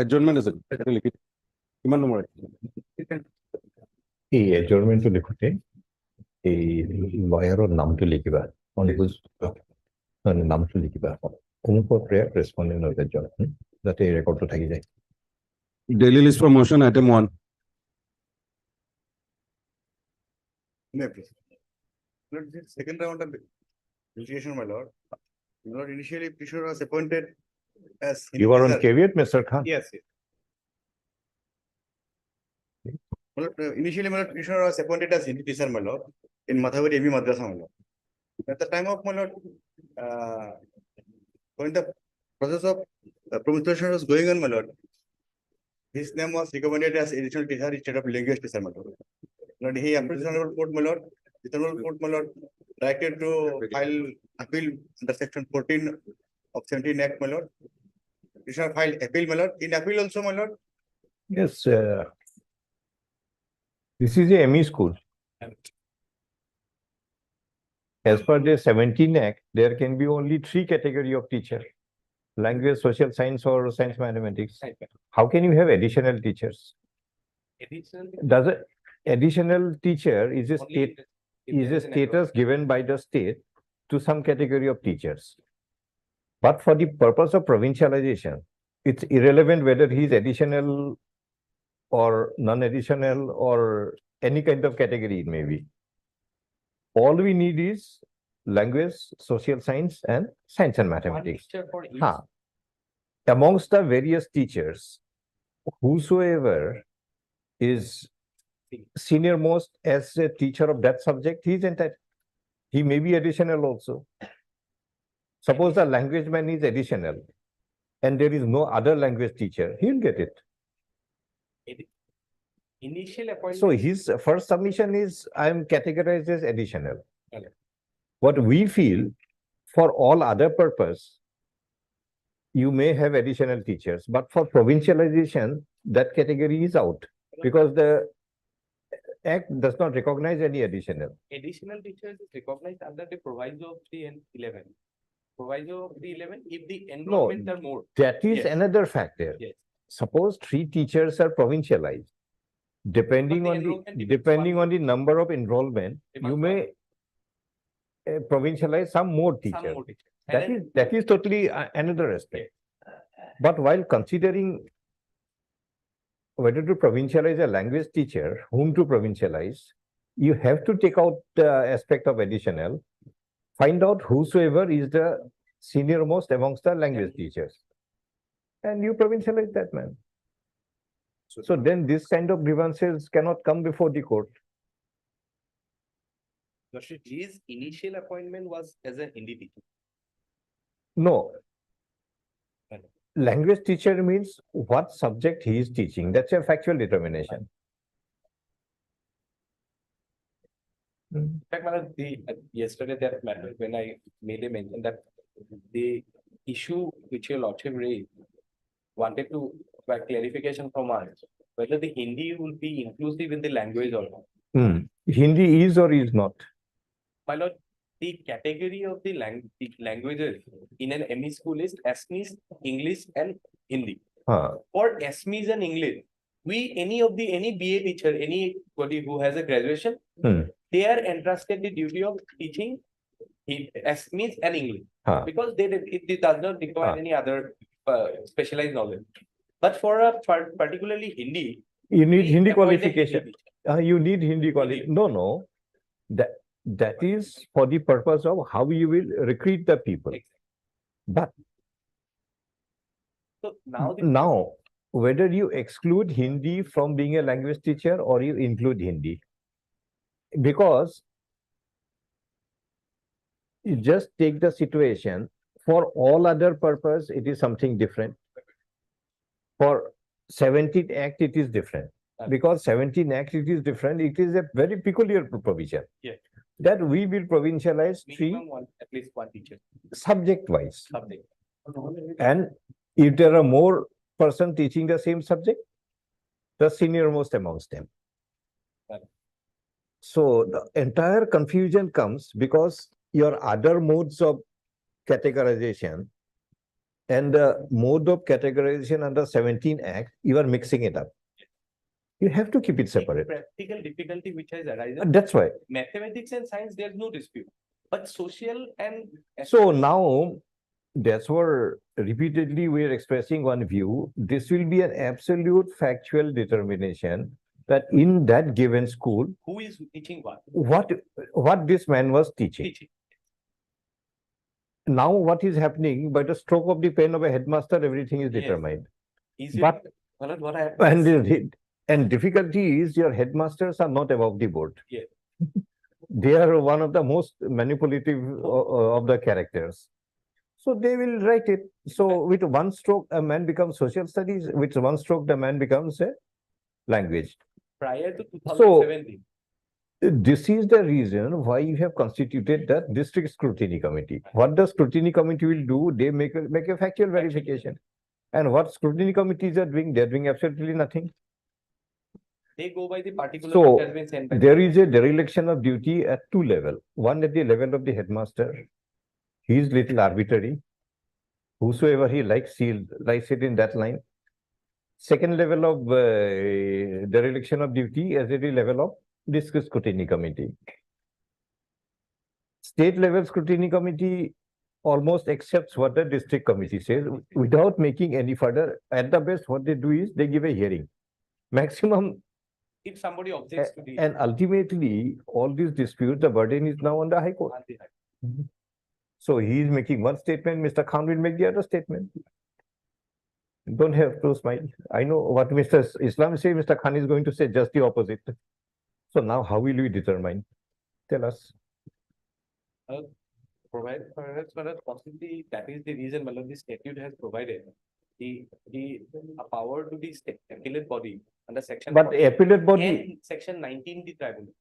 adjournment আছে এটা লিখি কিমান নম্বৰ এই এডজৰ্ণমেণ্টটো লিখোঁতে এই লয়াৰৰ নামটো লিখিবা নামটো লিখিবা অনুপৰ প্ৰেয়াৰ ৰেছপণ্ডেণ্ট অফ এডজৰ্ণমেণ্ট যাতে এই ৰেকৰ্ডটো থাকি যায় daily list for motion item 1 Second round of litigation, my lord. My lord, initially petitioner was appointed as You are on caveat, Mr. Khan? Yes, yes. My lord, initially, my lord, petitioner was appointed as Hindi teacher, my lord, in Madhavari ME Madrasa, my lord. At the time of my lord, when the process of promotion was going on, my lord, his name was recommended as additional teacher instead of language teacher, my lord. Lord, he approached the Honorable Court, my lord. The Honorable Court, my lord, directed to file appeal under section 14 of 17 Act, my lord. You shall file appeal, my lord. In appeal also, my lord. Yes. This is a ME school. As per the 17 Act, there can be only 3 categories of teacher: language, social science, or science mathematics. How can you have additional teachers? Additional teacher is a status given by the state to some category of teachers. But for the purpose of provincialization, it's irrelevant whether he is additional or non-additional or any kind of category it may be. All we need is language, social science, and science and mathematics. Amongst the various teachers, whosoever is senior most as a teacher of that subject, he is entitled. He may be additional also. Suppose the language man is additional and there is no other language teacher, he'll get it. Initial appointment. So his first submission is, I am categorized as additional. What we feel, for all other purpose, you may have additional teachers, but for provincialization, that category is out because the Act does not recognize any additional. Additional teachers is recognized under the proviso of 3 and 11. Proviso of 311, if the enrollment are more. That is another factor. Yes. Suppose 3 teachers are provincialized. Depending on the number of enrollment, you may provincialize some more teachers. That is totally another aspect. But while considering whether to provincialize a language teacher, whom to provincialize, you have to take out the aspect of additional, find out whosoever is the senior most amongst the language teachers, and you provincialize that man. So then this kind of grievances cannot come before the court. His initial appointment was as a Hindi teacher. No. Language teacher means what subject he is teaching. That's a factual determination. In fact, yesterday that matter, when I made a mention that the issue which your lordship raised wanted to get clarification from us whether the Hindi will be inclusive in the language or not. Hindi is or is not? My lord, the category of the languages in an ME school is Assamese, English, and Hindi. For Assamese and English, any BA teacher, anybody who has a graduation, they are entrusted the duty of teaching Assamese and English because it does not require any other specialized knowledge. But for a particularly Hindi, you need Hindi qualification. You need Hindi qualification. No. That is for the purpose of how you will recruit the people. Exactly. But so now, whether you exclude Hindi from being a language teacher or you include Hindi, because you just take the situation, for all other purpose, it is something different. For 17th Act, it is different. Because 17th Act, it is different. It is a very peculiar provision. Yes. That we will provincialize at least one teacher. Subject-wise. And if there are more persons teaching the same subject, the senior most amongst them. So the entire confusion comes because your other modes of categorization and the mode of categorization under 17 Act, you are mixing it up. You have to keep it The separate. practical difficulty which has arisen, That's why. mathematics and science, there's no dispute. But social and. So now, that's where repeatedly we are expressing one view. This will be an absolute factual determination that in that given school, Who is teaching what this man was teaching. Teaching. Now what is happening, by the stroke of the pen of a headmaster, everything is Yes. determined. Easier. But What I have. and difficulty is your headmasters are not above the board. Yes. They are one of the most manipulative of the characters. So they will write it. So with one stroke, a man becomes social studies. With one stroke, the man becomes a language. Prior to 2017. This is the reason why you have constituted the district scrutiny committee. What the scrutiny committee will do, they make a factual verification. And what scrutiny committees are doing, they're doing absolutely nothing. They go by the particular So, which has been sent by. There is a dereliction of duty at two levels. One at the level of the headmaster. He is little arbitrary. Whosoever he likes, he writes it in that line. Second level of dereliction of duty is at the level of district scrutiny committee. State level scrutiny committee almost accepts what the district committee says without making any further. At the best, what they do is they give a hearing. Maximum. If somebody objects to the. And ultimately, all these disputes, the burden is now on the High Court. So he is making one statement, Mr. Khan will make the other statement. Don't have to smile. I know what Mr. Islam say, Mr. Khan is going to say just the opposite. So now how will we determine? Tell us. Provide, perhaps possibly that is the reason the statute has provided the a power to the appellate body under section. But 40 appellate body, and section 19 the tribunal.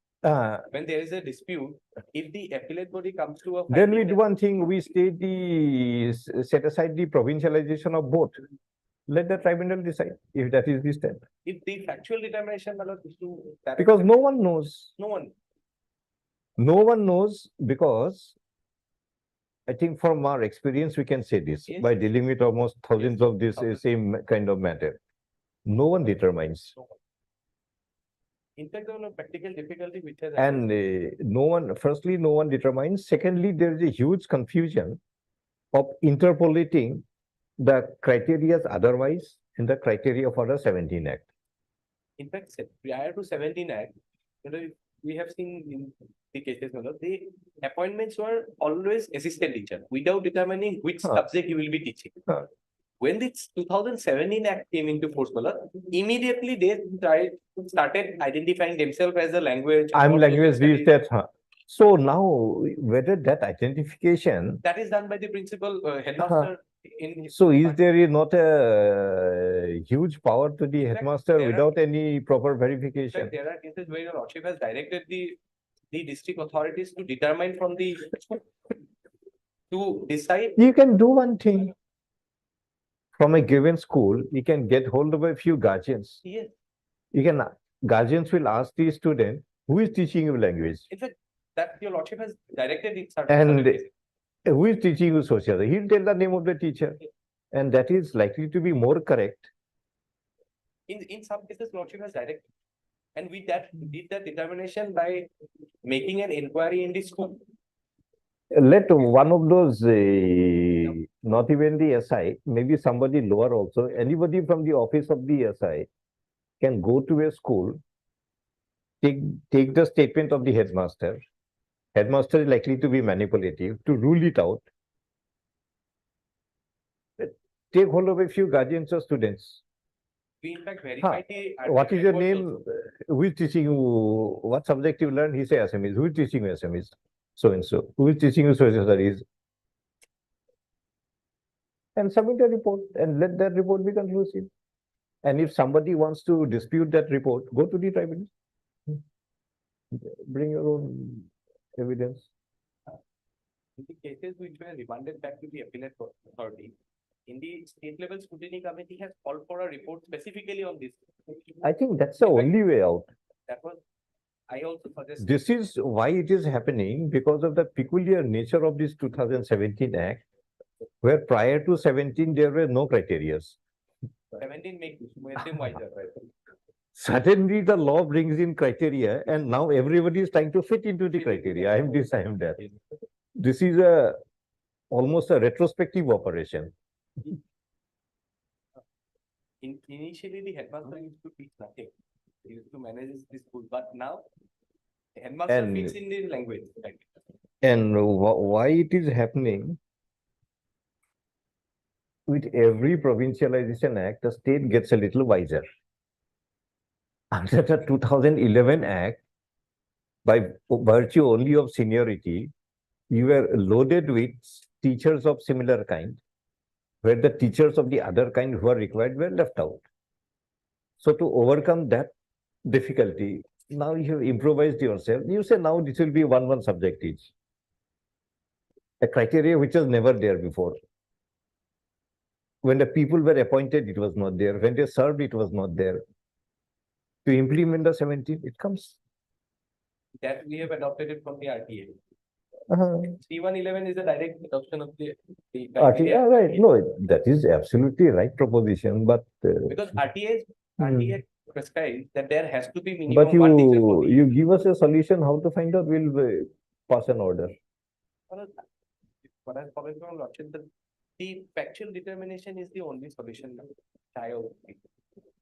When there is a dispute, if the appellate body comes to a. then we finding do one thing, we set aside the provincialization of both. Let the tribunal decide if that is the step. If the factual determination is to. Because no one knows. No one. No one knows because I think from our experience, we can say this Yes. by dealing with almost thousands of this same kind of matter. No one determines. In fact, there is practical difficulty which has. And no one, firstly, no one determines. Secondly, there is a huge confusion of interpolating the criteria otherwise in the criteria for the 17 Act. In fact, prior to 17 Act, we have seen in the cases, the appointments were always assistant teacher without determining which subject you will be teaching. When this 2017 Act came into force, immediately they started identifying themselves as a language. I'm or language social these studies. that. So now, whether that identification, That is done by the principal headmaster. so is there not a huge power to the headmaster there are- without any proper In fact, verification? there are cases where your lordship has directed the district authorities to determine from the to decide. You can do one thing. From a given school, you can get hold of a few guardians. Yes. You can, guardians will ask the student, who is teaching you language? In fact, that your lordship has directed it. And who is teaching you social? He'll tell the name of the teacher. And that is likely to be more correct. In some cases, lordship has directed. And we did that determination by making an inquiry in the school. Let one of those, not even the SI, maybe somebody lower also, anybody from the office of the SI can go to a school, take the statement of the headmaster. Headmaster is likely to be manipulative to rule it out. Take hold of a few guardians or students. We in fact verified the. What is your records name? also. Who is teaching you? What subject you learned? He say Assamese. Who is teaching you Assamese? So and so. Who is teaching you social studies? And submit a report and let that report be conclusive. And if somebody wants to dispute that report, go to the tribunal. Bring your own evidence. In the cases which were remanded back to the appellate authority, in the state level scrutiny committee has called for a report specifically on this. I think that's the only way out. That was, I also suggest. This is why it is happening because of the peculiar nature of this 2017 Act. where prior to 17 there were no criteria. 17 make them wiser, right? Suddenly the law brings in criteria and now everybody is trying to fit into the criteria. I am this, I am that. This is almost a retrospective operation. Initially, the headmaster used to teach nothing. He used to manage the school, but now the headmaster And- fits in the language. Right? And why it is happening? With every provincialization act, the state gets a little wiser. Under the 2011 Act, by virtue only of seniority, you were loaded with teachers of similar kind, where the teachers of the other kind who are required were left out. So to overcome that difficulty, now you have improvised yourself. You say now this will be one subject each. A criteria which was never there before. When the people were appointed, it was not there. When they served, it was not there. To implement the 17, it comes. That we have adopted it from the RTA. Uh-huh. 3111 is a direct adoption of the RTA, criteria. right. No, that is absolutely right proposition, but Because RTA prescribes that there has to be but minimum one teacher for you the. give us a solution how to find out, we'll pass an order. What I comment from Lordship, the factual determination is the only solution now. Child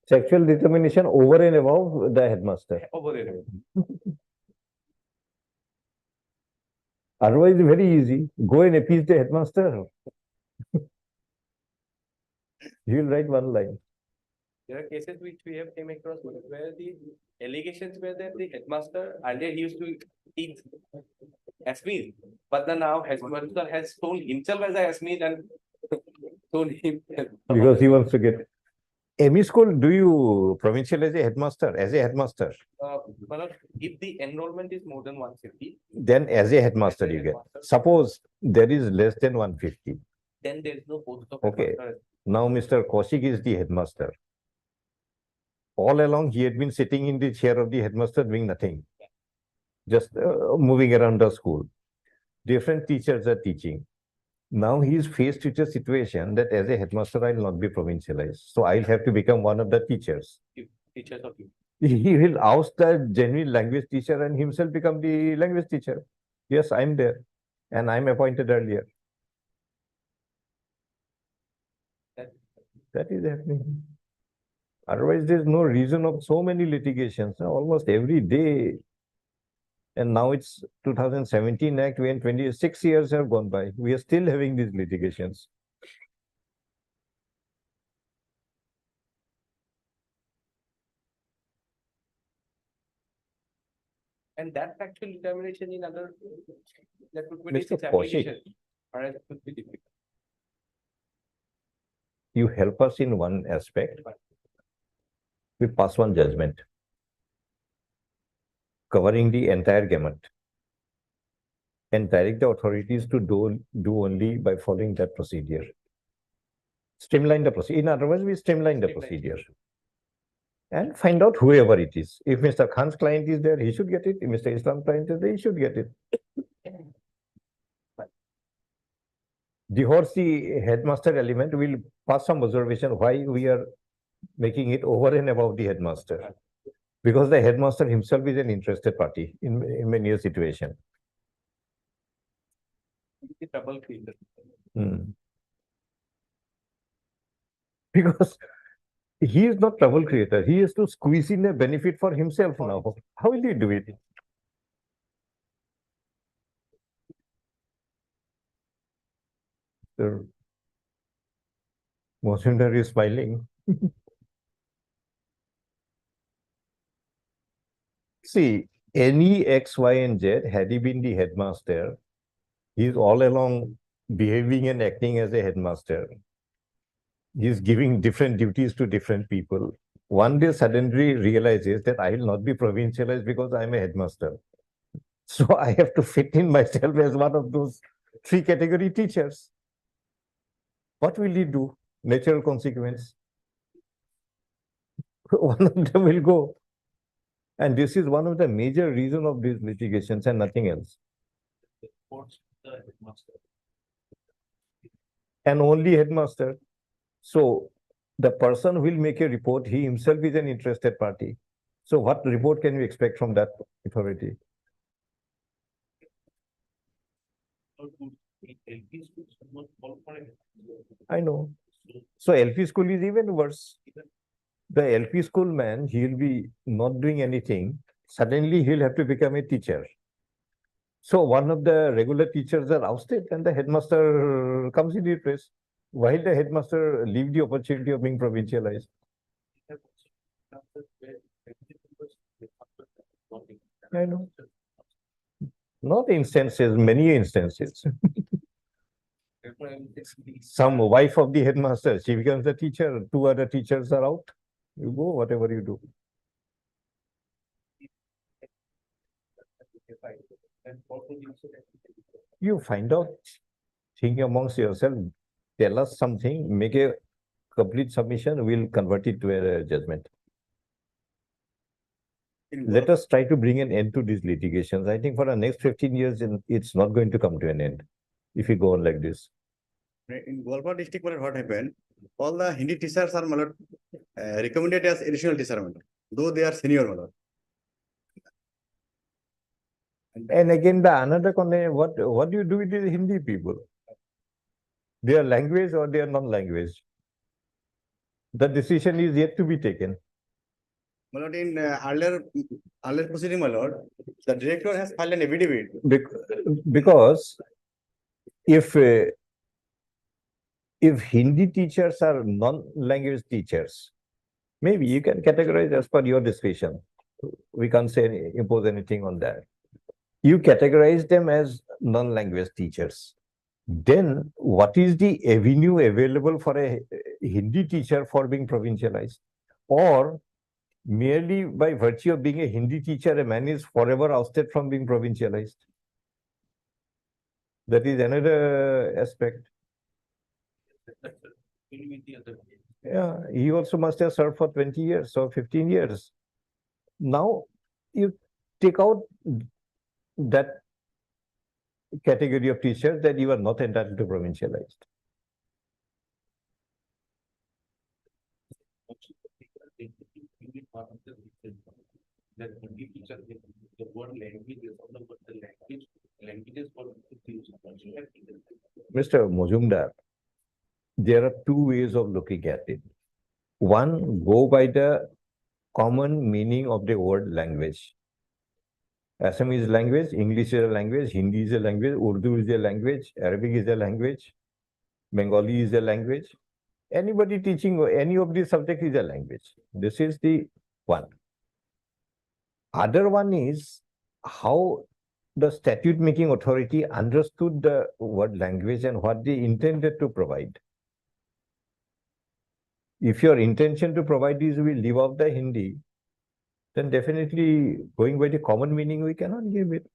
Sexual determination over and above the headmaster. over there. Otherwise, very easy. Go and appease the headmaster. He will write one line. There are cases which we have came across where the allegations were that the headmaster earlier he used to teach Assamese, but then now headmaster has told himself as a Assamese and told him. Because he wants to get. ME school, do you provincialize a headmaster as a headmaster? Manoj, if the enrollment is more than 150, Then as a headmaster you get. Suppose there is less than 150. then there is no post of Okay. headmaster. Now Mr. Kaushik is the headmaster. All along he had been sitting in the chair of the headmaster doing nothing. Just moving around the school. Different teachers are teaching. Now he is faced with a situation that as a headmaster I will not be provincialized. So I'll have to become one of the teachers. Teachers of you. He will oust the genuine language teacher and himself become the language teacher. Yes, I'm there. And I'm appointed earlier. That is happening. Otherwise, there's no reason of so many litigations, almost every day. And now it's 2017 Act, when 26 years have gone by. We are still having these litigations. And that factual determination in other that would be Mr. its Kaushik. application. Or else it would be difficult. You help us in one aspect. We pass one judgment covering the entire gamut and direct the authorities to do only by following that procedure. Streamline the procedure. In other words, we streamline the procedure and find out whoever it is. If Mr. Khan's client is there, he should get it. If Mr. Islam's client is there, he should get it. The horsey headmaster element will pass some observation why we are making it over and above the headmaster. Because the headmaster himself is an interested party in many a situation. The trouble creator. Because he is not trouble creator. He has to squeeze in a benefit for himself now. How will he do it? Sir, Mohsinder is smiling. See, any X, Y, and Z, had he been the headmaster, he is all along behaving and acting as a headmaster. He is giving different duties to different people. One day suddenly realizes that I will not be provincialized because I am a headmaster. So I have to fit in myself as one of those 3 category teachers. What will he do? Natural consequence. One of them will go. And this is one of the major reasons of these litigations and nothing else. and only headmaster. So the person who will make a report, he himself is an interested party. So what report can we expect from that authority? LP schools are not called for it. I know. So LP school is even worse. The LP school man, he'll be not doing anything. Suddenly he'll have to become a teacher. So one of the regular teachers are ousted and the headmaster comes in replace. While the headmaster leave the opportunity of being provincialized. I know. Not instances, many instances. Some wife of the headmaster, she becomes the teacher, two other teachers are out. You go, whatever you do. You find out, think amongst yourself, tell us something, make a complete submission, we'll convert it to a judgment. Let us try to bring an end to these litigations. I think for the next 15 years, it's not going to come to an end if we go on like this. In Golpa district, what happened? All the Hindi teachers are recommended as additional teacher, though they are senior. And again, the another comment, what do you do with the Hindi people? Their language or their non-language? The decision is yet to be taken. My lord, in earlier proceeding, my lord, the director has filed an affidavit. Because if Hindi teachers are non-language teachers, maybe you can categorize as per your discretion. We can't say impose anything on that. You categorize them as non-language teachers. Then what is the avenue available for a Hindi teacher for being provincialized? Or merely by virtue of being a Hindi teacher, a man is forever ousted from being provincialized? That is another aspect. Yeah, he also must have served for 20 years or 15 years. Now you take out that category of teachers that you are not entitled to provincialized. That Hindi teacher, the word language is on the word languages for Mr. Mojumdar, there are two ways of looking at it. One, go by the common meaning of the word language. Assamese language, English is a language, Hindi is a language, Urdu is a language, Arabic is a language, Bengali is a language. Anybody teaching any of these subjects is a language. This is the one. Other one is how the statute making authority understood the word language and what they intended to provide. If your intention to provide is we leave off the Hindi, then definitely going by the common meaning, we cannot give it.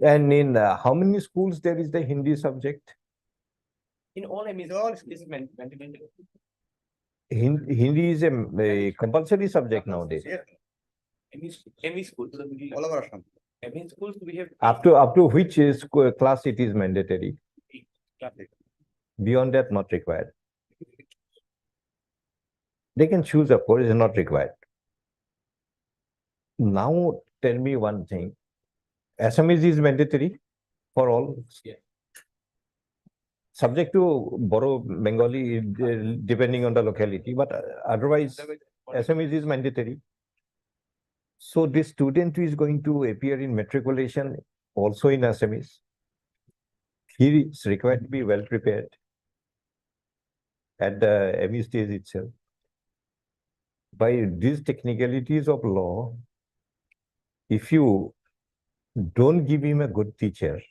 And in how many schools there is the Hindi subject? In all MEs, all is mandatory. Hindi is a compulsory subject nowadays. ME schools. All over Assam. ME schools we have Up to which class it is mandatory? Beyond that, not required. They can choose, of course, it's not required. Now tell me one thing. Assamese is mandatory for all. Yeah. Subject to borrow Bengali depending on the locality, but otherwise Assamese is mandatory. So this student who is going to appear in matriculation also in Assamese, he is required to be well prepared at the ME stage itself. By these technicalities of law, if you don't give him a good teacher,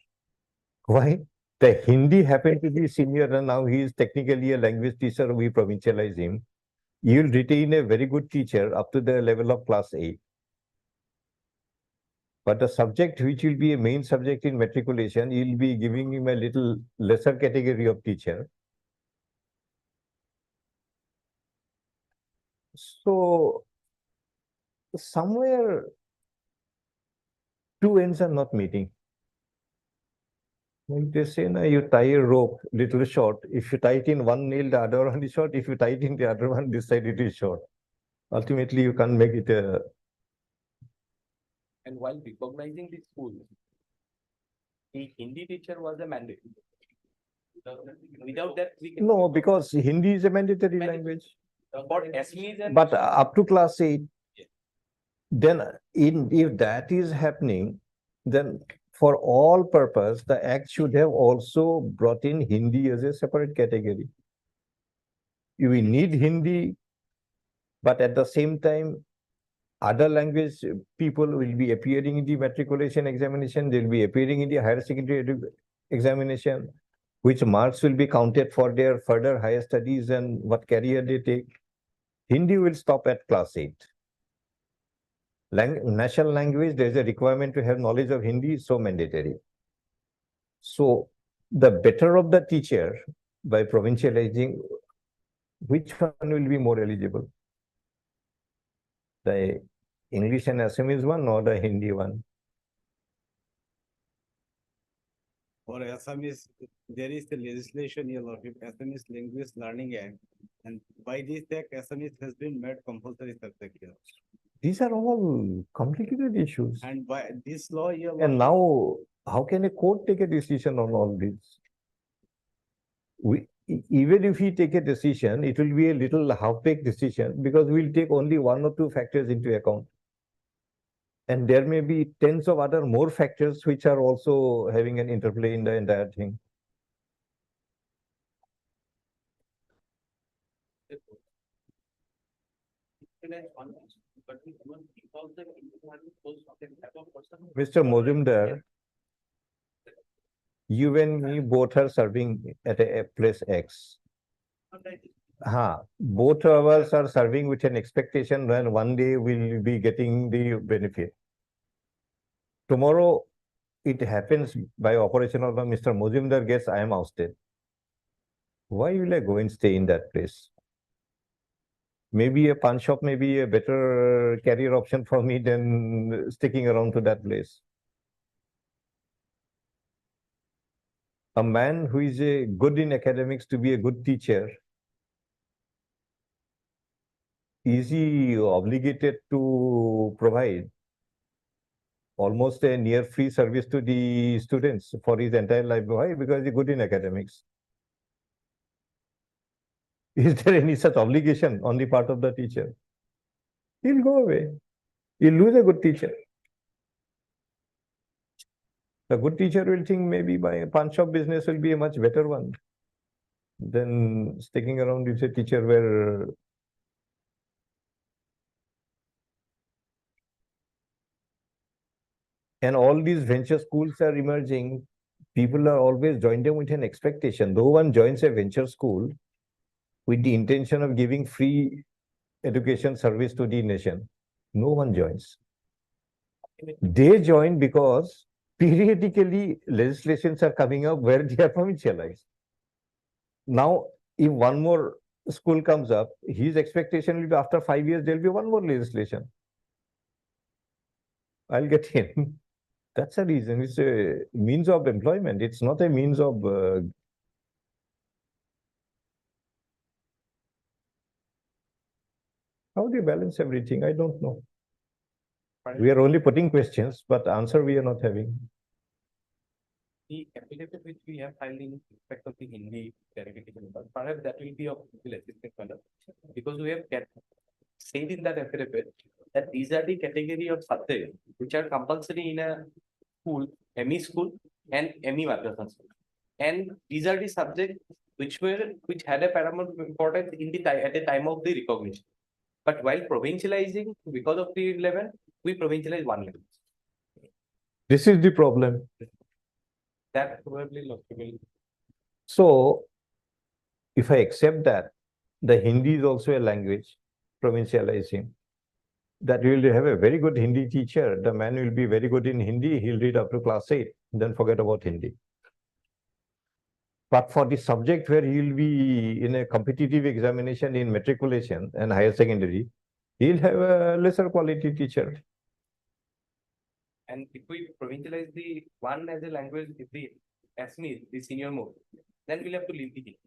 why? The Hindi happened to be senior and now he is technically a language teacher, we provincialize him. You'll retain a very good teacher up to the level of class 8. But the subject which will be a main subject in matriculation, you'll be giving him a little lesser category of teacher. So somewhere two ends are not meeting. Like they say, na, you tie a rope little short. If you tie it in one nail, the other one is short. If you tie it in the other one, this side it is short. Ultimately, you can't make it a. And while recognizing the school, the Hindi teacher was a mandate. Without that, we can. No, because Hindi is a mandatory Mandatory. language. For SMEs and. But up to class 8, Yes. then if that is happening, then for all purpose, the act should have also brought in Hindi as a separate category. We need Hindi, but at the same time, other language people will be appearing in the matriculation examination, they'll be appearing in the higher secondary examination, which marks will be counted for their further higher studies and what career they take. Hindi will stop at class 8. National language, there's a requirement to have knowledge of Hindi, so mandatory. So the better of the teacher by provincializing, which one will be more eligible? The English and Assamese one or the Hindi one? For Assamese, there is the legislation here of Assamese Language Learning Act, and by this act, Assamese has been made compulsory subject here. These are all complicated issues. And by this law, here. And now, how can a court take a decision on all this? Even if we take a decision, it will be a little half-baked decision because we'll take only 1 or 2 factors into account. And there may be tens of other more factors which are also having an interplay in the entire thing. Mr. Mozumdar, you and me both are serving at a place X. Both of us are serving with an expectation when one day we'll be getting the benefit. Tomorrow, it happens by operation of Mr. Mozumdar gets, I am ousted. Why will I go and stay in that place? Maybe a pawn shop may be a better career option for me than sticking around to that place. A man who is good in academics to be a good teacher, is he obligated to provide almost a near free service to the students for his entire life? Why? Because he's good in academics. Is there any such obligation on the part of the teacher? He'll go away. He'll lose a good teacher. The good teacher will think maybe my pawn shop business will be a much better one than sticking around with a teacher where and all these venture schools are emerging. People are always joining them with an expectation. Though one joins a venture school with the intention of giving free education service to the nation, no one joins. They join because periodically legislations are coming up where they are provincialized. Now, if one more school comes up, his expectation will be after 5 years, there will be one more legislation. I'll get in. That's a reason. It's a means of employment. It's not a means of how do you balance everything? I don't know. We are only putting questions, but answer we are not having. The affidavit which we have filed in respect of the Hindi clarification, perhaps that will be of assistant conduct, because we have said in that affidavit that these are the category of subjects which are compulsory in a school, ME school and ME madrasa school. And these are the subjects which had a paramount importance in the at the time of the recognition. But while provincializing, because of the level, we provincialize one level. This is the problem. That probably logical. So, if I accept that the Hindi is also a language, provincializing, that we will have a very good Hindi teacher. The man will be very good in Hindi. He'll read up to class 8, then forget about Hindi. But for the subject where he'll be in a competitive examination in matriculation and higher secondary, he'll have a lesser quality teacher. And if we provincialize the one as a language, if the Assamese, the senior most, then we'll have to leave the Hindi.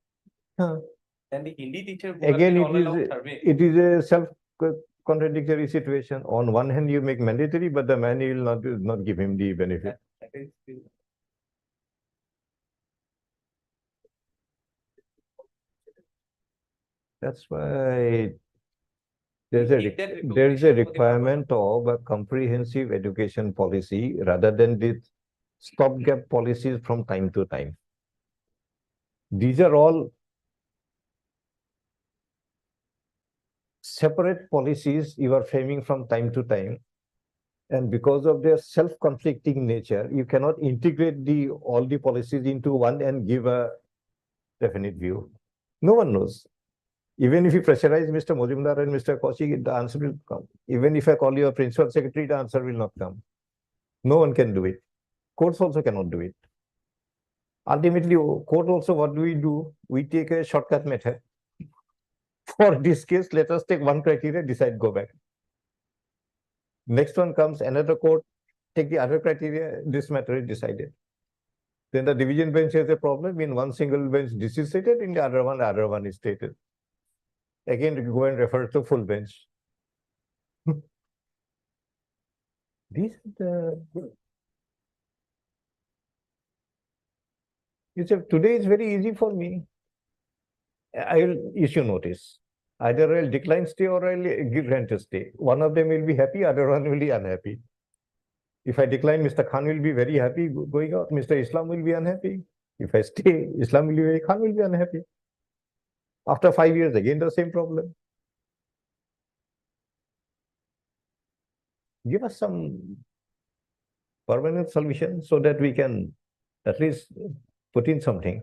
Huh. Then the Hindi teacher who Again, have been all along it serving. is a self-contradictory situation. On one hand, you make mandatory, but the man will not give him the benefit. That is the- That's why there's Take that a recognition for the requirement of a comprehensive education policy rather than these stopgap policies from time to time. These are all separate policies you are framing from time to time. And because of their self-conflicting nature, you cannot integrate all the policies into one and give a definite view. No one knows. Even if you pressurize Mr. Mojumdar and Mr. Kaushik, the answer will come. Even if I call you a principal secretary, the answer will not come. No one can do it. Courts also cannot do it. Ultimately, court also, what do? We take a shortcut method. For this case, let us take one criteria, decide, go back. Next one comes, another court, take the other criteria, this matter is decided. Then the division bench has a problem. In one single bench, this is stated, in the other one is stated. Again, go and refer to full bench. These are the. You say today is very easy for me. I will issue notice. Either I'll decline stay or I'll give grant a stay. One of them will be happy, other one will be unhappy. If I decline, Mr. Khan will be very happy going out. Mr. Islam will be unhappy. If I stay, Islam will be very, Khan will be unhappy. After 5 years, again the same problem. Give us some permanent solution so that we can at least put in something.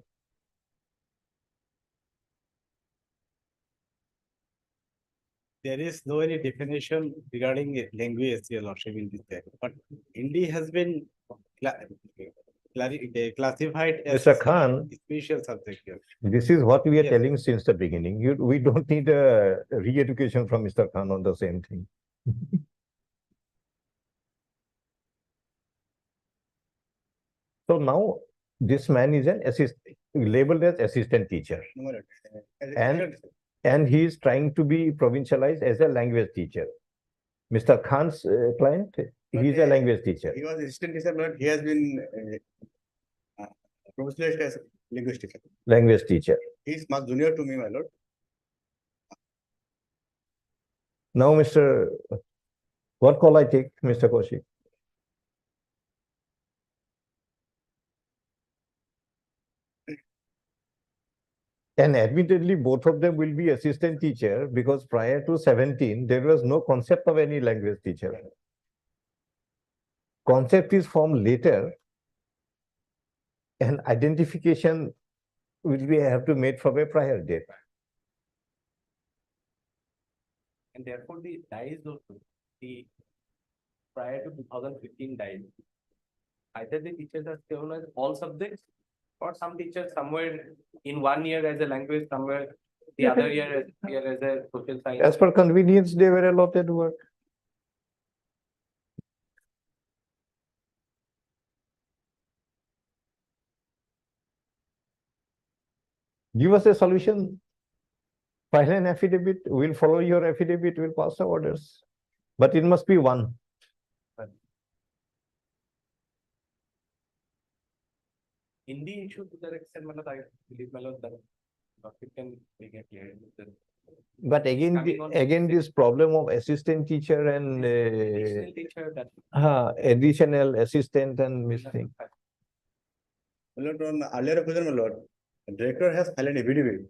There is no any definition regarding language, Your Lordship, in this text, but Hindi has been classified as Mr. Khan, special subject here. this is what we are Yes. telling since the beginning. We don't need a re-education from Mr. Khan on the same thing. So now this man is an labeled as assistant teacher, No, my lord. And- and he is trying to be provincialized as a language teacher. Mr. Khan's client, he is a language teacher. He was assistant teacher, but he has been professionalized as linguist teacher. Language teacher. He is much junior to me, my lord. Now, what call I take, Mr. Kaushik? And admittedly, both of them will be assistant teacher because prior to 17, there was no concept of any language teacher. Concept is formed later, and identification will be have to made from a prior date. And therefore the dies also, the prior to 2015 dies. Either the teachers are still as all subjects, or some teachers somewhere in 1 year as a language, somewhere the other year as a social science. As per convenience, they were allotted work. Give us a solution. File an affidavit, we'll follow your affidavit, we'll pass the orders. But it must be one. Hindi issue to that extent, Malad, I believe, Malad, that it can make it clear. But again, Coming on- again, this problem of assistant teacher and Additional teacher that. additional assistant and this thing. My lord, on earlier occasion, my lord, the director has filed an affidavit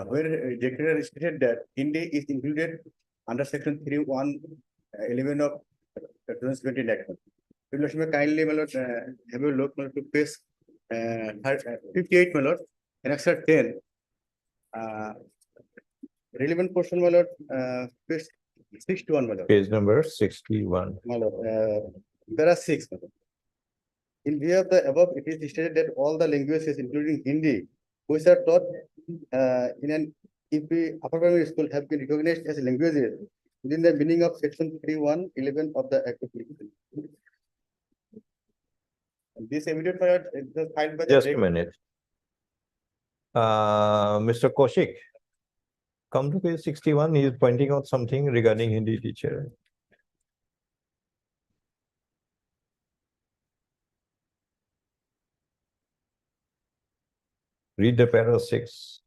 where director stated that Hindi is included under section 3(1)(11) of 2017 Act. Your lordship may kindly, my lord, have a look, my lord, to page 58, my lord, annexure 10. Relevant portion, my lord, page 61, my lord. Page number 61. My lord, there are 6. my lord. In view of the above, it is stated that all the languages, including Hindi, which are taught in an EP upper primary school, have been recognized as languages within the meaning of section 3(1)(11) of the Act of Education. This affidavit, my lord, is just filed by the. Just a minute. Mr. Kaushik, come to page 61. He is pointing out something regarding Hindi teacher. Read the para 6.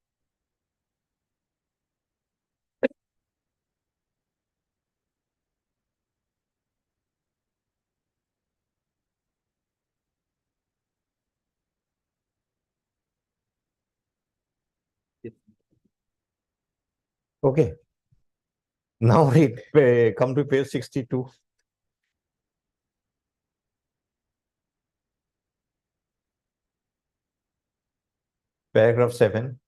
Okay. Now read, come to page 62. Paragraph 7.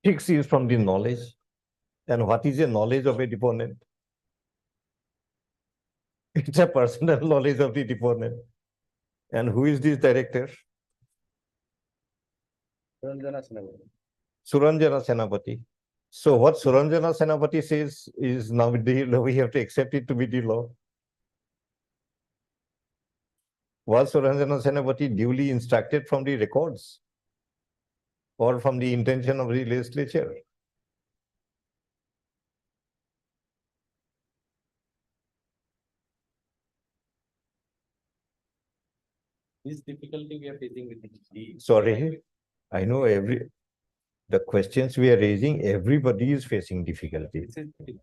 Six is from the knowledge. And what is a knowledge of a deponent? It's a personal knowledge of the deponent. And who is this director? Suranjana Senapati. Suranjana Senapati. So what Suranjana Senapati says is now the law. We have to accept it to be the law. Was Suranjana Senapati duly instructed from the records or from the intention of the legislature? This difficulty we are facing with the. Sorry, I know the questions we are raising, everybody is facing difficulties. This is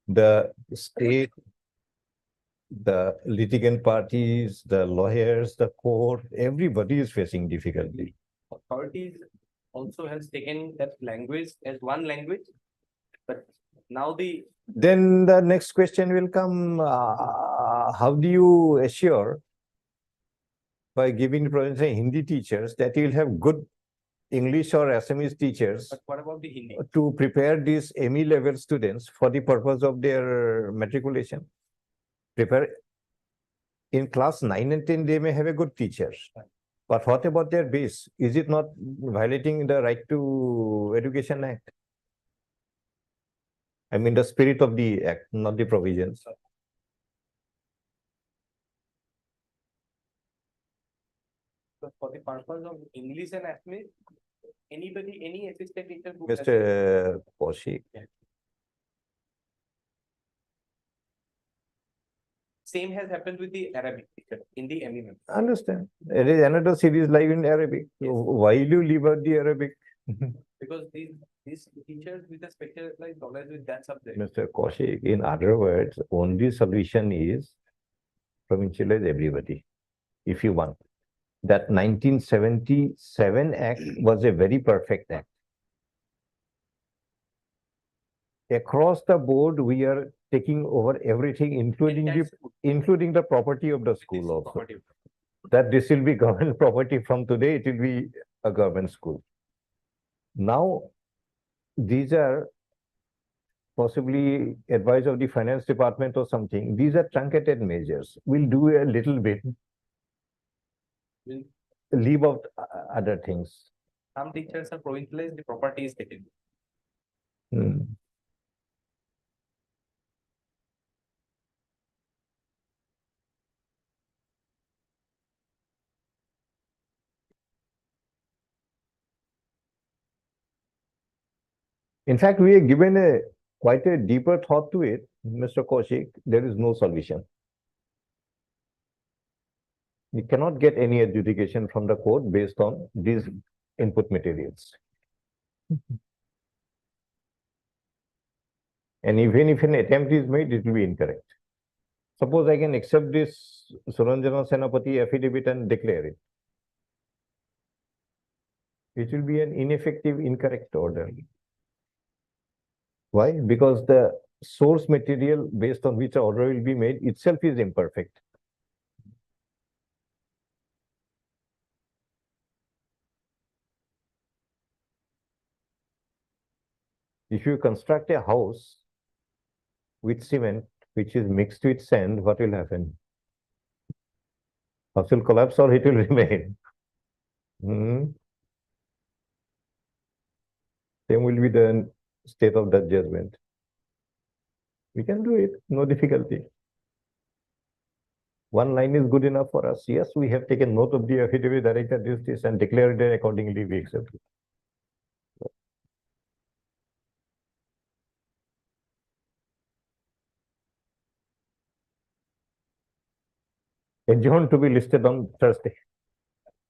The state, the litigant parties, the lawyers, the court, everybody is facing difficulty. authorities also has taken that language as one language, but now the Then the next question will come, how do you assure by giving the provincial Hindi teachers that you will have good English or Assamese teachers but what about the Hindi? to prepare these ME level students for the purpose of their matriculation? Prepare in class 9 and 10, they may have a good teacher. But what about their base? Is it not violating the Right to Education Act? I mean, the spirit of the act, not the provisions. So for the purpose of English and Assamese, anybody, any assistant teacher who has- Mr. Kaushik, same has happened with the Arabic teacher in the MEM. understand. There is another series live in Arabic. Why do you leave out the Arabic? Because these teachers with a specialized knowledge with that subject. Mr. Kaushik, in other words, only solution is provincialize everybody, if you want. That 1977 Act was a very perfect act. Across the board, we are taking over everything, including the property of the school also. That this will be government property from today, it will be a government school. Now, these are possibly advice of the finance department or something. These are truncated measures. We'll do a little bit, Will- leave out other things. Some teachers are provincialized, the property is taken. Hmm. In fact, we are given quite a deeper thought to it, Mr. Kaushik. There is no solution. You cannot get any adjudication from the court based on these input materials. And even if an attempt is made, it will be incorrect. Suppose I can accept this Suranjana Senapati affidavit and declare it. It will be an ineffective, incorrect order. Why? Because the source material based on which the order will be made itself is imperfect. If you construct a house with cement, which is mixed with sand, what will happen? House will collapse or it will remain. Same will be the state of that judgment. We can do it, no difficulty. One line is good enough for us. Yes, we have taken note of the affidavit director this and declared it accordingly. We accept it. Adjourn to be listed on Thursday.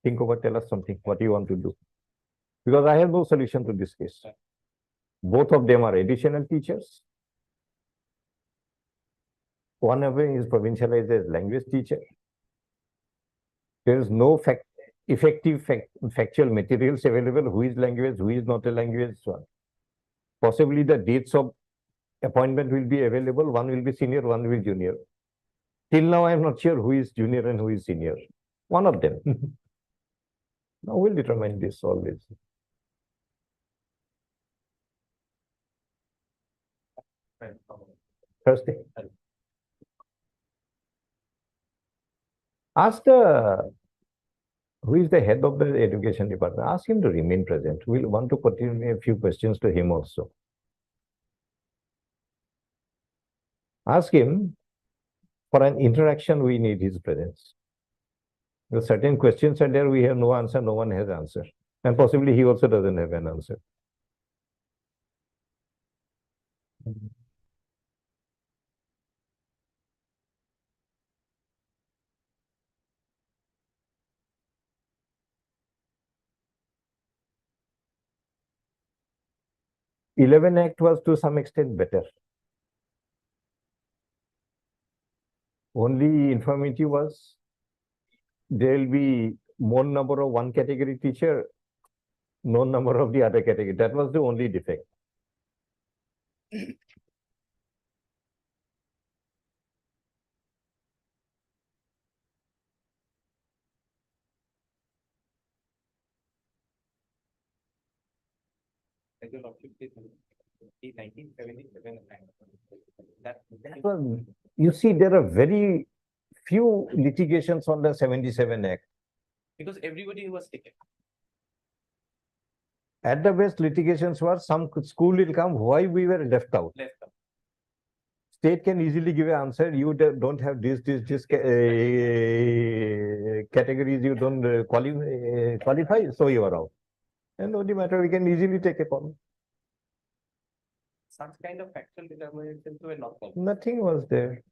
Think over, tell us something, what you want to do. Because I have no solution to this case. Both of them are additional teachers. One of them is provincialized as language teacher. There is no factual materials available. Who is language, who is not a language, so on. Possibly the dates of appointment will be available. One will be senior, one will be junior. Till now, I am not sure who is junior and who is senior. One of them. Now we'll determine this always. Thursday. Ask who is the head of the education department. Ask him to remain present. We'll want to put in a few questions to him also. Ask him for an interaction, we need his presence. Because certain questions are there, we have no answer, no one has answer. And possibly he also doesn't have an answer. '11 Act was to some extent better. Only infirmity was there will be more number of one category teacher, no number of the other category. That was the only defect. Schedule of 1977 Act. That was, you see, there are very few litigations on the 77 Act. because everybody was taken. At the best, litigations were some school will come, why we were left out. Left out. State can easily give an answer. You don't have this categories. You don't qualify, so you are out. And only matter we can easily take a call. Such kind of factual determinations were not possible. Nothing was there.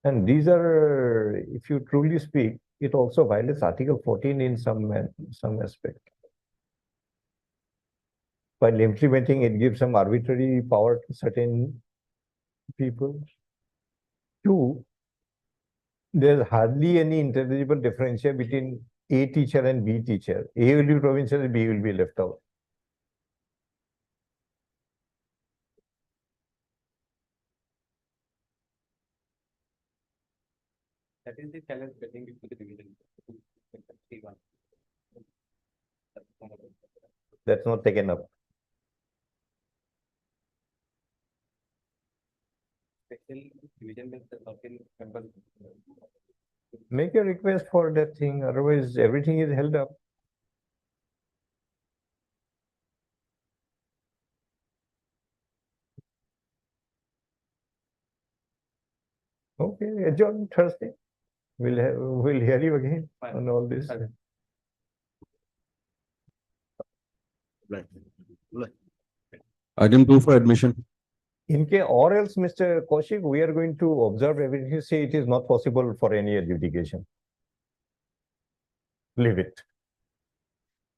And these are, if you truly speak, it also violates Article 14 in some aspect. While implementing, it gives some arbitrary power to certain people. Two, there's hardly any intelligible differentiation between A teacher and B teacher. A will be provincial and B will be left out. That is the challenge getting into the division. That's not taken up. Special division means the 13 members. Make a request for that thing, otherwise everything is held up. Okay, adjourn Thursday. We'll hear you again Fine. on all this. Fine. Right. Item 2 for admission. In case, or else, Mr. Kaushik, we are going to observe everything. Say it is not possible for any adjudication. Leave it.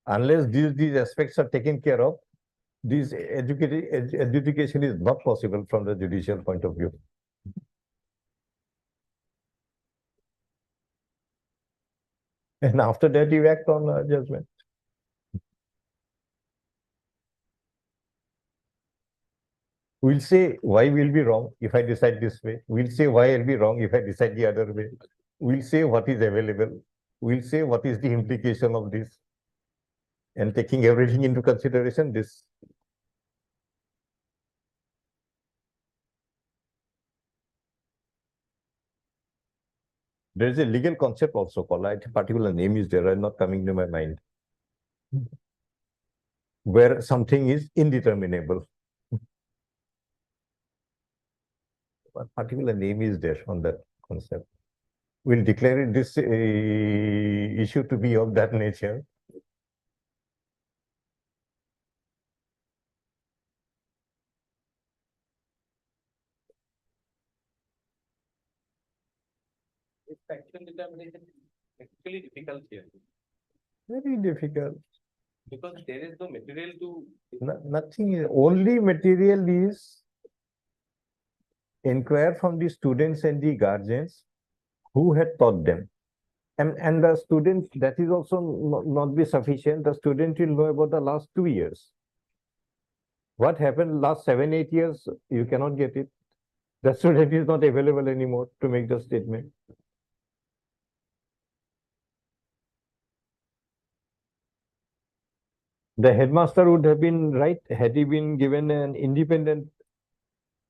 Unless these aspects are taken care of, this adjudication is not possible from the judicial point of view. And after that, you act on judgment. We'll say why we'll be wrong if I decide this way. We'll say why I'll be wrong if I decide the other way. We'll say what is available. We'll say what is the implication of this. And taking everything into consideration, this. There is a legal concept also called, a particular name is there, not coming to my mind. where something is indeterminable. What particular name is there on that concept? We'll declare it this issue to be of that nature. It's factual determination is actually difficult here Very difficult. because there is no material to. Nothing is, only material is inquire from the students and the guardians who had taught them. And the student, that is also not be sufficient. The student will know about the last 2 years. What happened last 7, 8 years, you cannot get it. The student is not available anymore to make the statement. The headmaster would have been right had he been given an independent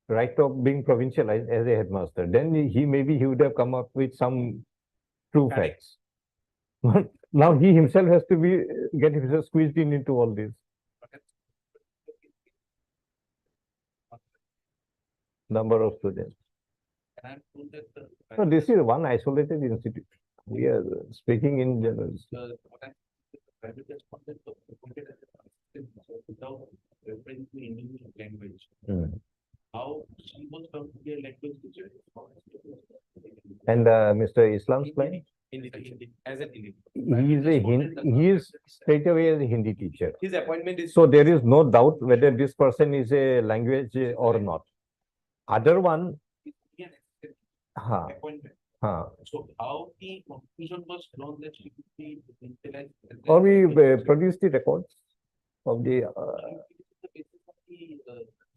right of being provincialized as a headmaster. Then he would have come up with some true Correct. facts. Now he himself has to get himself squeezed into all this. Number of students. And I'm told that the. So this is one isolated institute. We are speaking in general. Private respondent was appointed as a assistant without reference to Indian language. Mm. How she was found to be a language teacher. And Mr. Islam's client, As an Indian. he is straight away as a Hindi teacher. His appointment is. So there is no doubt whether this person is a language or not. Other one, Appointment. हाँ, So how the conclusion was drawn that she could be provincialized as a- or we produce the records of the The basis of the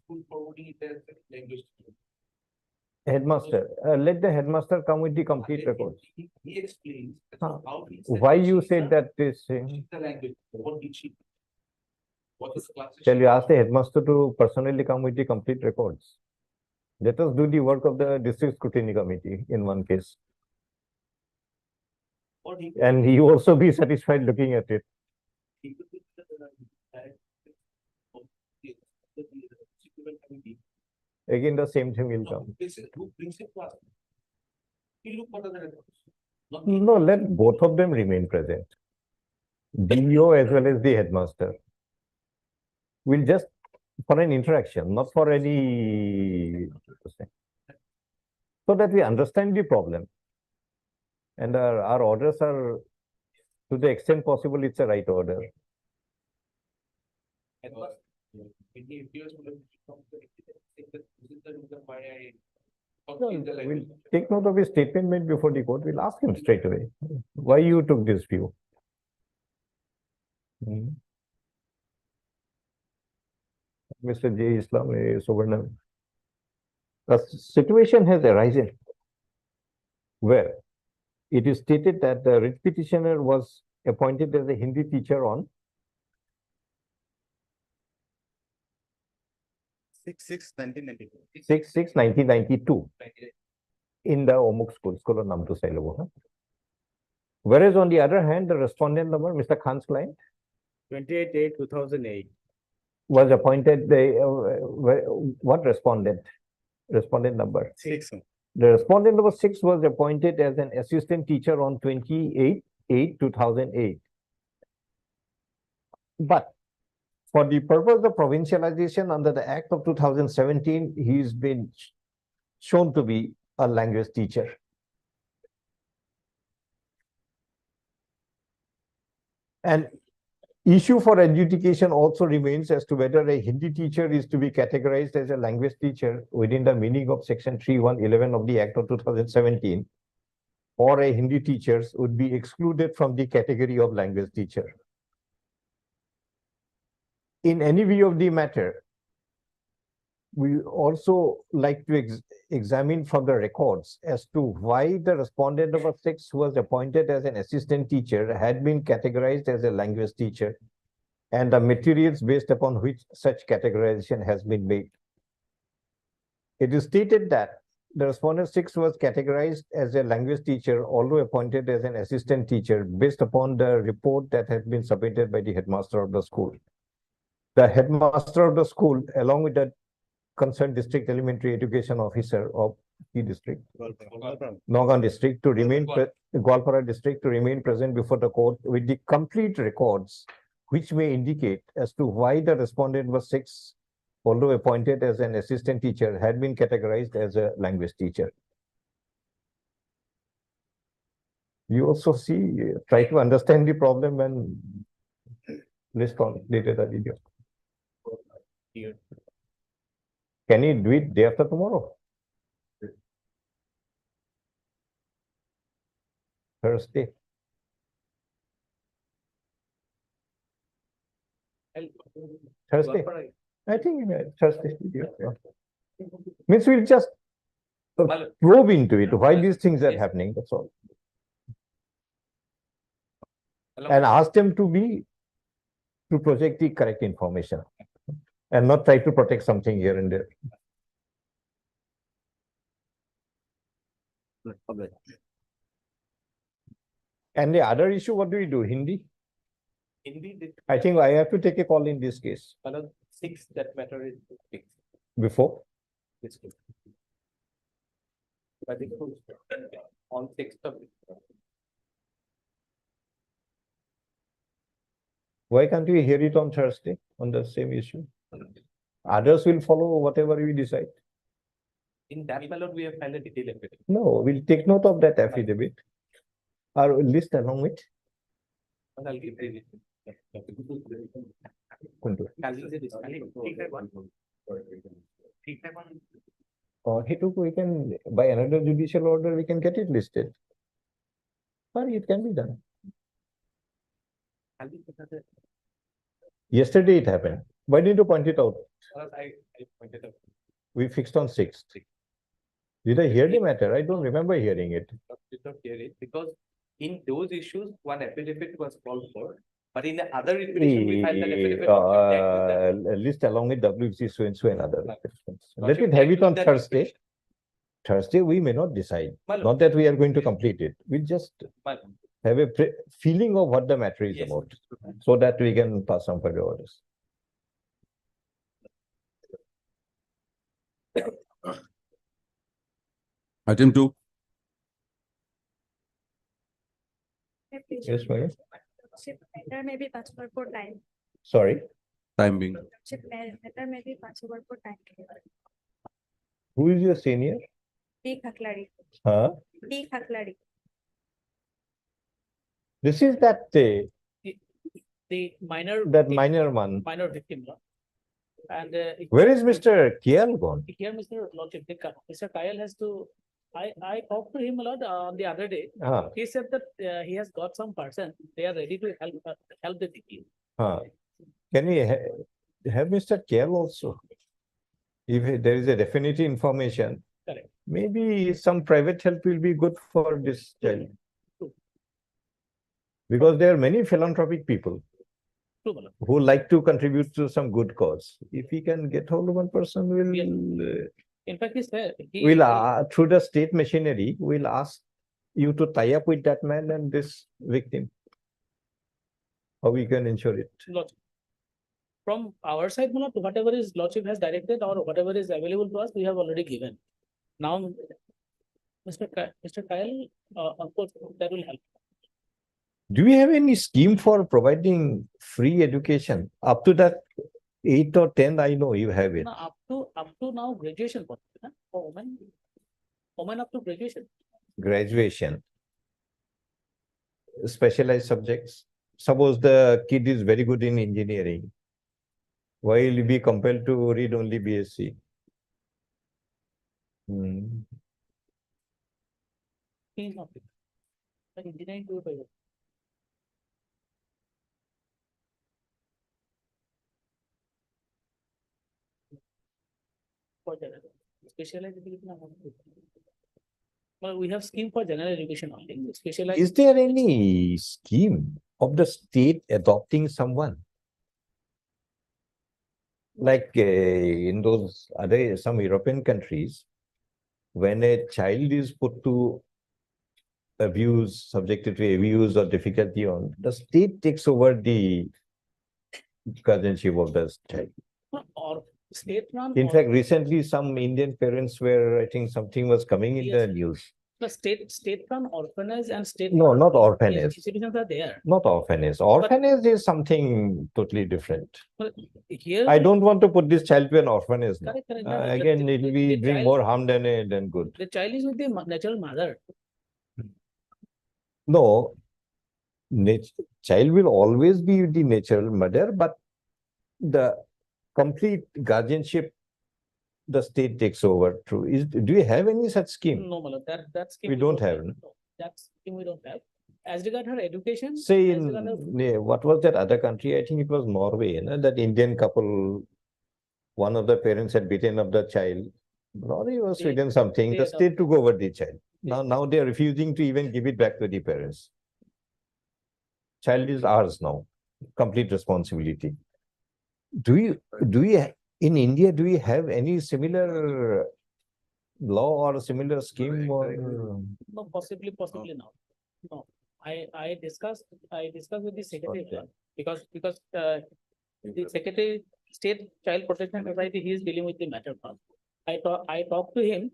school forwarding it as a language teacher. headmaster. Let the headmaster come with the complete records. He explains that Huh. how he said Why that you she's said a- that this? she's the language, what did she? What is the class? Shall you ask the headmaster to personally come with the complete records? Let us do the work of the district scrutiny committee in one case. Or he. And he also be satisfied looking at it. He could be the director of the security committee. Again, the same thing will come. This is who brings it to us. He look for the records. Not No, let both of them remain present. DEO as well as the headmaster. We'll just for an interaction, not for any, so that we understand the problem. And our orders are, to the extent possible, it's a right order. at first, when he appears to think that this is the reason why I. thought No, he's the we'll language. take note of his statement made before the court. We'll ask him straight away why you took this view. Mr. J. Islam, Suvarnam. A situation has arisen where it is stated that the writ petitioner was appointed as a Hindi teacher on 6/6/1992. 6/6/1992 in the Omuk school of Namtu Sailobo. Whereas on the other hand, the respondent number, Mr. Khan's client, 28/8/2008. was appointed what respondent? Respondent number. 6. The respondent number 6 was appointed as an assistant teacher on 28/8/2008. But for the purpose of provincialization under the Act of 2017, he's been shown to be a language teacher. And issue for adjudication also remains as to whether a Hindi teacher is to be categorized as a language teacher within the meaning of Section 3(1)(11) of the Act of 2017, or a Hindi teachers would be excluded from the category of language teacher. In any view of the matter, we also like to examine from the records as to why the respondent number 6, who was appointed as an assistant teacher, had been categorized as a language teacher, and the materials based upon which such categorization has been made. It is stated that the respondent 6 was categorized as a language teacher, although appointed as an assistant teacher, based upon the report that had been submitted by the headmaster of the school. The headmaster of the school, along with the concerned district elementary education officer of the district, Nagaon district, to remain Gwalpara district to remain present before the court with the complete records, which may indicate as to why the respondent was 6, although appointed as an assistant teacher, had been categorized as a language teacher. You also see, try to understand the problem and list on later the video. Here. Can you do it day after tomorrow? Thursday. Thursday. I think Thursday video. Yeah. Means we'll just probe into it, why these things are happening, that's all. And ask them to project the correct information and not try to protect something here and there. And the other issue, what do we do? Hindi? Hindi, I think I have to take a call in this case. 6, that matter is fixed. Before? This case. I think on 6th of Why can't we hear it on Thursday on the same issue? Others will follow whatever we decide. in that ballot, we have filed a detailed affidavit. No, we'll take note of that affidavit. Or list along with. And I'll give the Kuntu. Or we can, by another judicial order, we can get it listed. Or it can be done. Yesterday it happened. Why didn't you point it out? I pointed out. We fixed on 6th. Did I hear the matter? I don't remember hearing it. Did not hear it because in those issues, one affidavit was called for, but in the other iteration, we filed an affidavit. List along with WC so and so and other. Not Let sure it have it on that Thursday. Thursday, we may not decide. Malum. Not that we are going to complete it. We just Malum. have a feeling of what the matter is Yes. about, so that we can pass on further orders. Item 2. Yes, Maya? Letter may be passed for time. Sorry, Time being. Letter may be passed for time. who is your senior? P. Khaklari. Huh? P. Khaklari. This is that the minor minor one. minor victim law. And Where is Mr. Kiel gone? here, Mr. Lordship, Mr. Kyle has to. I talked to him a lot on the other day. Ah, He said that he has got some person. They are ready to help the victim. ah. Can we have Mr. Kiel also? If there is a definitive information. Correct. Maybe some private help will be good for this child. True. Because there are many philanthropic people True, Malad. who like to contribute to some good cause. If we can get hold of one person, we'll In fact, he said through the state machinery, we'll ask you to tie up with that man and this victim. How we can ensure it. Lordship. From our side, Malad, whatever is Lordship has directed or whatever is available to us, we have already given. Now, Mr. Kyle, of course, that will help. Do we have any scheme for providing free education? Up to that 8 or 10, I know you have it. Now, up to now, graduation for women up to graduation. Graduation. Specialized subjects. Suppose the kid is very good in engineering. Why will he be compelled to read only BSc? He is not. But engineering to a for general specialized education. Well, we have scheme for general education only. Specialized. Is there any scheme of the state adopting someone? Like in those other some European countries, when a child is put to abuse, subjected to abuse or difficulty on, the state takes over the guardianship of the child. Or state run. In fact, recently some Indian parents were, I think something was coming in the Yes. news. The state run orphanage and state. No, not yes, orphanage, institutions are there. not orphanage. Orphanage is something totally different. But here. I don't want to put this child to an orphanage now. Correct, correct. No, Again, it will be doing child- more harm than good. The child is with the natural mother. No, child will always be with the natural mother, but the complete guardianship, the state takes over through. Do you have any such scheme? No, Malad, that scheme. We don't have, no? No, that scheme we don't have. As regard her education. Say as in, regard her- yeah, what was that other country? I think it was Norway, you know, that Indian couple, one of the parents had beaten up the child. Norway or They- Sweden something, they the adopt- state took over the child. Now they are refusing to even give it back to the parents. Child is ours now, complete responsibility. Do you, in India, do we have any similar law or similar scheme or? No, possibly not. No, I discussed with the secretary Okay. because the secretary, State Child Protection Society, he is dealing with the matter now. I talked to him.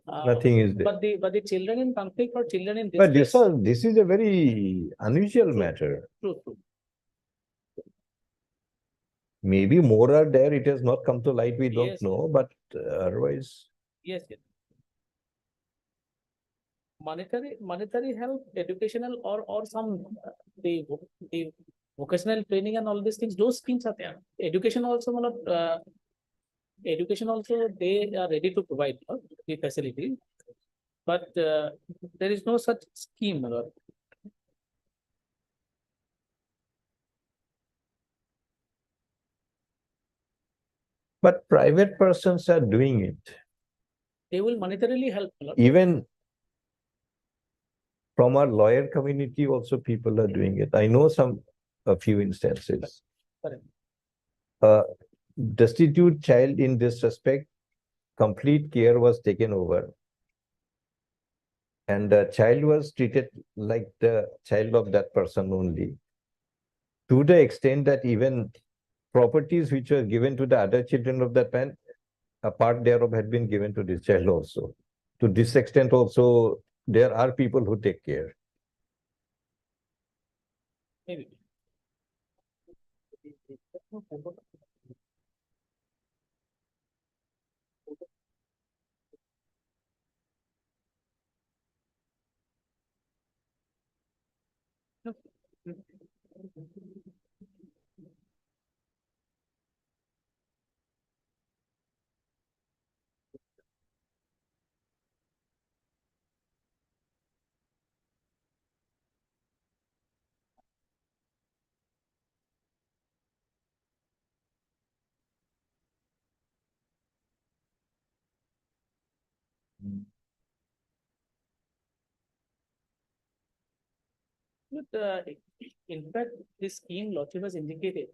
Nothing is there. But the children in conflict or children in But distress. this is a very unusual matter. True. Maybe more are there, it has not come to light, we don't Yes. know, but otherwise. Yes. Monetary help, educational or some the vocational training and all these things, those schemes are there. Education also, education also they are ready to provide the facility, but there is no such scheme. But private persons are doing it. They will monetarily help. Even from our lawyer community also people are doing it. I know a few instances. Correct. A destitute child in this respect, complete care was taken over. And the child was treated like the child of that person only. To the extent that even properties which were given to the other children of that man, a part thereof had been given to this child also. To this extent also, there are people who take care. Maybe. But in fact, this scheme Lordship has indicated,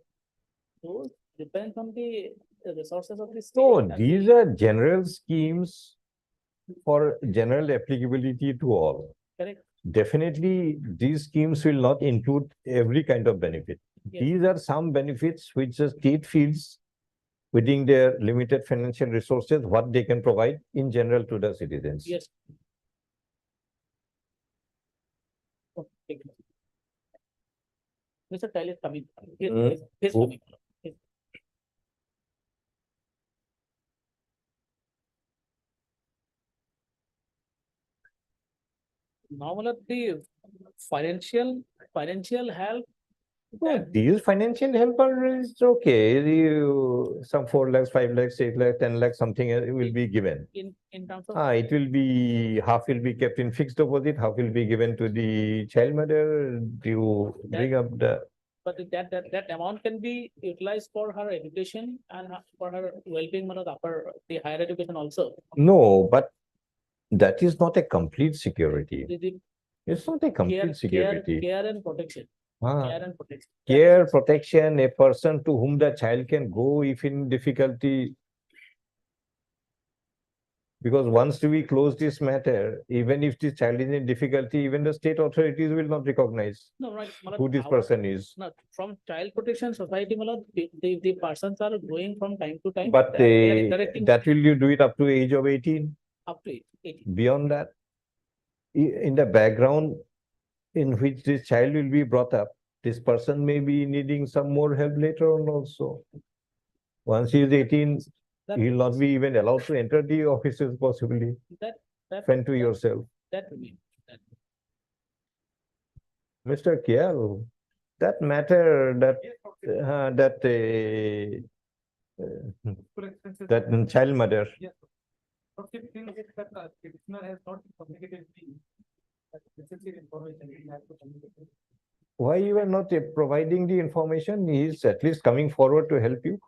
those depend on the resources of the state. So and these the- are general schemes for general applicability to all. Correct. Definitely, these schemes will not include every kind of benefit. Yes. These are some benefits which the state feels within their limited financial resources, what they can provide in general to the citizens. Yes. Okay. Mr. Tyler is coming. He's Who? coming. Normal the financial help. Yeah, these financial help is okay. Some 4 lakhs, 5 lakhs, 8 lakhs, 10 lakhs, something will be given. In terms of. It will be, half will be kept in fixed deposit, half will be given to the child mother to bring up the. But that amount can be utilized for her education and for her well-being, the higher education also. No, but that is not a complete security. The It's not a complete security. care and protection. Ah, Care and protection. care, protection, a person to whom the child can go if in difficulty. Because once we close this matter, even if the child is in difficulty, even the state authorities will not recognize No, right. Malad, who this our- person is. No, from Child Protection Society, Malad, the persons are going from time to time. But they are interacting that will you do it up to age of 18? up to 18. Beyond that, in the background in which this child will be brought up, this person may be needing some more help later on also. Once he is 18, That- he will not be even allowed to enter the offices possibly. That Fend to yourself. that remains. That Mr. Kiel, that matter that that child mother, petitioner has not communicated necessary information. why you are not providing the information? He is at least coming forward to help you.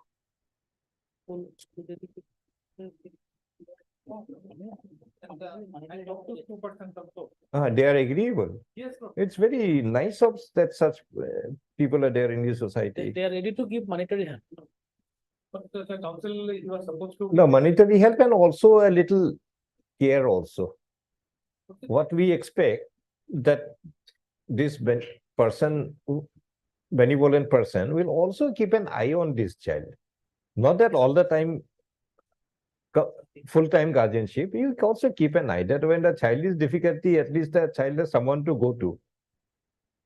They are agreeable. Yes, sir. It's very nice of that such people are there in the They, society. they are ready to give monetary help. But the council, you are supposed to. No, monetary help and also a little care also. What we expect that this person, benevolent person will also keep an eye on this child. Not that all the time full-time guardianship, you also keep an eye that when the child is difficulty, at least the child has someone to go to.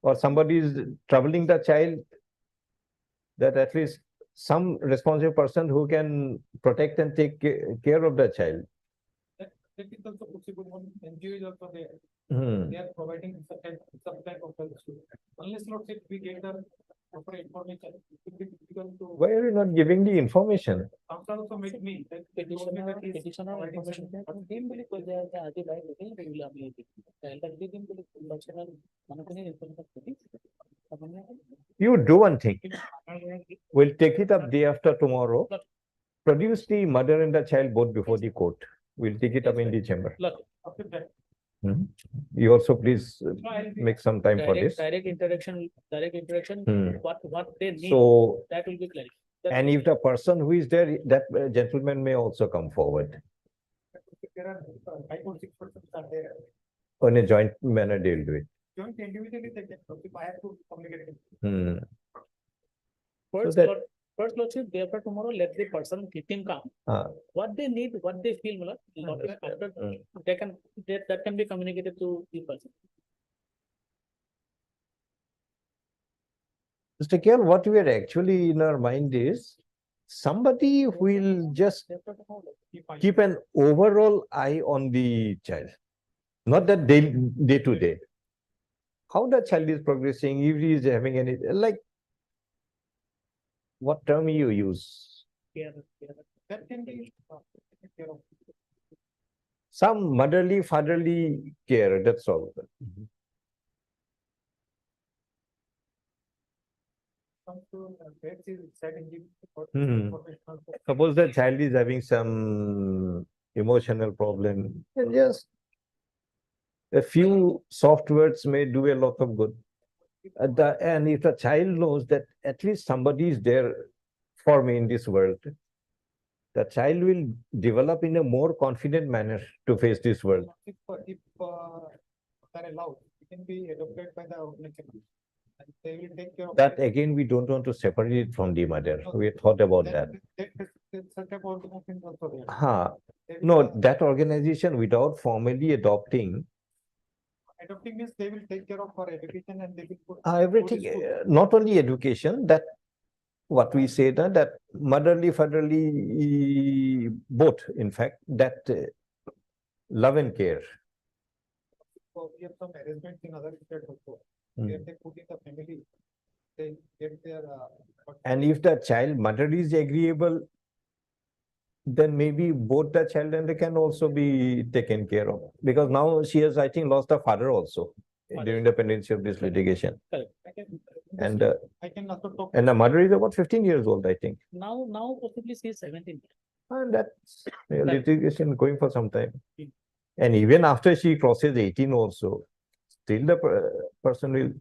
Or somebody is troubling the child, that at least some responsible person who can protect and take care of the child. That is also possible when NGO is also there. Hmm. They are providing some type of help. Unless not if we get the proper information, it will be difficult to. Why are you not giving the information? Council also make me. Petitioner information. Team bili ko jaya jaya adi bhai looking regular ability. Like the team bili personal management information. You do one thing. We'll take it up day after tomorrow. Produce the mother and the child both before the court. We'll take it up in the chamber. Look, after that. You also please make some time for this. Direct interaction, what they need, So, that will be clear. and if the person who is there, that gentleman may also come forward. There are 5 or 6 persons are there. On a joint manner, they'll do it. Joint individually they can, if I have to communicate. Hmm. First, that- first lordship, therefore tomorrow let the person keep him calm. What they need, what they feel, that can be communicated to the person. Mr. Kiel, what we are actually in our mind is somebody who will just keep an overall eye on the child, not that day to day. How the child is progressing, if he is having any, like, what term you use? That can be taken care of. Some motherly, fatherly care, that's all. Suppose the child is having some emotional problem, and just a few soft words may do a lot of good. And if the child knows that at least somebody is there for me in this world, the child will develop in a more confident manner to face this world. If they're allowed, it can be adopted by the organization. And they will take care of. That again, we don't want to separate it from the mother. We thought about that. Such a organization also there. They will- No, that organization without formally adopting Adopting means they will take care of her education and they will put. everything, put school. not only education, that what we say that motherly, fatherly, both, in fact, that love and care. So we have some arrangements in other states also. Hmm. Where they put in the family, they get their. And if the child mother is agreeable, then maybe both the child and they can also be taken care of. Because now she has, I think, lost her father also during the pendency of this litigation. Correct. I can. And I can also talk. and the mother is about 15 years old, I think. Now possibly she is 17. And that's litigation going for some time. Hmm. And even after she crosses 18 also, still the person will,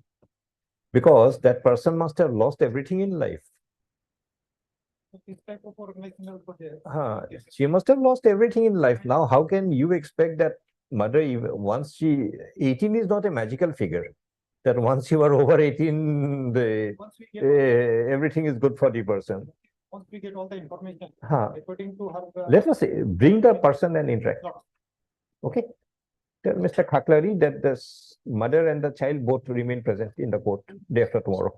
because that person must have lost everything in life. This type of organization also there. She must have lost everything in life. Now, how can you expect that mother, once 18 is not a magical figure. That once you are over 18, Once we get, everything is good for the person. once we get all the information, Huh. according to her. Let us say, bring the person and interact. Okay. Tell Mr. Khaklari that the mother and the child both remain present in the court day after tomorrow.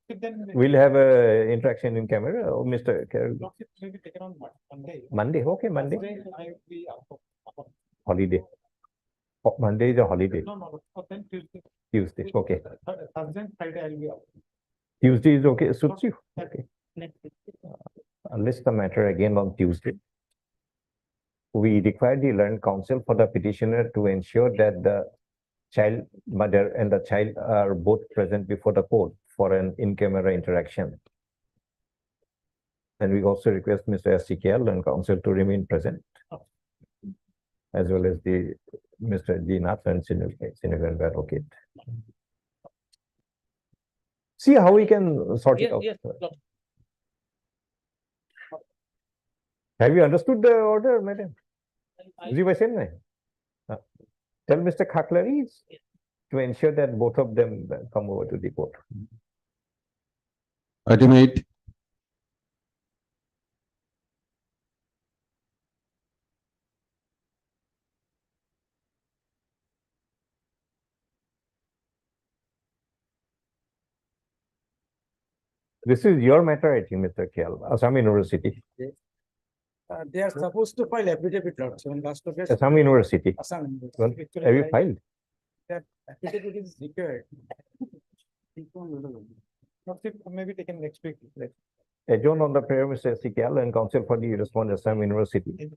Then We'll have a interaction in camera. Oh, Mr. lordship may be taken on Monday. Monday. Okay, Monday. Thursday, I will be out. Holiday. Oh, Monday is a holiday. No, then Tuesday. Tuesday. Okay. Thursday and Friday I will be out. Tuesday is okay. Suits you. Okay. Next week. Unless the matter again on Tuesday. We require the learned counsel for the petitioner to ensure that the child mother and the child are both present before the court for an in-camera interaction. And we also request Mr. SCKL learned counsel to remain present, as well as the Mr. G. Nath and Senior advocate. See how we can sort it Yes, out. yes, Lord. Have you understood the order, madam? I- जी वैसे नहीं tell Mr. Khaklari to ensure that both of them come over to the court. Item 8. This is your matter, I think, Mr. Khyal, Assam University. They are supposed to file affidavit, Lord, so in last of Assam University. Assam. Well, Actually, have you I- filed? That affidavit is required. Lordship may be taken next week. Adjourn on the prayer, Mr. Khyal, and counsel for the respondent, Assam University.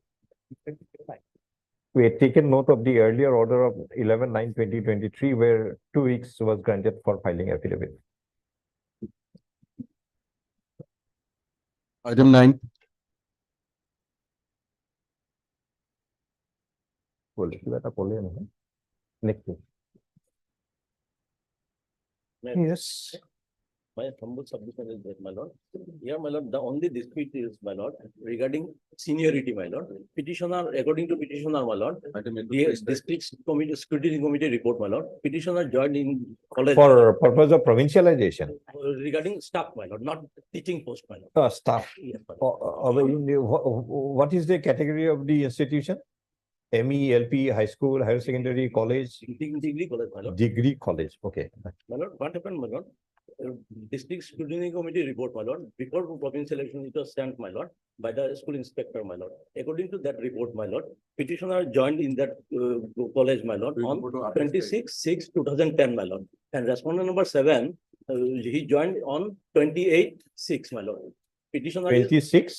We had taken note of the earlier order of 11/9/2023, where 2 weeks was granted for filing affidavit. Item 9. কিবা এটা ক'লে নহয়? Next week. Yes. My humble submission is that, my lord. Here, my lord, the only dispute is, my lord, regarding seniority, my lord. Petitioner, according to petitioner, my lord, Item 8. the district committee, scrutiny committee report, my lord, petitioner joined in college. For purpose of provincialization, Regarding staff, my lord, not teaching post, my lord. staff. Yes, my lord. What is the category of the institution? ME, LP, high school, higher secondary, college, Degree college, my lord. degree college. Okay. My lord, what happened, my lord? District scrutiny committee report, my lord, before provincial election, it was sent, my lord, by the school inspector, my lord. According to that report, my lord, petitioner joined in that college, my lord, on 26/6/2010, my lord. And respondent number 7, he joined on 28/6, my lord. Petitioner is 26,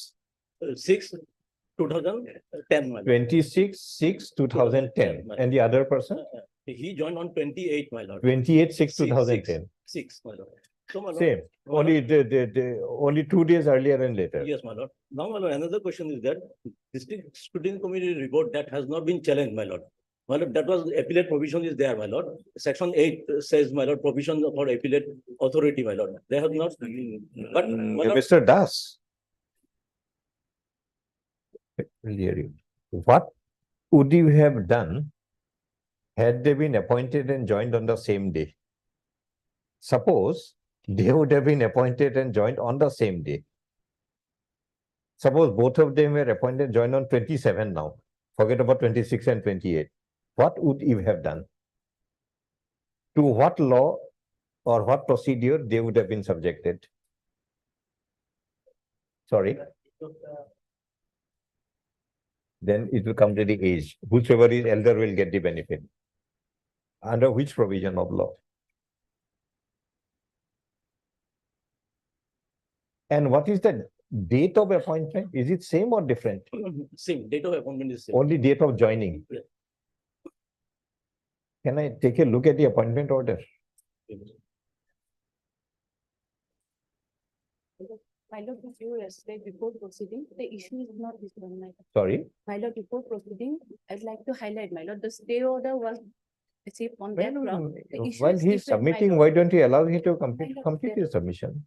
6/2010, my lord. 26/6/2010. And the other person? He joined on 28, my lord. 28/6/2010. 6, my lord. So, my lord. Same. my Only 2 days earlier and later. Yes, my lord. Now, my lord, another question is that district scrutiny committee report that has not been challenged, my lord. My lord, that was appellate provision is there, my lord. Section 8 says, my lord, provision for appellate authority, my lord. They have not, but, my lord, Mr. Das. Will hear you. What would you have done had they been appointed and joined on the same day? Suppose they would have been appointed and joined on the same day. Suppose both of them were appointed and joined on 27 now. Forget about 26 and 28. What would you have done? To what law or what procedure they would have been subjected? Sorry. Then it will come to the age. Whichever is elder will get the benefit. Under which provision of law? And what is the date of appointment? Is it same or different? same, date of appointment is same. Only date of joining. Yeah. Can I take a look at the appointment order? My lord, with you yesterday before proceeding, the issue is not this one, my lord. Sorry. My lord, before proceeding, I'd like to highlight, my lord, the stay order was received on that ground. The issue While is he is different, my submitting, lord. why don't you allow him to lord, complete there- his submission?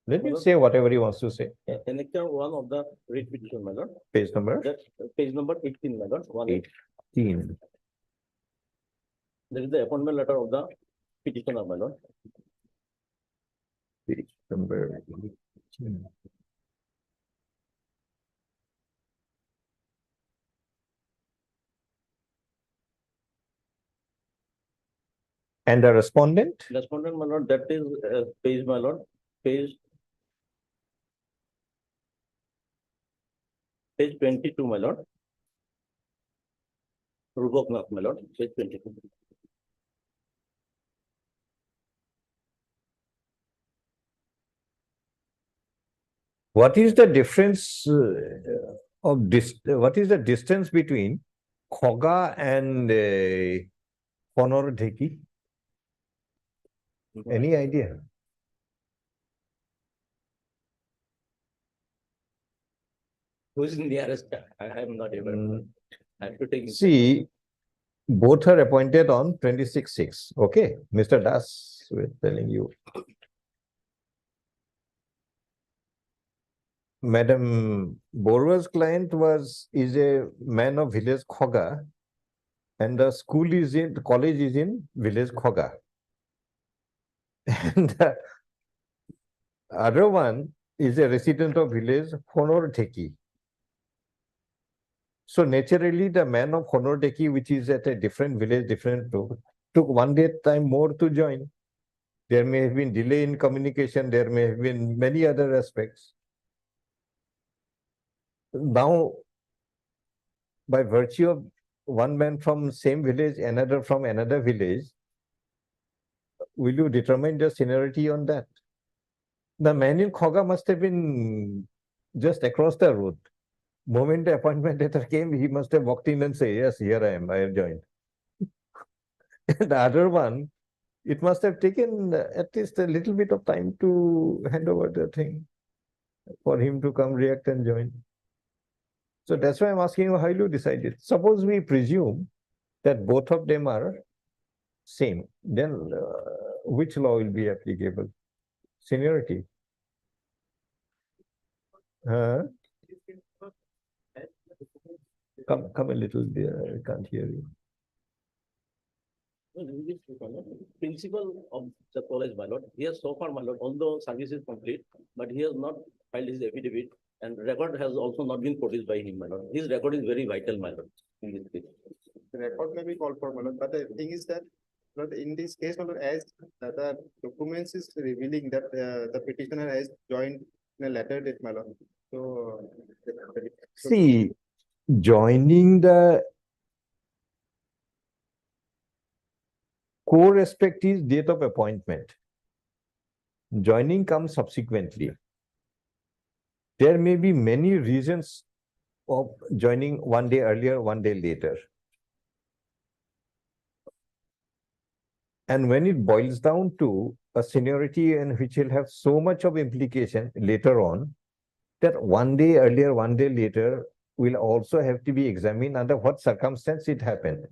Let him say whatever he wants to say. Annexure 1 of the writ petition, my lord. Page number That's page number 18, my lord. 18. There is the appointment letter of the petitioner, my lord. Page number 18. And the respondent? Respondent, my lord, that is page, my lord, page 22, my lord. Rupoknath, my lord, page 22. What is the difference of this? What is the distance between Khoga and Honor Dheki? Any idea? Who is nearest? I am not able. Mm. I have to take. See, both are appointed on 26/6. Okay, Mr. Das, we're telling you. Madam Borwa's client is a man of village Khoga, and the college is in village Khoga. And the other one is a resident of village Honor Dheki. So naturally, the man of Honor Dheki, which is at a different village, took 1 day time more to join. There may have been delay in communication. There may have been many other aspects. Now, by virtue of one man from same village, another from another village, will you determine the seniority on that? The man in Khoga must have been just across the road. Moment the appointment letter came, he must have walked in and say, yes, here I am, I have joined. The other one, it must have taken at least a little bit of time to hand over the thing for him to come react and join. So that's why I'm asking you, how you decided. Suppose we presume that both of them are same, then which law will be applicable? Seniority. Come a little there, I can't hear you. Principal of the college, my lord, he has so far, my lord, although service is complete, but he has not filed his affidavit, and record has also not been produced by him, my lord. His record is very vital, my lord, in this case. The record may be called for, my lord, but the thing is that, but in this case, my lord, as the documents is revealing that the petitioner has joined in a later date, my lord. So, See, joining the core aspect is date of appointment. Joining comes subsequently. There may be many reasons of joining 1 day earlier, 1 day later. And when it boils down to a seniority and which will have so much of implication later on, that 1 day earlier, 1 day later will also have to be examined under what circumstance it happened.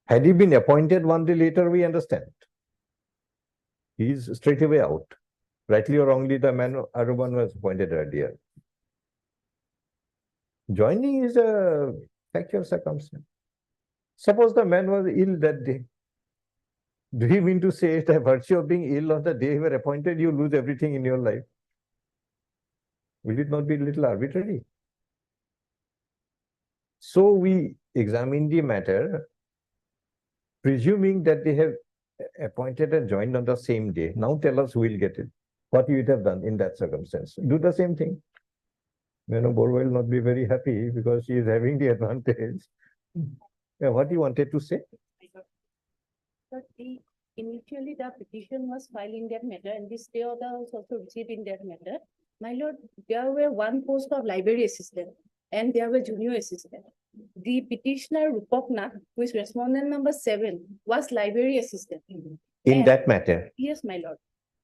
Had he been appointed 1 day later, we understand. He is straight away out. Rightly or wrongly, the man Aruban was appointed earlier. Joining is a factual circumstance. Suppose the man was ill that day. Do you mean to say that virtue of being ill on the day you were appointed, you lose everything in your life? Will it not be a little arbitrary? So we examine the matter, presuming that they have appointed and joined on the same day. Now tell us who will get it. What you would have done in that circumstance. Do the same thing. Borwa will not be very happy because she is having the advantage. What you wanted to say? But initially the petition was filed in that matter and the stay order was also received in that matter. My lord, there were one post of library assistant and there were junior assistant. The petitioner Rupoknath, who is respondent number 7, was library assistant. In that matter? Yes, my lord.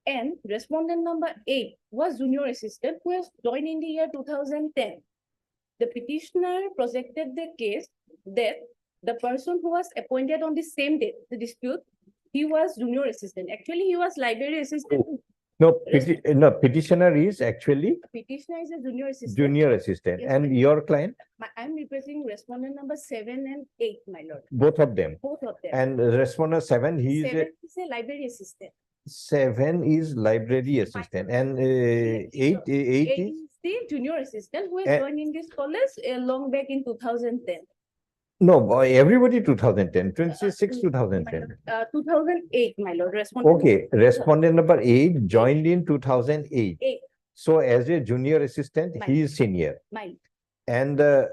And respondent number 8 was junior assistant who has joined in the year 2010. The petitioner projected the case that the person who was appointed on the same date, the dispute, he was junior assistant. Actually, he was library assistant. No, Yes. no, petitioner is actually Petitioner is a junior assistant. junior assistant, Yes, and ma'am. your client, I'm representing respondent number 7 and 8, my lord, both of them. both of them. And respondent 7, he is a 7 is a library assistant. 7 is library assistant, and 8 8 is is the junior assistant who Eh. has joined in this college long back in 2010. no, everybody 2010, 26 2010. 2008, my lord, respondent. Okay, respondent number 8 joined in 2008. 8, So as a junior assistant, he is senior, my, and the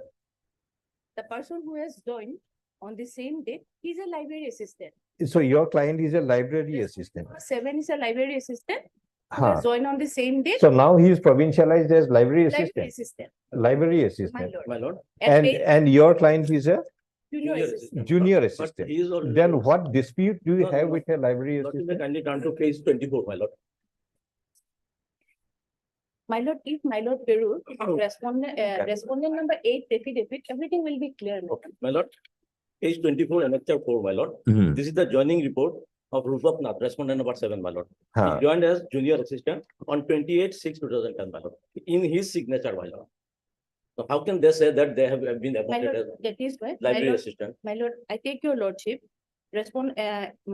person who has joined on the same date, he's a library assistant. so your client is a library assistant. 7 is a library assistant who Huh. has joined on the same date. So now he is provincialized as library Library assistant, assistant, library my assistant. lord. My lord. And paid And your client is a junior Junior assistant. junior But assistant. he is already. Then what dispute do you No, no, have no. with a library Lordship, may assistant? kindly turn to page 24, my lord. My lord, if my lord Peru, respondent number 8, affidavit, everything will be clear. now. Okay, my lord. Page 24, annexure 4, my lord. Mhm. This is the joining report of Rupak Nath, respondent number 7, my lord. Huh. He joined as junior assistant on 28/6/2010, my lord, in his signature, my lord. So how can they say that they have been My appointed as lord, that is why, my library lord, assistant? my lord, I take your lordship.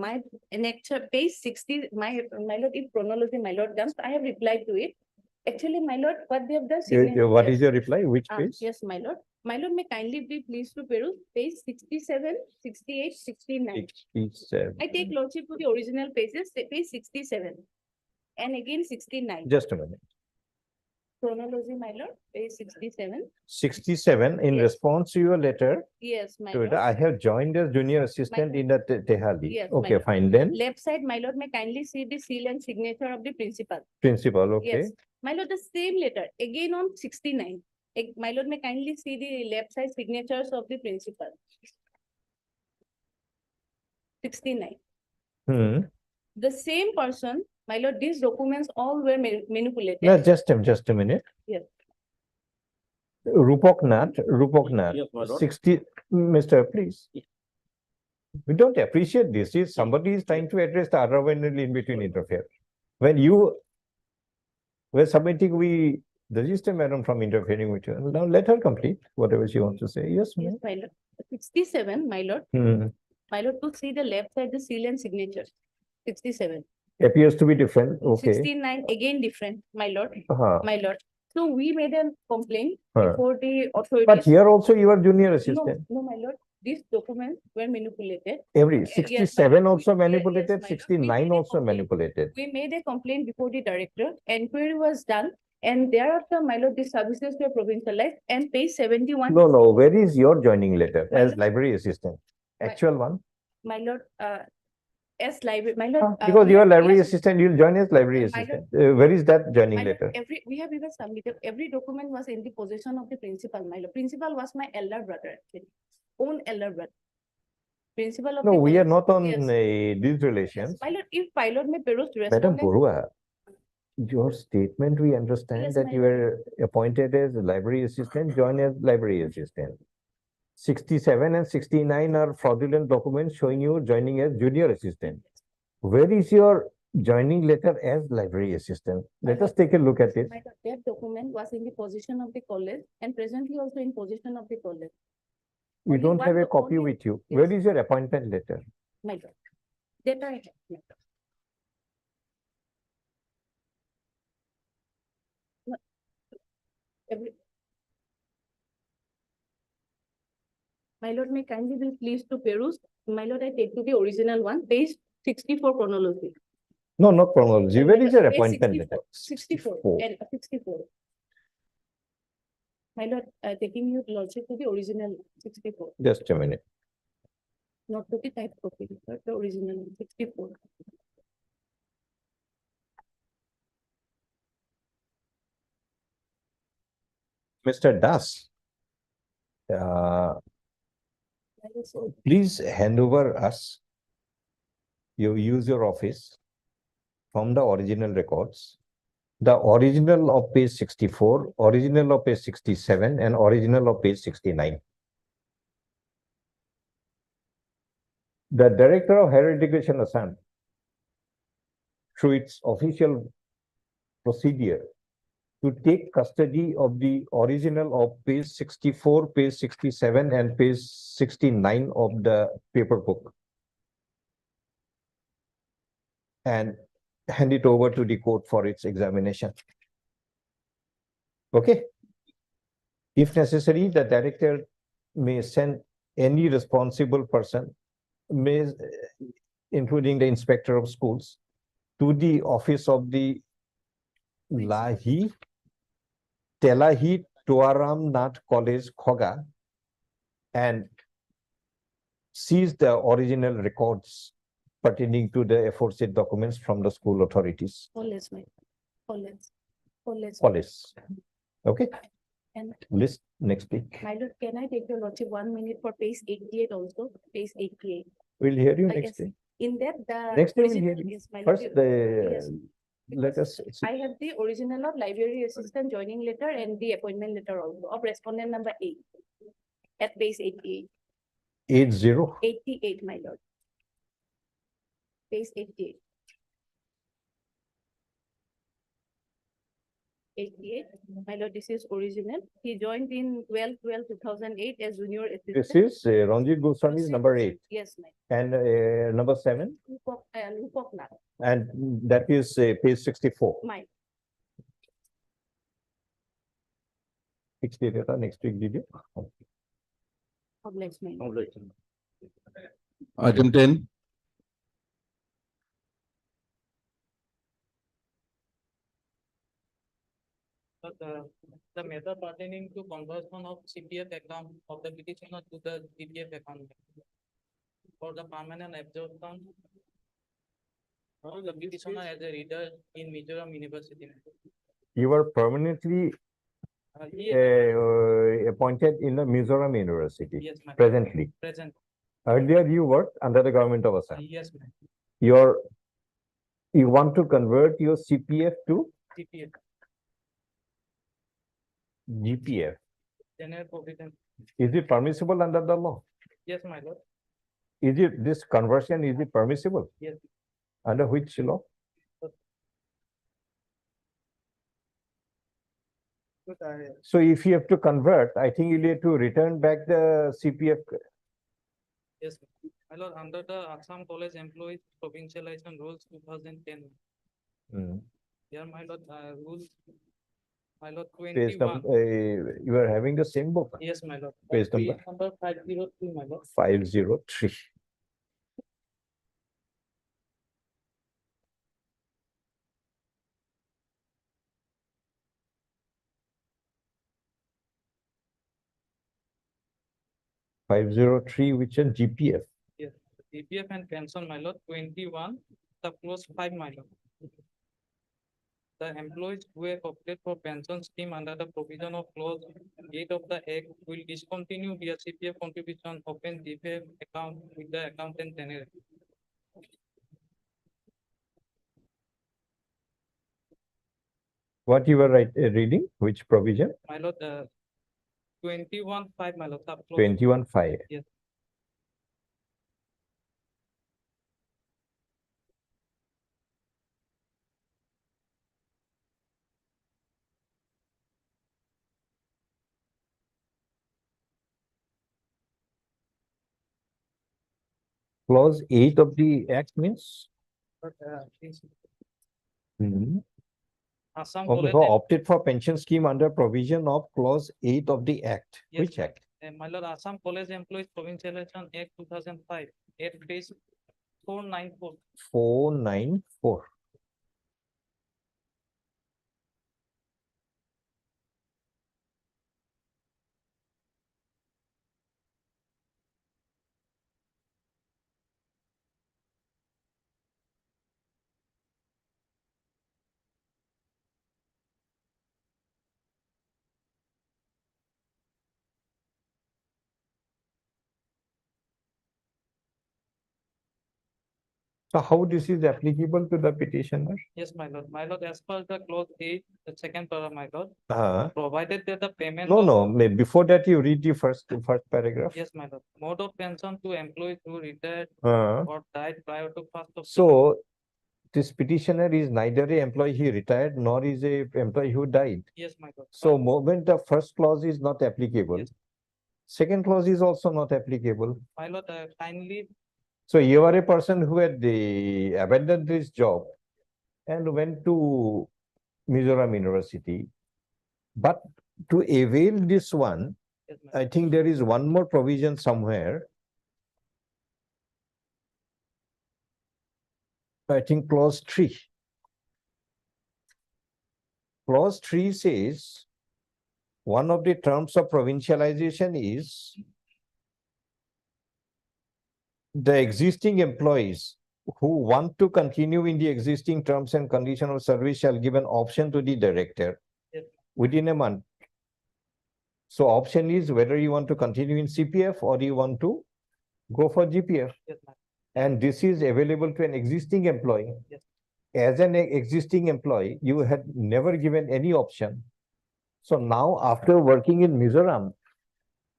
My annexure page 60, my lord, if chronology, my lord comes, I have replied to it. Actually, my lord, what they have done. What is your reply? Which page? Yes, my lord. My lord, may kindly be pleased to peruse page 67, 68, 69. 67. I take lordship to the original pages, page 67. And again 69. Just a minute. Chronology, my lord, page 67. 67, in Yes. response to your letter, Yes, my to it, lord. I have joined as junior assistant in the Tehali. Yes, my Okay, lord. fine, then Left side, my lord, may kindly see the seal and signature of the principal. principal, okay. Yes, my lord, the same letter, again on 69. My lord, may kindly see the left side signatures of the principal. 69. Hmm. The same person, my lord, these documents all were manipulated. No, just a minute. Yes. Rupak Nath, Yes, my lord. 60, Mr. Please. We don't appreciate this. If somebody is trying to address the other one in between interfere. When you were submitting, we register madam from interfering with you. Now let her complete whatever she wants to say. Yes, Yes, ma'am. my lord. 67, my lord. Hmm. My lord, to see the left side, the seal and signature. 67. Appears to be different. Okay. 69, again different, my lord. Uh-huh. My lord. So we made a complaint Huh. before the authorities. But here also you are junior No, assistant. no, my lord. These documents were manipulated. Every Yes, 67 my- also yes, yes, manipulated, my lord. We 69 made a also complaint. manipulated. We made a complaint before the director. Enquiry was done. And thereafter, my lord, the services were provincialized and page 71. No, no, where is your joining letter My as lord- library assistant? My- Actual one? My lord, as library, my lord. Because we you are have- library yes, assistant, you'll join as library My assistant. Where is that my joining lord, letter? we have even submitted, every document was in the possession of the principal, my lord. Principal was my elder brother, actually, own elder brother. Principal of No, the we are college. not on Yes. these Yes, relations. my lord, if pilot may peruse Madam respondent. Borua, your statement, we understand Yes, that my you were appointed as library assistant, join as library assistant. 67 and 69 are fraudulent documents showing you joining as junior assistant. Where is your joining letter as library assistant? Let us take a look at it. My lord, that document was in the possession of the college and presently also in possession of the college. We Only don't one have a doc- copy only- with you. Yes. Where is your appointment letter? My lord. That I have. my lord. Every. My lord, may kindly be pleased to peruse. My lord, I take to the original one, page 64 chronology. No, not chronology. Where is your Page appointment 64, letter? 64 and 64. My lord, taking your lordship to the original 64, Just a minute. not to the type copy, but the original 64. Mr. Das, My lord, so please hand over us. You use your office from the original records. The original of page 64, original of page 67, and original of page 69. The Director of Higher Education Assam, through its official procedure to take custody of the original of page 64, page 67, and page 69 of the paper book and hand it over to the court for its examination. Okay. If necessary, the director may send any responsible person, including the inspector of schools, to the office of the Telahi Tuaram Nath College, Khoga, and seize the original records pertaining to the aforesaid documents from the school authorities. College, my college. Police. Okay, And list next week. my lord, can I take your lordship 1 minute for page 88 also, page 88? We'll hear you I next guess week. In that, the. Next week we'll original- hear you. yes, my lord, First, yes, let us. because I have the original of library assistant joining letter and the appointment letter also of respondent number 8. At page 88, 80. 88, my lord. Page 88. 88, my lord, this is original. He joined in 12/12/2008 as junior assistant. This is Ranjit Goswami's Joseph number Joseph, 8 Yes, my. and number 7, Lupok Nath, and that is page 64. my. 60 data next week, did you? Obliged, my. Obligation. Item 10, But the matter pertaining to conversion of CPF account of the petitioner to the CPF account for the permanent absorption of the petitioner as a reader in Mizoram University. You were permanently appointed in the Mizoram University Yes, ma'am. presently. Present. Earlier, you worked under the government of Assam. Yes, ma'am. You want to convert your CPF to CPF, GPF. general provision. Is it permissible under the law? Yes, my lord. This conversion, is it permissible? Yes. Under which law? So if you have to convert, I think you need to return back the CPF. Yes, ma'am. My lord, under the Assam College Employees Provincialization Rules 2010. Here, my lord, rules. My lord, Page 21. number, you are having the same book, Yes, my lord. Page number? Number 503, my lord. 503. which is GPF. Yes, CPF and pension, my lord, 21, the clause 5, my lord. The employees who have opted for pension scheme under the provision of clause 8 of the Act will discontinue their CPF contribution, open GPF account with the accountant general. What you were reading? Which provision? My lord, 21/5, my lord, sub clause. 21(5). Yes. Clause 8 of the Act means? But, please, Mhm. Assam Who College, opted for pension scheme under provision of clause 8 of the Act. Yes, Which ma'am. Act? My lord, Assam College Employees Provincialization Act 2005, at page 494. 494. So how this is applicable to the petitioner? Yes, my lord. My lord, as per the clause 8, the second paragraph, my lord, Uh, provided that the payment. no, of- no, before that you read the first paragraph. Yes, my lord. Mode of pension to employees who retired Uh, or died prior to 1st of. so this petitioner is neither a employee who retired nor is a employee who died. Yes, my lord. So moment the first clause is not applicable. Yes. Second clause is also not applicable. My lord, kindly, So you are a person who had abandoned this job and went to Mizoram University. But to avail this one, yes, my I think there is one more provision somewhere. I think clause 3. Clause 3 says one of the terms of provincialization is the existing employees who want to continue in the existing terms and condition of service shall give an option to the director Yes. within a month. So option is whether you want to continue in CPF or you want to go for GPF. yes, my And this is available to an existing employee. Yes. As an existing employee, you had never given any option. So now after working in Mizoram,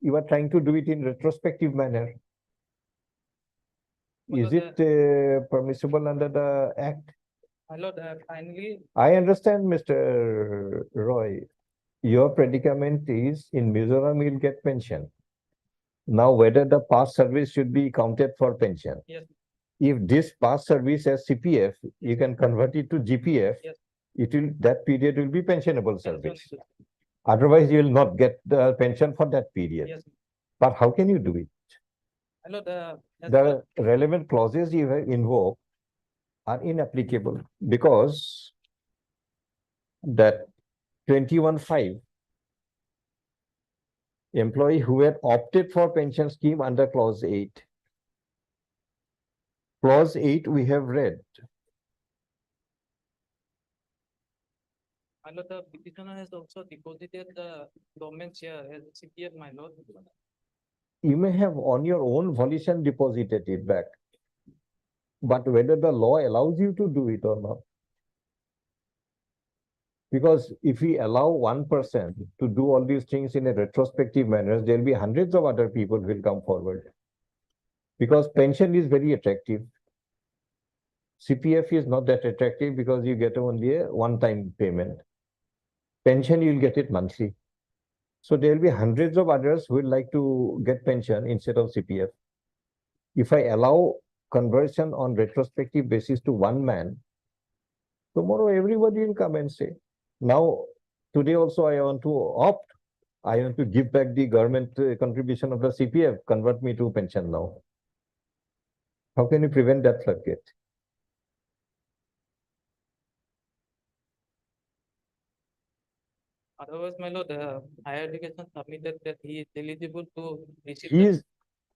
you are trying to do it in retrospective manner. Is it permissible under the act? My lord, kindly, I understand, Mr. Roy. Your predicament is in Mizoram, you'll get pension. Now, whether the past service should be counted for pension. Yes. If this past service as CPF, you can convert it to GPF. Yes. It will, that period will be pensionable service. pension, Otherwise, you will not get the pension for that period. yes, But how can you do it? my lord, as per- The relevant clauses you have invoked are inapplicable because that 21(5) employee who had opted for pension scheme under clause 8. Clause 8 we have read. my lord, the petitioner has also deposited the government share as CPF, my lord. You may have on your own volition deposited it back. But whether the law allows you to do it or not. Because if we allow one person to do all these things in a retrospective manner, there will be hundreds of other people who will come forward. Because pension is very attractive. CPF is not that attractive because you get only a one-time payment. Pension, you'll get it monthly. So there will be hundreds of others who would like to get pension instead of CPF. If I allow conversion on retrospective basis to one man, tomorrow everybody will come and say, now, today also I want to opt. I want to give back the government contribution of the CPF, convert me to pension now. How can you prevent that floodgate? Otherwise, my lord, higher education submitted that he is eligible to receive. He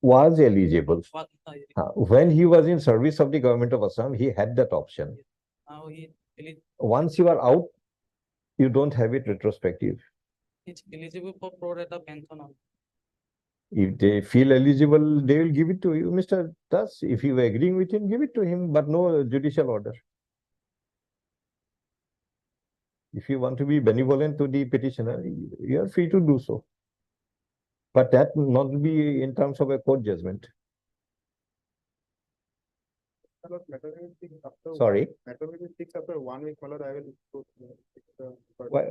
was eligible. the- When he was in service of the government of Assam, he had that option. Now he Once you are out, you don't have it retrospective. is eligible for pro rata pension. If they feel eligible, they will give it to you. Mr. Das, if you are agreeing with him, give it to him, but no judicial order. If you want to be benevolent to the petitioner, you are free to do so. But that will not be in terms of a court judgment. Sorry, Matter will be fixed after 1 week, my lord, I will.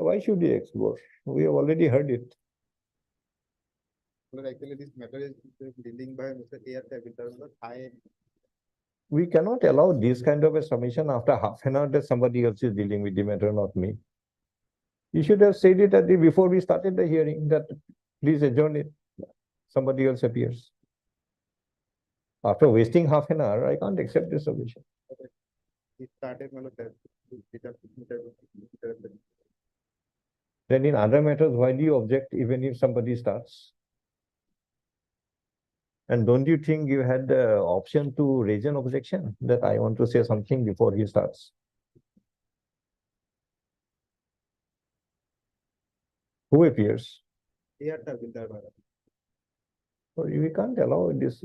why should we explore? We have already heard it. But actually, this matter is dealing by Mr. A.R. Kavitar, but We cannot allow this kind of a submission after half an hour that somebody else is dealing with the matter, not me. You should have said it at the before we started the hearing that please adjourn it. Somebody else appears. After wasting half an hour, I can't accept this submission. he started, my lord, that. Then in other matters, why do you object even if somebody starts? And don't you think you had the option to raise an objection that I want to say something before he starts? Who appears? A.R. Kavitar, my lord. So we can't allow this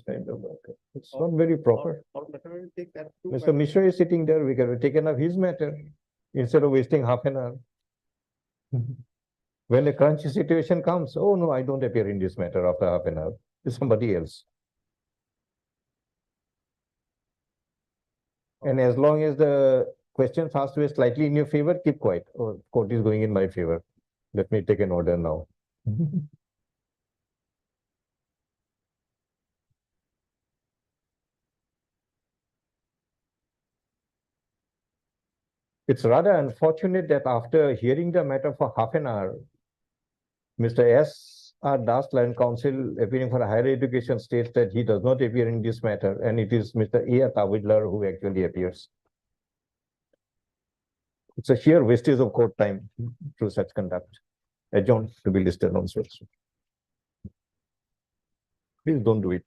kind of work. It's not very proper. Or matter will take that. too, Mr. my lord. Mishra is sitting there, we can have taken up his matter instead of wasting half an hour. When a crunch situation comes, oh no, I don't appear in this matter after half an hour. It's somebody else. And as long as the questions asked were slightly in your favor, keep quiet. Oh, court is going in my favor. Let me take an order now. It's rather unfortunate that after hearing the matter for half an hour, Mr. S. R. Das, Land Council, appearing for higher education, states that he does not appear in this matter, and it is Mr. A. Tawidlar who actually appears. It's a sheer wastage of court time through such conduct. Adjourned to be listed on sales. Please don't do it.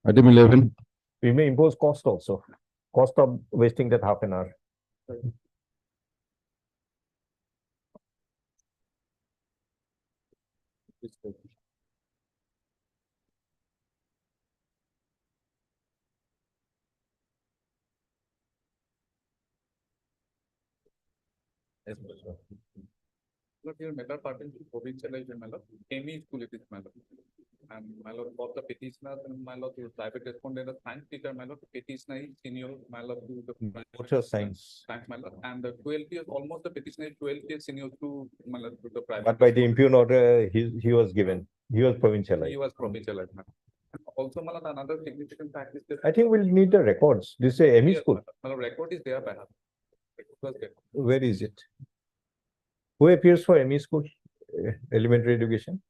Item 11, We may impose cost also, cost of wasting that half an hour. But your matter pertains to provincialization, my lord, any school it is, my lord. And my lord, both the petitioners and my lord, your private respondent, the science teacher, my lord, petitioner is senior, my lord, to the. Water science. Science, my lord, and the 12 years, almost the petitioner is 12 years senior to, my lord, to the private. But by the impugn order, he was given, he was provincialized. He was provincialized, my lord. Also, my lord, another significant fact is that. I think we'll need the records. This is a ME Yes, school. my lord, record is there, by her. Record was there. Where is it? Who appears for ME school? Elementary education?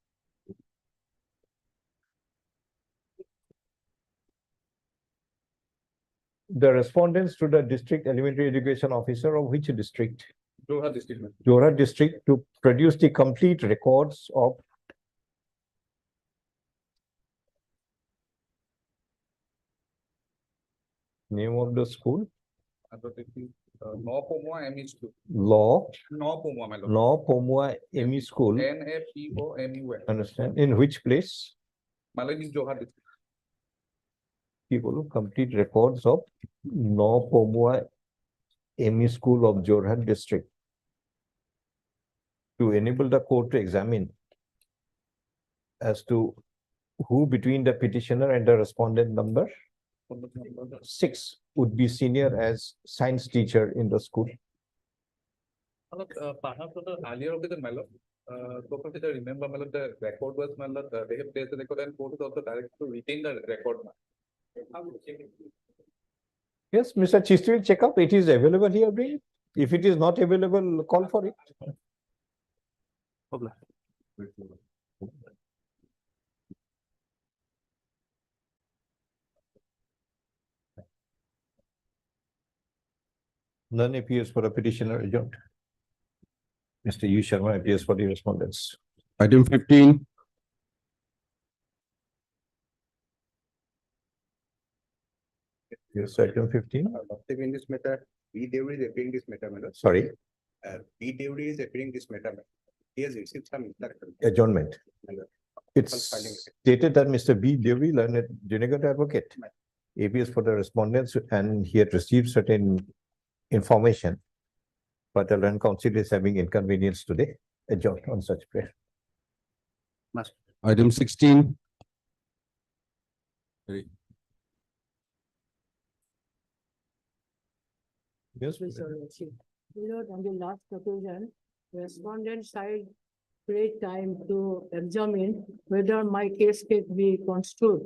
The respondents to the district elementary education officer of which district? Jorhat district, my lord. Jorhat district to produce the complete records of name of the school, And the thing is, No Pomua ME school, law, No Pomua, my lord. law Pomua ME school, NAPOMUA. understand, in which place? My lord is Jorhat district. People complete records of No Pomua ME school of Jorhat district to enable the court to examine as to who between the petitioner and the respondent number 6 would be senior as science teacher in the school. Perhaps earlier of the Malok, remember Malok, the record was Malok, they have placed the record and court is also directed to retain the record. Yes, Mr. Chisti will check up. It is available here, bring it. If it is not available, call for it. None appears for a petitioner adjourned. Mr. U. Sharma appears for the respondents. item 15, Yes, item 15. In this matter, B. Devi is appearing this matter, my lord. Sorry, B. Devi is appearing this matter. He has received some instruction. adjournment. my lord. It's Filing. stated that Mr. B. Devi, learned Junior Advocate, appears for the respondents and he had received certain information. But the Land Council is having inconvenience today, adjourned on such prayer. item 16, Yes, Lord, on the last occasion, respondent side great time to examine whether my case can be construed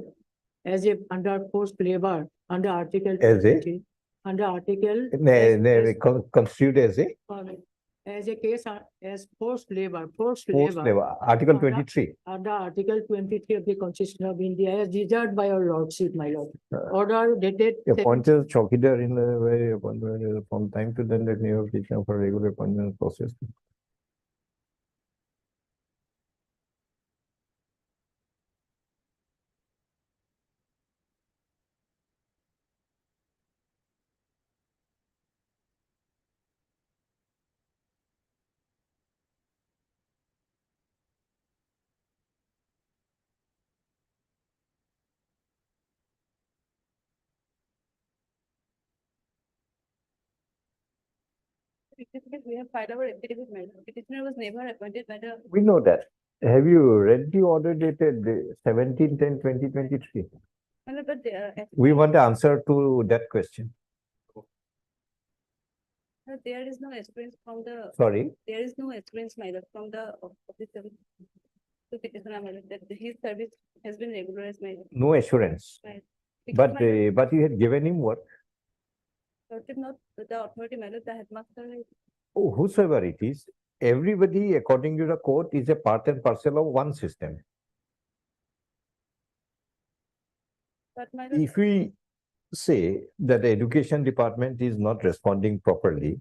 as a under forced labor under article. As a? 20, under article. constituted as a As a case as forced labor, forced labor, Article Under- 23. under article 23 of the Constitution of India as reserved by your lordship, my lord. Uh, Order dated. Appointed Chowkidar in a way appointment from time to then let me have teacher for regular appointment process. We have filed our affidavit, madam. Petitioner was never appointed by the. We know that. Have you read the order dated 17/10/2023? My lord, but We want the answer to that question. there is no experience from the, Sorry, there is no experience, my lord, from the officer to petitioner, my lord, that his service has been regularized, my lord. no assurance. Because But, my lord, but you had given him work. certain not the authority, my lord, the headmaster, Oh, whosoever it is, everybody according to the court is a part and parcel of one system. but my lord, If we say that the education department is not responding properly,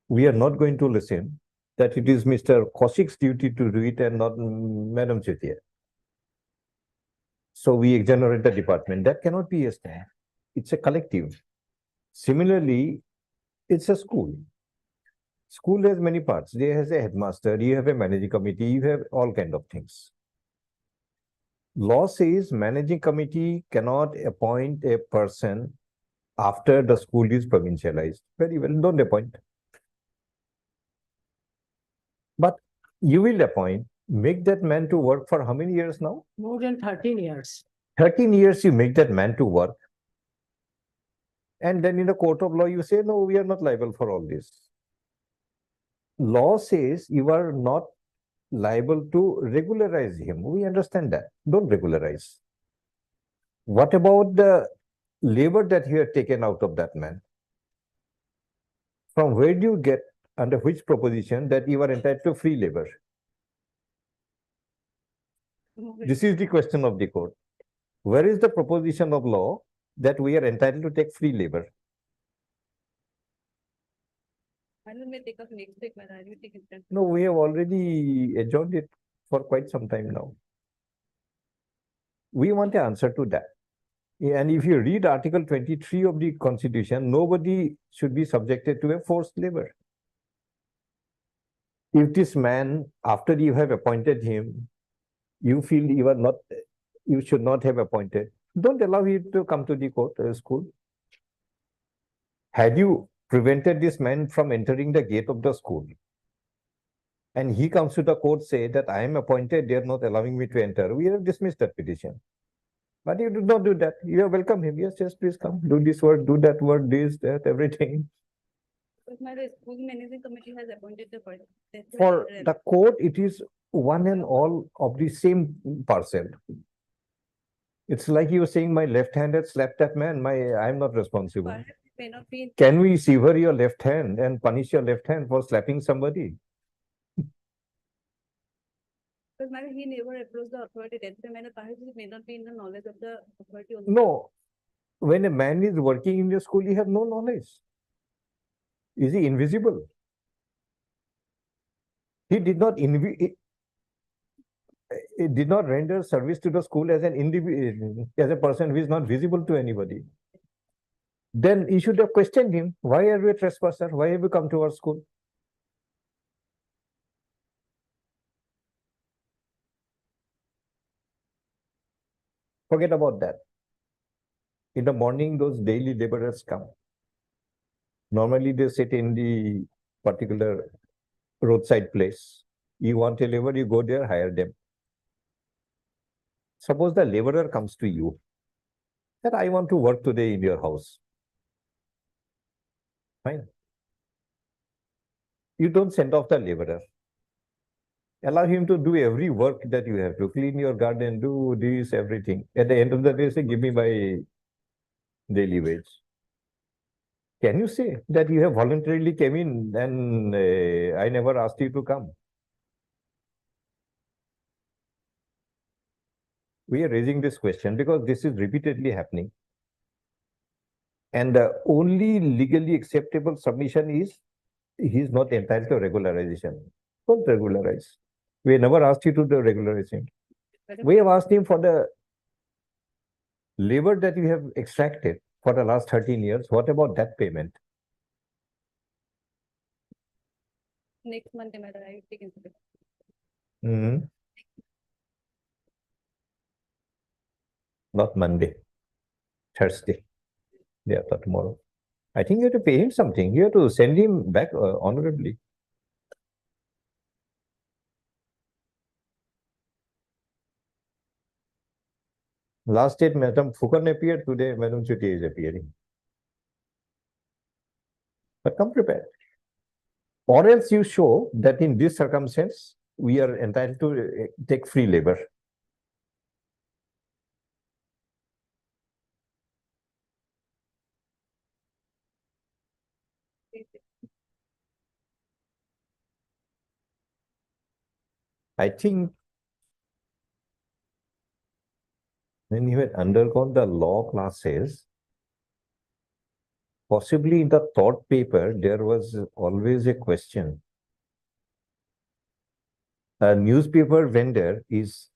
we are not going to listen that it is Mr. Kaushik's duty to do it and not Madam Chetia. So we exonerate the department. That cannot be a stand. It's a collective. Similarly, it's a school. School has many parts. There has a headmaster, you have a managing committee, you have all kind of things. Law says managing committee cannot appoint a person after the school is provincialized. Very well, don't appoint. But you will appoint, make that man to work for how many years now? More than 13 years. 13 years you make that man to work. And then in the court of law, you say, no, we are not liable for all this. Law says you are not liable to regularize him. We understand that. Don't regularize. What about the labor that you have taken out of that man? From where do you get, under which proposition, that you are entitled to free labor? This is the question of the court. Where is the proposition of law that we are entitled to take free labor? my lord may take up next week, my lord, I will take it. No, we have already adjourned it for quite some time now. We want an answer to that. And if you read Article 23 of the Constitution, nobody should be subjected to a forced labor. If this man, after you have appointed him, you feel you are not, you should not have appointed, don't allow him to come to the court school. Had you prevented this man from entering the gate of the school, and he comes to the court, say that I am appointed, they are not allowing me to enter, we have dismissed that petition. But you did not do that. You have welcomed him. Yes, yes, please come. Do this work, do that work, this, that, everything. Because my lord, school managing committee has appointed the person. That's why For they are- the court, it is one and all of the same parcel. It's like you saying my left hand had slapped that man. I'm not responsible. Perhaps it may not be, Can we sever your left hand and punish your left hand for slapping somebody? because my lord, he never approached the authority, that's why my lord, perhaps it may not be in the knowledge of the authority. only. No. When a man is working in the school, he have no knowledge. Is he invisible? He did not it did not render service to the school as an individual, as a person who is not visible to anybody. Then you should have questioned him. Why are you a trespasser? Why have you come to our school? Forget about that. In the morning, those daily laborers come. Normally, they sit in the particular roadside place. You want a labor, you go there, hire them. Suppose the laborer comes to you, that I want to work today in your house. Fine. You don't send off the laborer. Allow him to do every work that you have to, clean your garden, do this, everything. At the end of the day, say, give me my daily wage. Can you say that you have voluntarily came in and I never asked you to come? We are raising this question because this is repeatedly happening. And the only legally acceptable submission is he is not entitled to regularization. Don't regularize. We never asked you to regularize him. We have asked him for the labor that you have extracted for the last 13 years. What about that payment? Next Monday, my lord, I will take it. Not Monday, Thursday, day after tomorrow. I think you have to pay him something. You have to send him back honorably. Last date, Madam Fukan appeared, today Madam Chuti is appearing. But come prepared. Or else you show that in this circumstance, we are entitled to take free labor. I think when you had undergone the law classes, possibly in the thought paper, there was always a question. A newspaper vendor is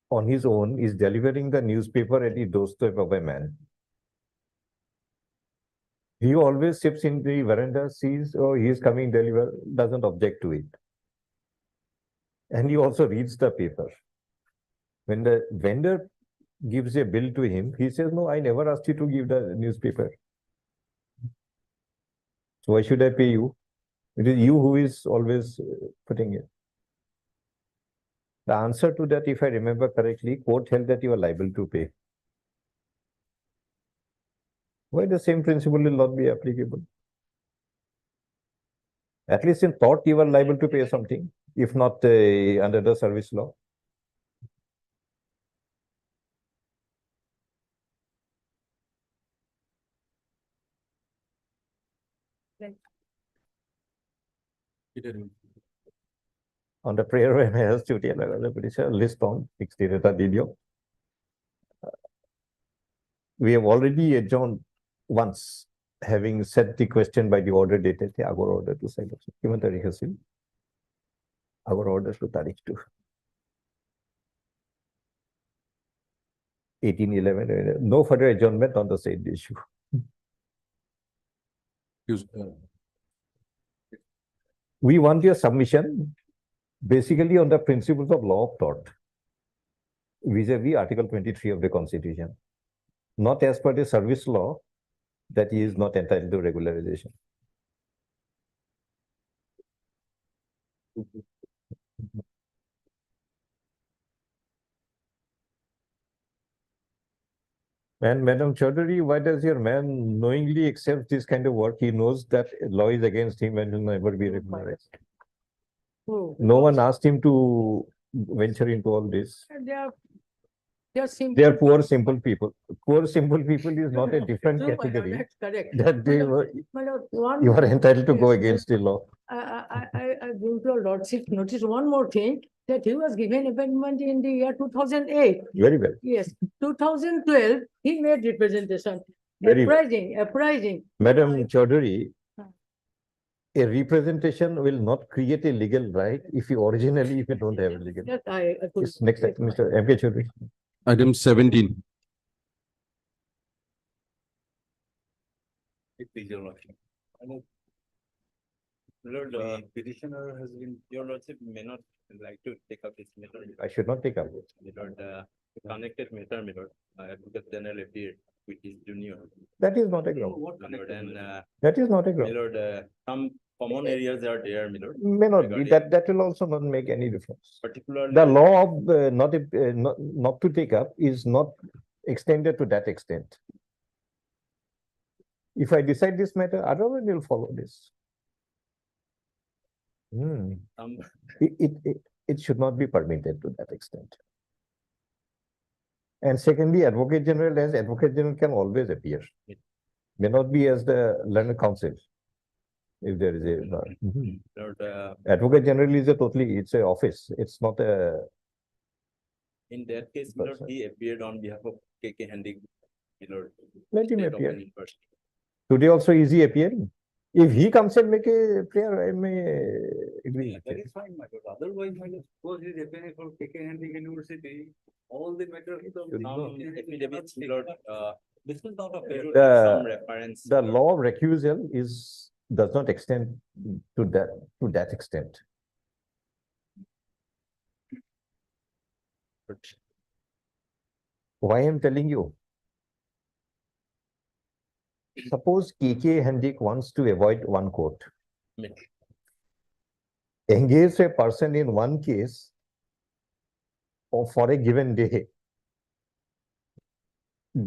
on his own, is delivering the newspaper at the doorstep of a man. He always sits in the veranda, sees, oh, he is coming, deliver, doesn't object to it. And he also reads the paper. When the vendor gives a bill to him, he says, no, I never asked you to give the newspaper. So why should I pay you? It is you who is always putting it. The answer to that, if I remember correctly, court held that you are liable to pay. Why the same principle will not be applicable? At least in thought, you are liable to pay something, if not under the service law. On the prayer when I has to tell a list on exterior video. We have already adjourned once, having set the question by the order dated, our order to side of given the rehearsal. Our order to Tarikh 2. 1811, no further adjournment on the same issue. We want your submission basically on the principles of law of tort, vis-a-vis Article 23 of the Constitution, not as per the service law that he is not entitled to regularization. And Madam Chaudhary, why does your man knowingly accept this kind of work? He knows that law is against him and will never be regularized. No one asked him to venture into all this. They are poor, simple people. Poor, simple people is not a different category. That's correct. That they were, My lord, one you are entitled to go Yes, against the law. I bring to your lordship notice one more thing, that he was given appointment in the year 2008. Very well. Yes, 2012, he made representation. Very well. Apprising. Madam Chaudhary, a representation will not create a legal right if you don't have a legal. Yes, I could. Yes, next, Mr. M.K. Chaudhary. Item 17. Lord, petitioner has been, your lordship may not like to take up this matter. I should not take up. Lord, connected matter, my lord, Advocate General appeared with his junior. That is not a ground. My lord, and That is not a my ground. lord, some common areas are there, my lord. May not be. regarding- That will also not make any difference. Particularly. The law of not to take up is not extended to that extent. If I decide this matter, otherwise will follow this. It should not be permitted to that extent. And secondly, Advocate General can always appear. May not be as the learned counsel. If there is a Lord, Advocate General is it's a office. It's not a. in that case, my lord, he appeared on behalf of KK Handy, my lord. Let him State of appear. an university. Today also is he appearing? If he comes and make a prayer, I may agree. That is fine, my lord. Otherwise, my lord, suppose he is appearing for KK Handy University, all the matters. Affidavits, my lord, this is not a fair, some reference. The law of recusal does not extend to that extent. Why I'm telling you? Suppose KK Hendik wants to avoid one court. Engage a person in one case or for a given day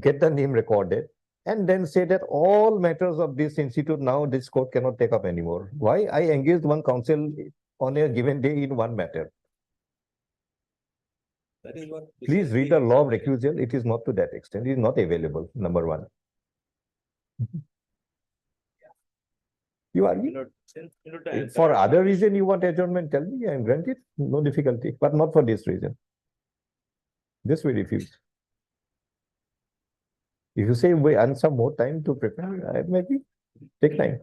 get the name recorded, and then say that all matters of this institute now this court cannot take up anymore. Why? I engaged one counsel on a given day in one matter. That is what. Please read the law of recusal. It is not to that extent. It is not available, number one. You argue? Milord, since, Milord, the For entire other reason you want adjournment, tell me, I grant it, no difficulty, but not for this reason. This we refuse. If you say we earn some more time to prepare, maybe take time.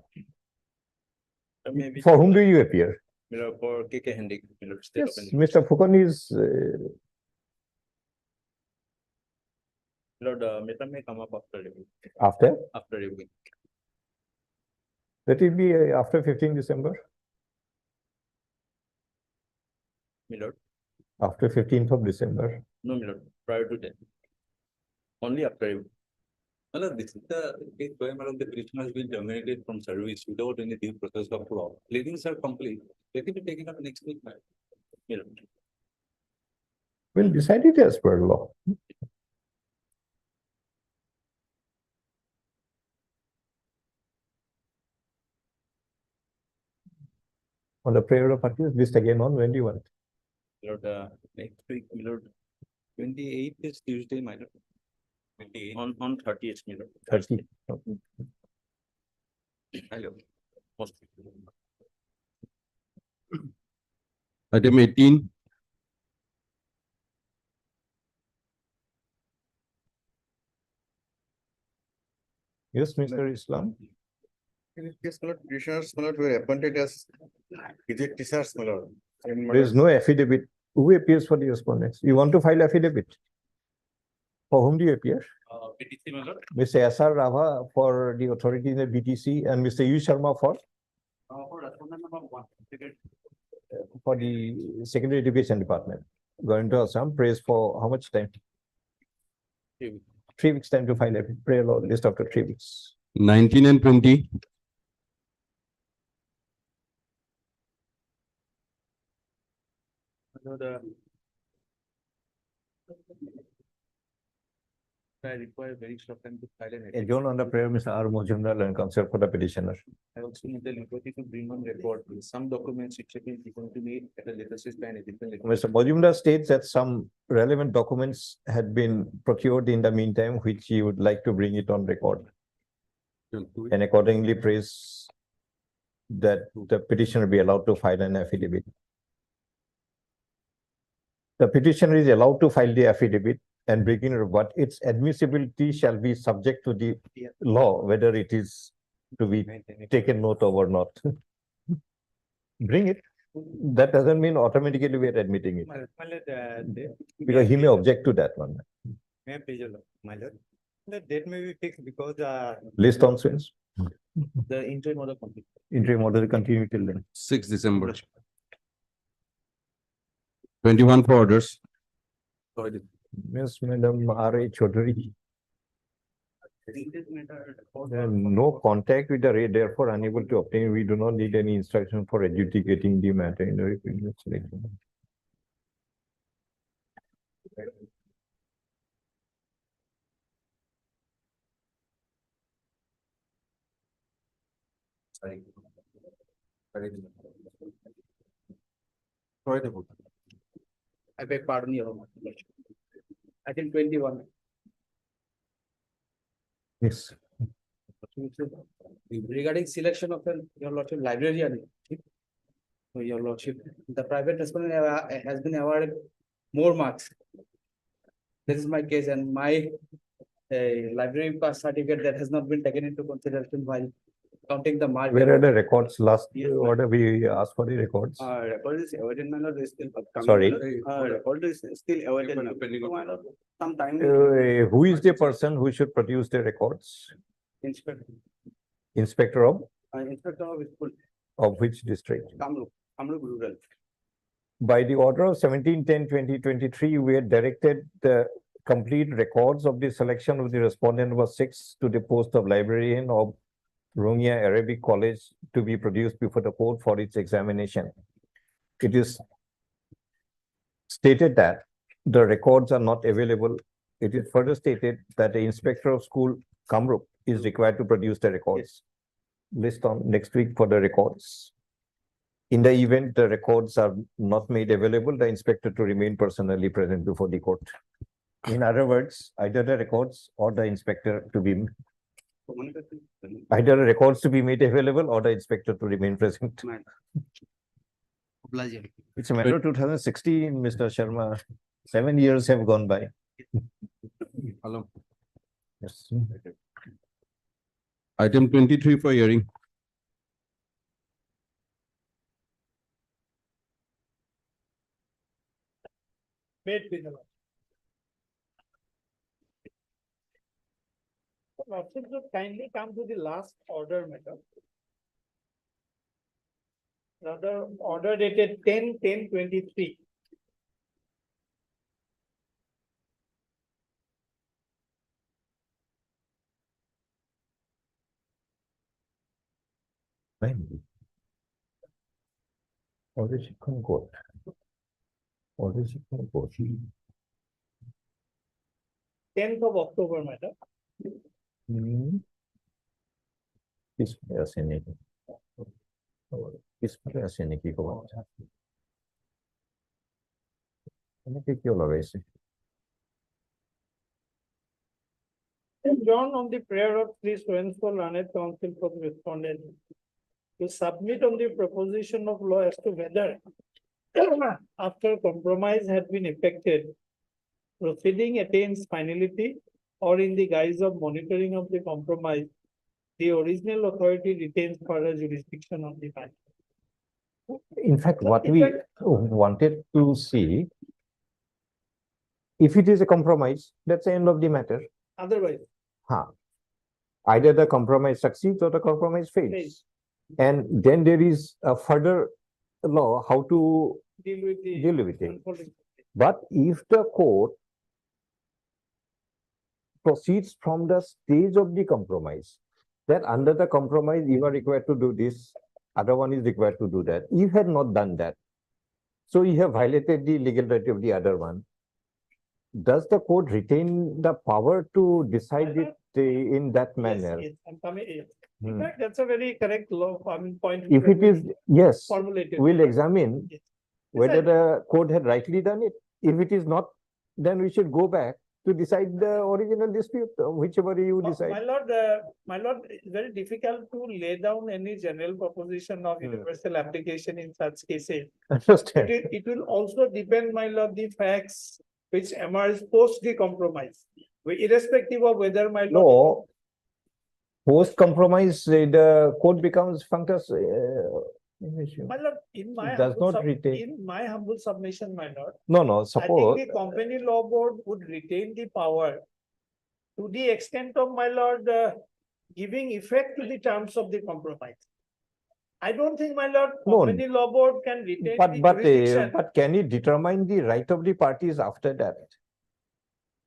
maybe For whom do you appear? Milord, for KK Hendik, Milord, State of Yes, India. Mr. Fukon is, Milord, matter may come up after review. after, After review. that will be after 15 December, Milord, after 15th of December. no, Milord, prior to that. Only after review. Well, this is the case where the petitioner has been terminated from service without any due process of law. Pleadings are complete. They can be taken up next week. Milord. We'll decide it as per law. On the prayer of appeals, list again on when do you want? Milord, Next week, Milord. 28th is Tuesday, my lord. 28th. on 30th, Milord. 30. Hello. Most. Item 18, Yes, Mr. Islam. In this case, my lord, petitioners, my lord, were appointed as visit teachers, my lord. And my There is lord, no affidavit. Who appears for the respondents? You want to file affidavit? For whom do you appear? PTC, Milord. Mr. S.R. Rava for the authority in the BTC and Mr. U. Sharma for For respondent number 1. for the secondary education department. Going to Assam, praise for how much time? 3 weeks time to file a prayer law list after 3 weeks. 19 and 20, I require very short time to file an. Adjourn on the prayer, Mr. R. Mojumdar and counsel for the petitioner. I also need the liberty to bring on record some documents which have been given to me at a later stage by a different. Mr. Mojumdar states that some relevant documents had been procured in the meantime, which he would like to bring it on record. And accordingly prays that the petitioner be allowed to file an affidavit. The petitioner is allowed to file the affidavit and bring in what its admissibility shall be subject to the law, whether it is to be taken note of or not. Bring it. That doesn't mean automatically we are admitting it, because he may object to that one. My lord, the date may be fixed because List on swings, The interim order complete. interim order continue till then. 6 December. 21 for orders. Yes, Madam R.A. Chaudhary. No contact with the rate, therefore unable to obtain. We do not need any instruction for adjudicating the matter in the requisite selection. I beg pardon, your honor. I think 21. Yes. Regarding selection of your lordship librarian. So your lordship, the private respondent has been awarded more marks. This is my case and my library pass certificate that has not been taken into consideration while counting the mark. Where are the records? Last Yes, ma'am. order we asked for the records. Record is awaited, my lord, is still upcoming. Sorry? Record is still awaited. So, my lord, some time. Who is the person who should produce the records? Inspector, Inspector inspector of school, of which district? Kamrup Rural. By the order of 17/10/2023, we had directed the complete records of the selection of the respondent number 6 to the post of librarian of Romia Arabic College to be produced before the court for its examination. It is stated that the records are not available it is further stated that the inspector of school, Kamrup, is required to produce the records. List on next week for the records. In the event the records are not made available, the inspector to remain personally present before the court. In other words, either the records or the inspector to be, either the records to be made available or the inspector to remain present. It's a matter of 2016, Mr. Sharma. 7 years have gone by. Hello. Yes. Item 23 for hearing. Wait, please. Lordship should kindly come to the last order, madam. Rather, order dated 10/10/23. Order Shikhan Court. Order Shikhan Court. 10th of October, madam. किसमें ऐसे नहीं किसमें ऐसे नहीं की को क्यों लगा इसे John, on the prayer of three students for learned counsel for the respondent to submit on the proposition of law as to whether after compromise had been effected, proceeding attains finality or in the guise of monitoring of the compromise, the original authority retains further jurisdiction on the matter. In fact, what we wanted to see, if it is a compromise, that's the end of the matter. Otherwise, either the compromise succeeds or the compromise fails. And then there is a further law how to deal with the deal with it. unfolding. But if the court proceeds from the stage of the compromise, that under the compromise you are required to do this, other one is required to do that. You had not done that. So you have violated the legal right of the other one. Does the court retain the power to decide it in that manner? Yes, I'm coming. Yes. In fact, that's a very correct law point. If it is, yes, formulated. we'll examine Yes. whether the court had rightly done it. If it is not, then we should go back to decide the original dispute, whichever you decide. My lord, it's very difficult to lay down any general proposition of universal application in such cases. Understand? It will also depend, my lord, the facts which emerge post the compromise, irrespective of whether, my lord. No, post compromise, the court becomes functus. My lord, in my Does humble not retain. in my humble submission, my lord, No, I suppose. think the company law board would retain the power to the extent of, my lord, giving effect to the terms of the compromise. I don't think, my lord, No. company law board can retain the But jurisdiction. can it determine the right of the parties after that?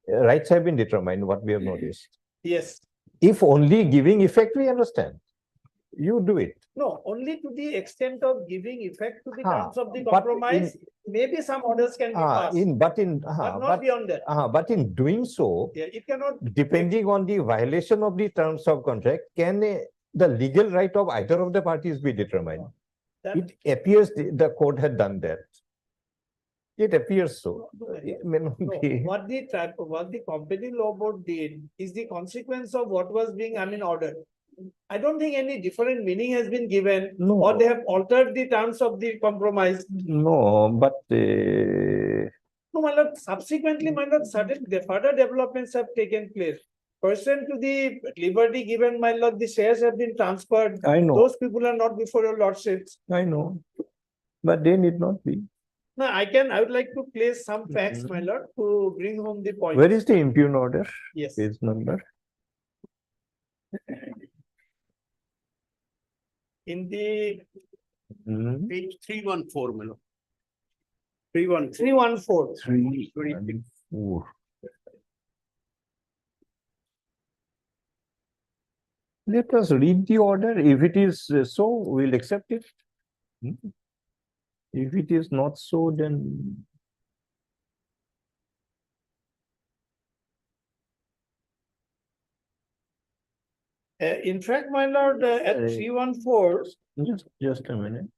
Rights have been determined, what we have noticed. Yes. If only giving effect, we understand. You do it. No, only to the extent of giving effect to the terms of the but compromise, maybe some orders can be passed, but not beyond that. But in doing so, Yeah, it cannot. depending on the violation of the terms of contract, can the legal right of either of the parties be determined? That- It appears the court had done that. It appears so. It may not No, be. what the company law board did is the consequence of what was being, ordered. I don't think any different meaning has been given, No. or they have altered the terms of the compromise. No, but No, my lord, subsequently, my lord, the further developments have taken place. Pursuant to the liberty given, my lord, the shares have been transferred. I know, Those people are not before your lordships. I know. But they need not be. No, I would like to place some facts, my lord, to bring home the point. Where is the impugn order? Yes. Page number. In the Page 314, my lord. 314. 314. Let us read the order. If it is so, we'll accept it. If it is not so, then In fact, my lord, at Uh, 314, Just a minute.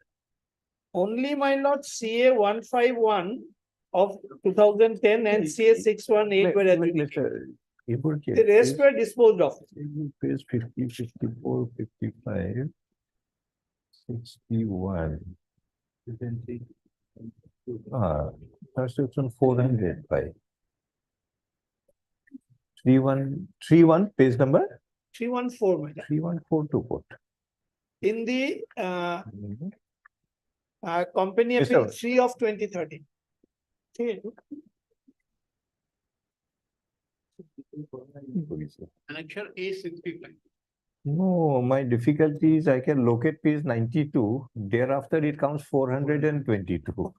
only my lord CA 151 of 2010 and CA 618 were adjudicated. The rest were disposed of. Page 50, 54, 55, 61. First section 400 by 3131, page number 314, my lord. 314 to put. In the company Yes, appeal sir. 3 of 2013. Okay. Annexure A65. No, my difficulty is I can locate page 92. Thereafter, it comes 422.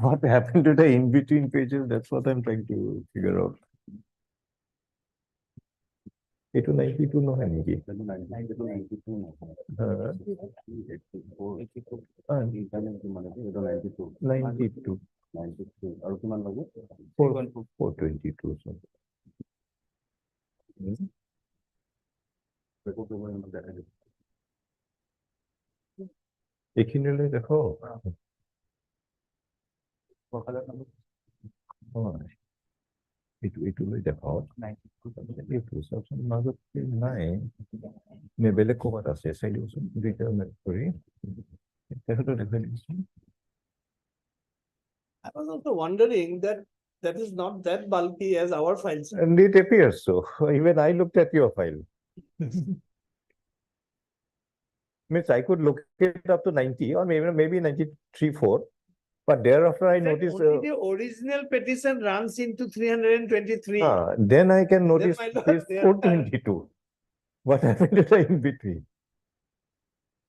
What happened to the in-between pages? That's what I'm trying to figure out. 92 no hai niki? 92. 422. So. এইখিনিলৈ দেখো এইটোলৈ দেখাও এইটো চাওকচোন মাজত নাই নে বেলেগ ক'ৰবাত আছে চাই দিবচোন দুইটা মেপ কৰি তেখেতক দেখাই দিবচোন I was also wondering that that is not that bulky as our files. And it appears so. Even I looked at your file. Means I could locate up to 90 or maybe 93.4. But thereafter I noticed. Only the original petition runs into 323. Then I can notice my lord, this they are- 422. What happened to the in between?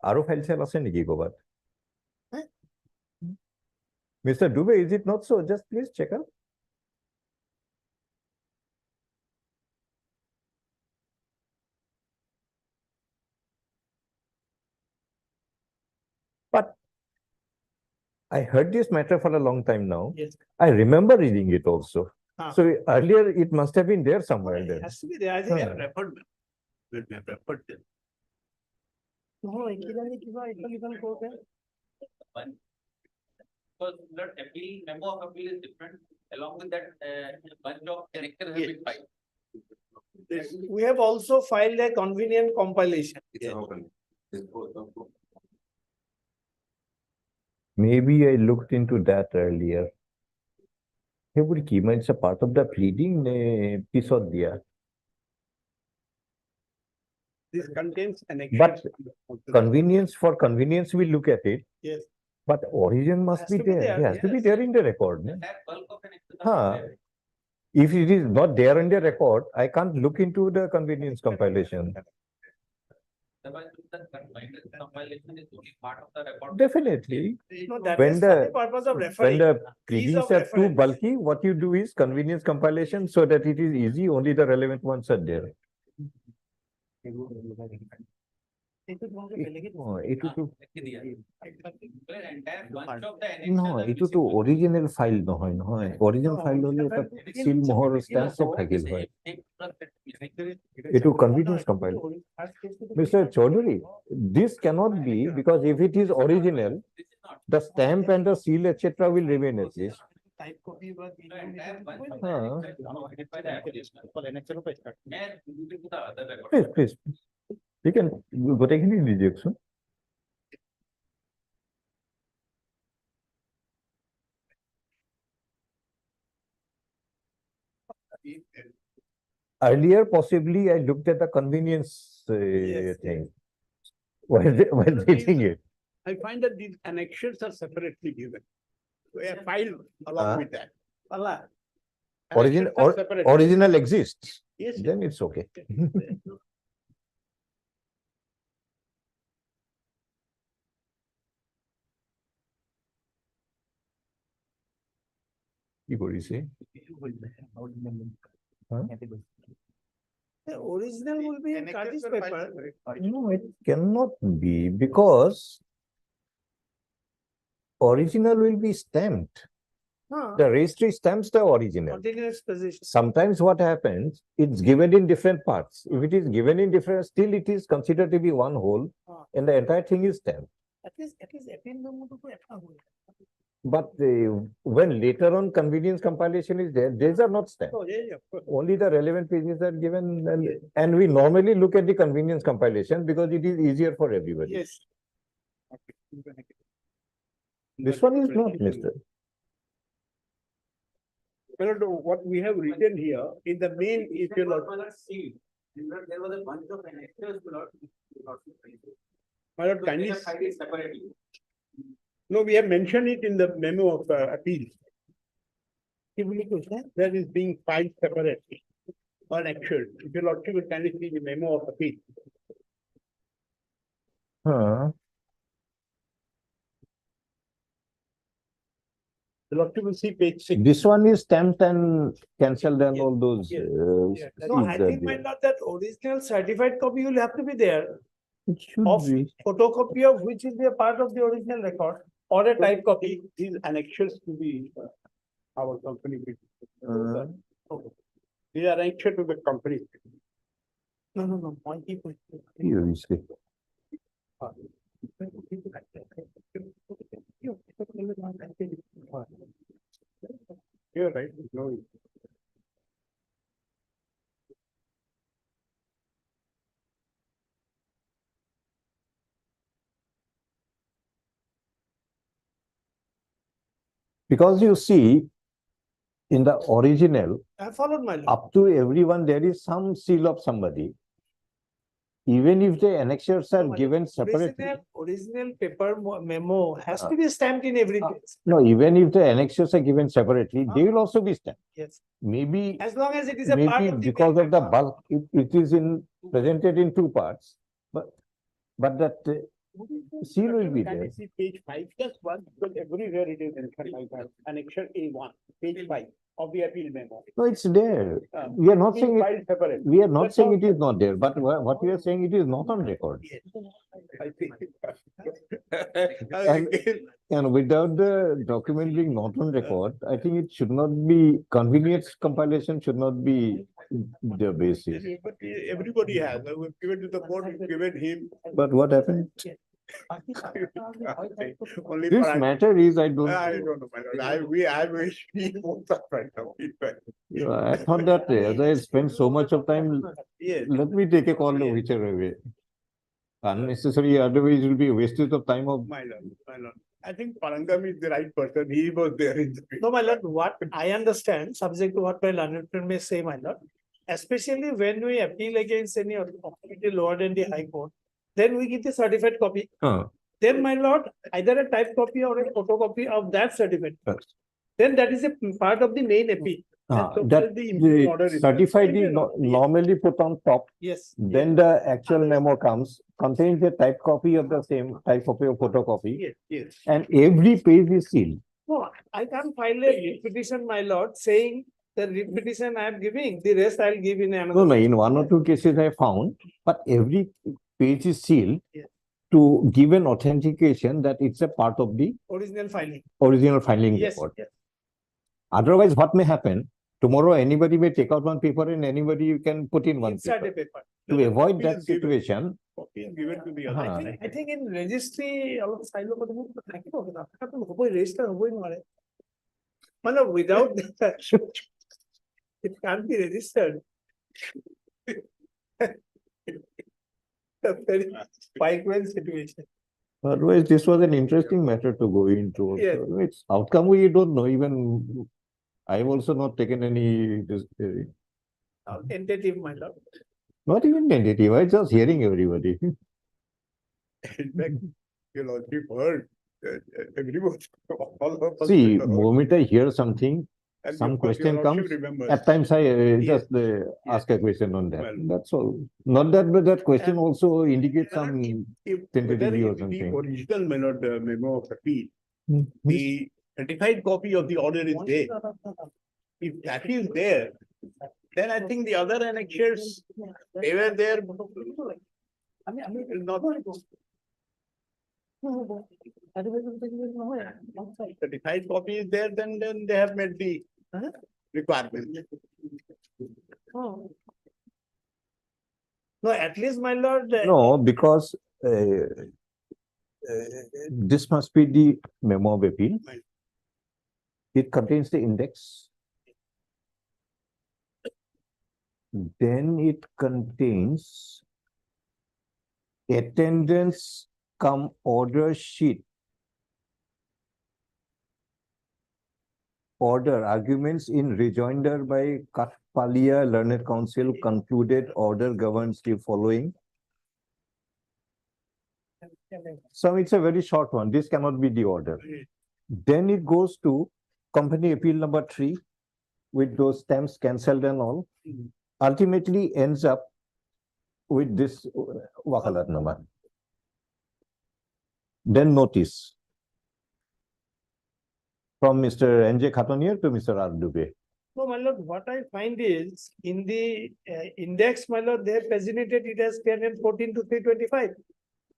Aro file cell ase niki kobat? Mr. Dubey, is it not so? Just please check out. But I heard this matter for a long time now. Yes. I remember reading it also. Ah. So earlier it must have been there somewhere It there. has to be there. I think I have Huh. referred them. We have referred them. No, Because the appeal, memo of appeal is different, along with that, bunch of characters have been filed. We have also filed a convenient compilation. Maybe I looked into that earlier. Hey, Kima, it's a part of the pleading episode there. This contains an. But convenience, for convenience, we look at it. Yes. But origin must Has be to be there. there, It has to be yes. there in the record. No? That bulk of an exercise. Huh. If it is not there in the record, I can't look into the convenience compilation. Otherwise, the compilation is only part of the record. Definitely. No, that When is for the purpose of When referring. the Ease pleadings of are too reference. bulky, what you do is convenience compilation so that it is easy, only the relevant ones are there. এইটো তো এইটো তো original file নহয় নহয় original file হলে এটা seal মোহৰ stamp সব থাকিল হয় এইটো convenience compile Mr. Chaudhary, this cannot be because if it is original, the stamp and the seal etc will remain at least. Type copy was. Please, please. You can গোটেইখিনি দি দিয়কচোন earlier possibly I looked at the convenience thing while reading it. I find that these annexures are separately given. We have filed along with that. Allah. Original exists, Yes. then it's okay. কি কৰিছে The original will be in Kurdish paper. No, it cannot be because original will be stamped. The registry stamps the original. Continuous position. Sometimes what happens, it's given in different parts. If it is given in different, still it is considered to be one whole and the entire thing is stamped. At least appeal memo to apna hoye. But when later on convenience compilation is there, these are not stamped. Oh, yeah, of course. Only the relevant pages are given and we normally look at the convenience compilation because it is easier for everybody. Yes. This one is not, Mr. Well, what we have written here in the main, if you look. There was a bunch of annexures, My lord, kindly. No, we have mentioned it in the memo of appeal. That is being filed separately on actual. If you lordship will kindly see the memo of appeal. The lordship will see page 6. This one is stamped and cancelled and Yes, all those. yes, Yes. No, I think my lord, that original certified copy will have to be there. It should Of be. photocopy of which will be a part of the original record or a type copy. These annexures to be our company. Okay. These are annexed to the company. No. Point keep. Here you see. You're right. No. Because you see, in the original, I followed my law. up to everyone, there is some seal of somebody. Even if the annexures are given separately. Original paper memo has to be stamped in every case. No, even if the annexures are given separately, they will also be stamped. Yes. Maybe, As long as it is a part maybe of the. because of the bulk, it is presented in two parts. But that seal will be Can there. you see page 5, just one, because everywhere it is mentioned like that, annexure A1, page 5 of the appeal memo. No, it's there. We are not Being saying it, filed separate. we are not That's saying all. it is not there, but what we are saying it is not on record. I think. And without the document being not on record, I think it should not be, convenience compilation should not be the basis. But everybody has, we've given to the court, we've given him. But what happened? Only This for- matter is, I don't. I don't know, my lord. I wish we both are right now. I thought that as I spent so much of time, Yes. let me take a call whichever way. Unnecessary, otherwise it will be a wastage of time of. My lord. I think Parangam is the right person. He was there in the. No, my lord, what I understand, subject to what my learned friend may say, my lord, especially when we appeal against any authority lower than the High Court, then we give the certified copy. Then, my lord, either a typed copy or a photocopy of that certificate. Yes. Then that is a part of the main appeal. That the order the is- certified is normally put on top. Yes. Then the actual memo comes, contains a type copy of the same type copy of photocopy, Yes. and every page is sealed. No, I can't file a petition, my lord, saying the petition I am giving, the rest I'll give in another. No, in one or two cases I found, but every page is sealed Yes. to give an authentication that it's a part of the Original filing. original filing Yes. record. Otherwise, what may happen? Tomorrow, anybody may take out one paper and anybody can put in one Inside a paper. paper. To avoid that Copy is given. situation, Copy is given to the Uh-huh. other. I think in registry, all of file of the register, without that, it can't be registered. A very pipeline situation. otherwise, this was an interesting matter to go into. also. Yes. Its outcome we don't know. Even I've also not taken any, Tentative, my lord. not even tentative. I just hearing everybody. In fact, you'll already heard, everyone, all of us. See, heard. moment I hear something, And some of course, question your lordship comes, remembers. at times I Yes. just ask a question on that. Well. That's all. Not that, but that question And- also indicates some. If tentatively or whether it be something. original memo of appeal, the certified copy of the order is there. If that is there, then I think the other annexures, they were there. Will not- certified copy is there, then they have met the requirement. Oh. No, at least, my lord. No, because this must be the memo of appeal. It contains the index. Then it contains attendance cum order sheet. Order arguments in rejoinder by Katpalia Learned Council concluded order governs the following. So it's a very short one. This cannot be the order. Then it goes to company appeal number 3 with those stamps cancelled and all. Ultimately ends up with this wakalat number. Then notice from Mr. N.J. Khatonier to Mr. R. Dubey. No, my lord, what I find is in the index, my lord, they have designated it as 1014 to 325.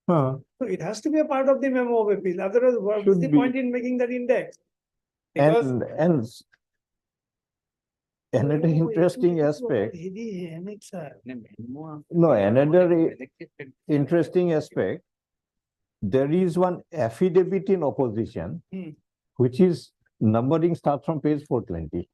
So it has to be a part of the memo of appeal. Otherwise, what's Should the be. point in making that index? Because And another interesting aspect. No, another interesting aspect. There is one affidavit in opposition, which is numbering starts from page 420.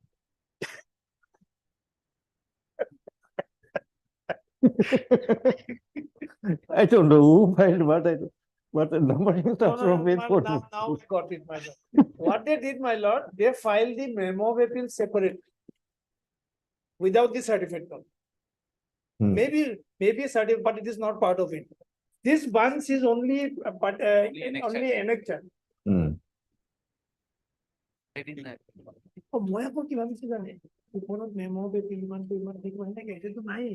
I don't know who filed but the numbering starts from page 420. Now we got it, my lord. What they did, my lord, they filed the memo of appeal separate without the certificate. Maybe a certificate, but it is not part of it. This bunch is only only annexure. মই আকৌ কি ভাবিছো জানে ওপৰত memo পেপিল ইমানটো ইমান ঠিক মানে থাকে এইটো নাই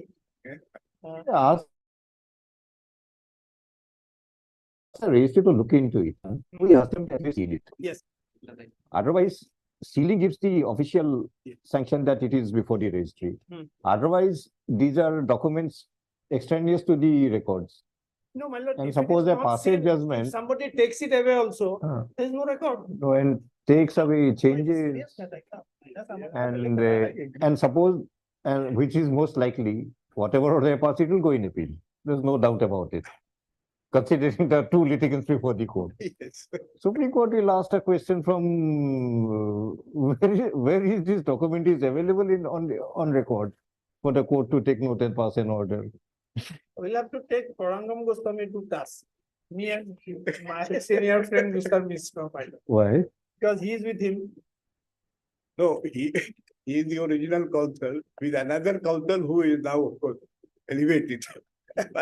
Register to look into it. We asked them to seal it. Yes. Otherwise, sealing gives the official sanction that it is before the registry. Otherwise, these are documents extraneous to the records. No, my lord. And if it suppose is they not pass a sealed, judgment. if somebody takes it away also, there is no record. No, and takes away, changes, and suppose, and which is most likely, whatever order they pass, it will go in appeal. There's no doubt about it. Considering the two litigants before the court. Yes. Supreme Court will ask a question from where is this document is available on record for the court to take note and pass an order. We'll have to take Parangam Goswami to task. Me and my senior friend Mr. Mishra. Why? Because he is with him. No, he is the original counsel with another counsel who is now, of course, elevated.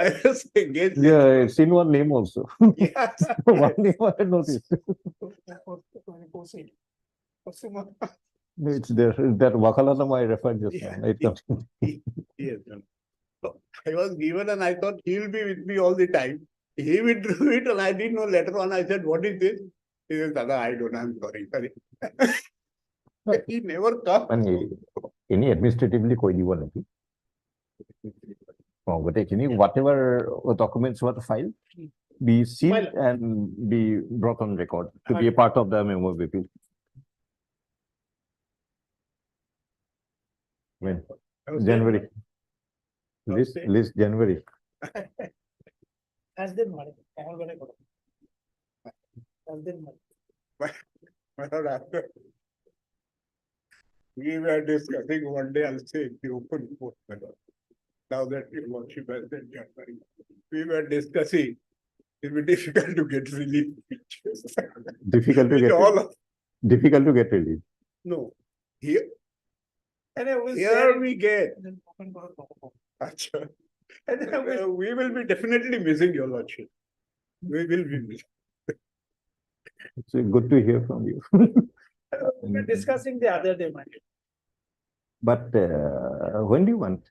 I was against it. Yeah, I've seen one name also. Yes. One name I had noticed. It's there, that Wakalanam I referred just now. Yes. So I was given and I thought he will be with me all the time. He withdrew it and I didn't know later on. I said, what is this? He said, Dada, I don't know. I'm sorry. He never come. Any administratively कोई but actually, whatever documents were filed, be sealed and be brought on record to be a part of the memo of appeal. When? January. List January. As then, madam. As then, After we were discussing one day, I'll say the open court. Now that your lordship has said January, we were discussing, it will be difficult to get relief. Difficult to get relief. No, here we get. We will be definitely missing your lordship. We will be missing. It's good to hear from you. We were discussing the other day, my dear. But when do you want?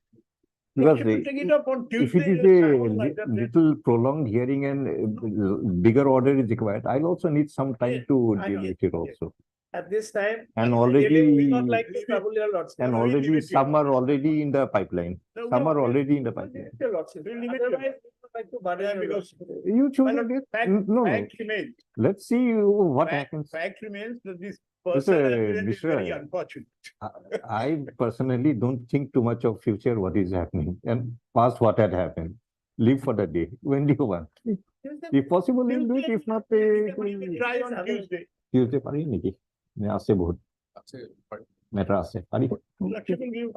Because Take it up on if it Tuesday, is a little prolonged hearing and bigger order is required, I'll also need some time to deal with it also. At this time. And really already, we not like to trouble your lordship. and already some are already in the pipeline. No, Some no, are we'll- already in the pipeline. Your lordship. Otherwise, we would like to burden your because You choose my a lord, date. fact, No, fact remains. let's see what Fact, happens. fact remains that this person appearance is very Mishra, unfortunate. I personally don't think too much of future, what is happening, and past what had happened. Live for the day. When do you want? If possible, we'll do it. If not, We will try on Tuesday. Tuesday পারি নাকি? আছে বহুত matter আছে পারি।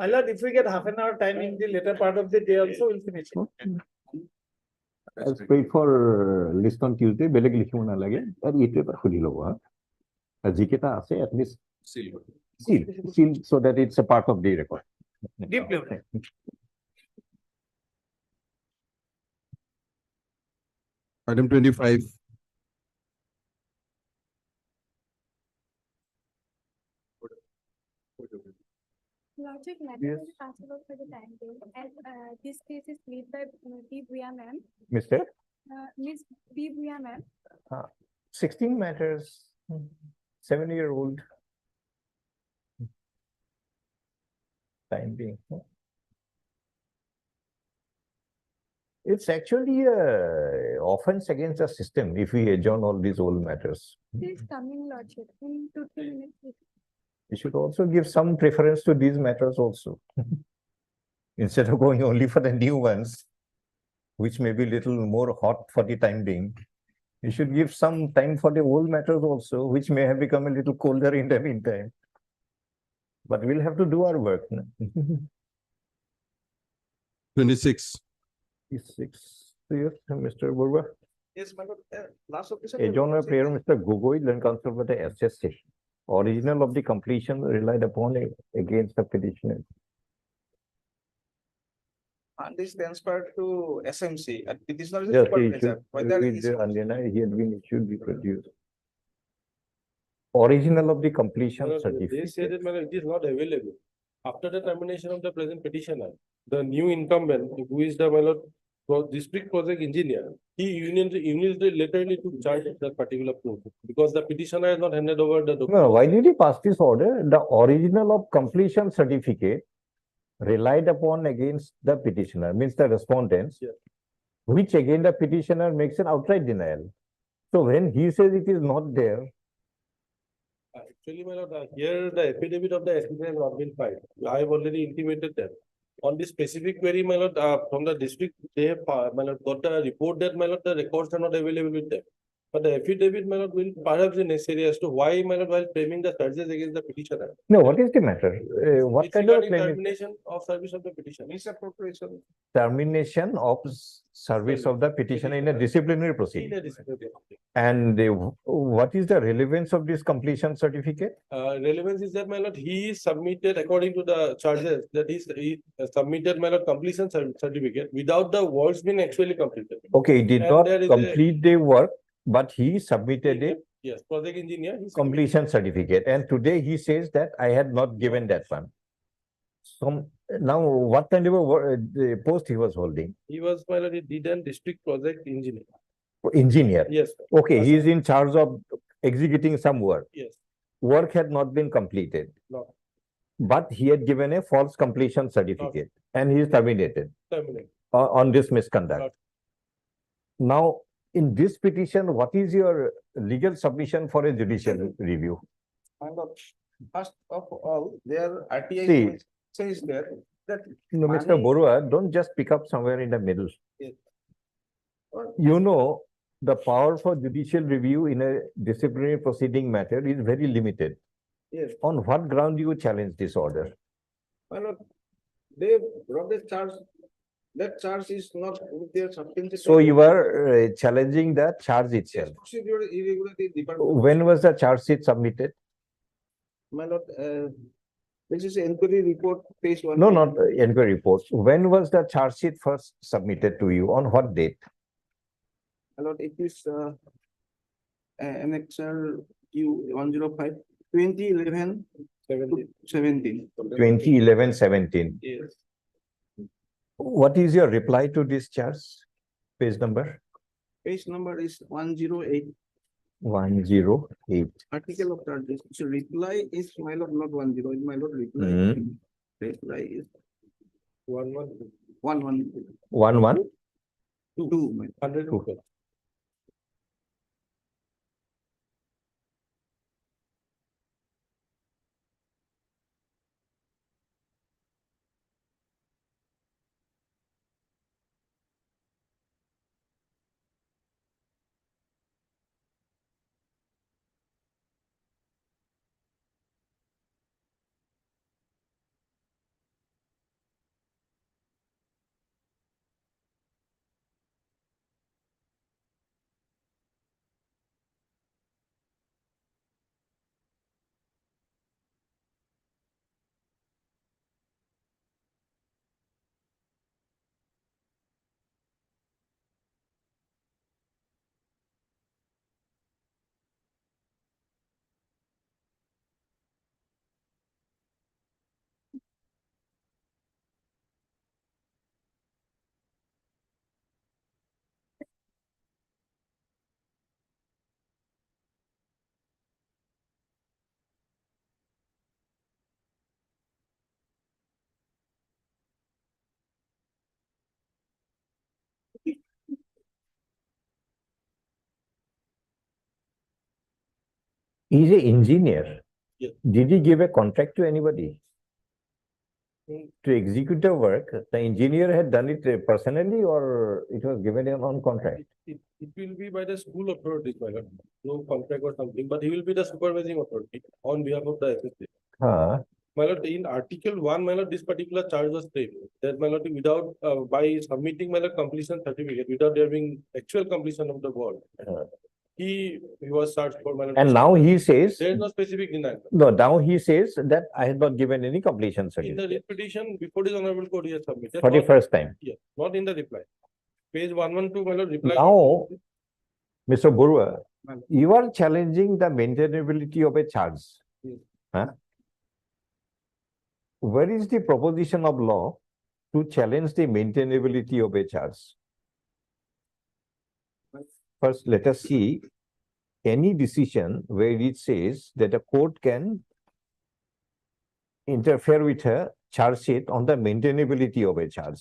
My lord, if we get half an hour time in the later part of the day also, we'll finish it. Let's wait for list on Tuesday. বেলেগ লিখিব নালাগে। আৰু এইটো এবাৰ সুধি ল'ব হা। আৰু যিকেইটা আছে at least seal so that it's a part of the record. Deep level. Item 25. Logic matter is possible for the time being, as this case is lead by B. Bhuya ma'am. Mr. Miss B. Bhuya ma'am. 16 matters, 7-year-old. Time being. It's actually a offense against the system if we adjourn all these old matters. Please come in logic in 2-3 minutes. We should also give some preference to these matters also. Instead of going only for the new ones, which may be little more hot for the time being. We should give some time for the old matters also, which may have become a little colder in the meantime. But we'll have to do our work. 26. 26. Yes, Mr. Burba. Yes, my lord, last occasion. Adjourn a prayer, Mr. Gogoi, then counsel for the SSC. Original of the completion relied upon against the petitioner. And this transferred to SMC and petitioner is Yes, supervisor. Whether he he's had been issued, be produced. Original of the completion They certificate. say that it is not available. After the termination of the present petitioner, the new incumbent, who is the district project engineer, he unilaterally took charge of that particular project because the petitioner has not handed over the document. No, why did he pass this order? The original of completion certificate relied upon against the petitioner, means the respondents, Yes. which again the petitioner makes an outright denial. So when he says it is not there, Actually, my lord, here the affidavit of the SPC has not been filed. I have already intimated that. On this specific query, my lord, from the district, they have, my lord, got a report that, my lord, the records are not available with them. But the affidavit, my lord, will perhaps be necessary as to why, my lord, while framing the charges against the petitioner. no, what is the matter? What It's kind of regarding claim is termination of service of the petition. Misappropriation. termination of service of the petitioner in a disciplinary In proceeding? a disciplinary. And what is the relevance of this completion certificate? Relevance is that, my lord, he submitted according to the charges that he submitted, my lord, completion certificate without the works being actually completed. Okay, he did And not there is a- complete the work, but he submitted a Yes, project engineer. he submitted- completion certificate, and today he says that I had not given that one. So now what kind of a the post he was holding? He was, my lord, he did an district project engineer. Engineer. Yes, Okay, he is in charge of executing some work. yes, Work had not been completed, no, but he had given a false completion certificate and he is terminated terminate. on this misconduct. Not- Now, in this petition, what is your legal submission for a judicial review? my lord, first of all, their RTI See. says there that No, Mr. money- Borua, don't just pick up somewhere in the middle. Yes. You know, the power for judicial review in a disciplinary proceeding matter is very limited. Yes, On what ground do you challenge this order? my lord, they brought the charge, that charge is not with their substance. So you are challenging the charge itself. Procedure irregularity department, When was the charge sheet submitted? my lord, this is inquiry report, page 1. No, not inquiry reports. When was the charge sheet first submitted to you? On what date? My lord, it is annexure Q 105, 2011 17. 17. 2011-17. Yes. What is your reply to this charge? Page number Page number is 108. 108. Article of charges. So reply is, my lord, not 10, my lord, reply. Mhm. Reply is 1-1. 11. 11. Two, my lord. 112. He's an engineer. Yes. Did he give a contract to anybody? To execute the work, the engineer had done it personally or it was given him on contract? It will be by the school authorities, my lord. No contract or something, but he will be the supervising authority on behalf of the SSC. Huh. My lord, in Article 1, my lord, this particular charge was paid. That, my lord, without, by submitting, my lord, completion certificate, without there being actual completion of the work, he was charged for, my lord. And now he says, There is no specific denial. no, now he says that I have not given any completion In the certificate writ petition, before this honorable court, he has submitted. for the not- first time. Yes, not in the reply. Page 112, my lord, reply. Now, Mr. Burua, Ma'am. you are challenging the maintainability of a charge. Yes. Huh? Where is the proposition of law to challenge the maintainability of a charge? First, let us see any decision where it says that a court can interfere with a charge sheet on the maintainability of a charge.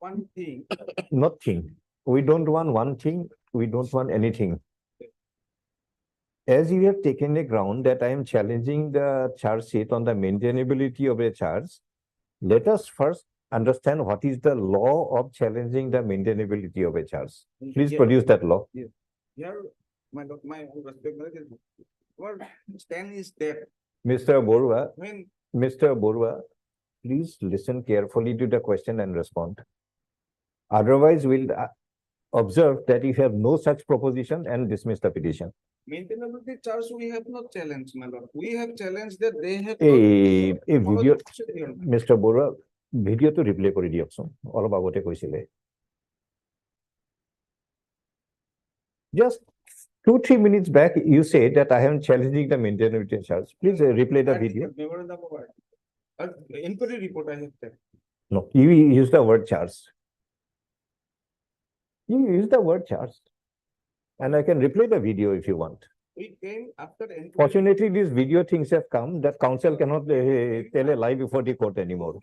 One thing, Nothing. We don't want one thing. We don't want anything. As you have taken a ground that I am challenging the charge sheet on the maintainability of a charge, let us first understand what is the law of challenging the maintainability of a charge. Please Yeah. produce that law. here, my respect, what stand is that Mr. Borua, when Mr. Borua, please listen carefully to the question and respond. Otherwise, we'll observe that you have no such proposition and dismiss the petition. maintainability charge, we have not challenged, my lord. We have challenged that they have. এই ভিডিঅ Not- mister Baruah ভিডিঅ'টো replay কৰি দিয়কচোন অলপ আগতে কৈছিলে just 2-3 minutes back you said that I am challenging the maintainability charge. Please replay the video. Memorandum of order. Inquiry report I have taken. No, you use the word charge. You use the word charge. And I can replay the video if you want. We came after. inquiry. Fortunately, these video things have come that council cannot tell a lie before the court anymore.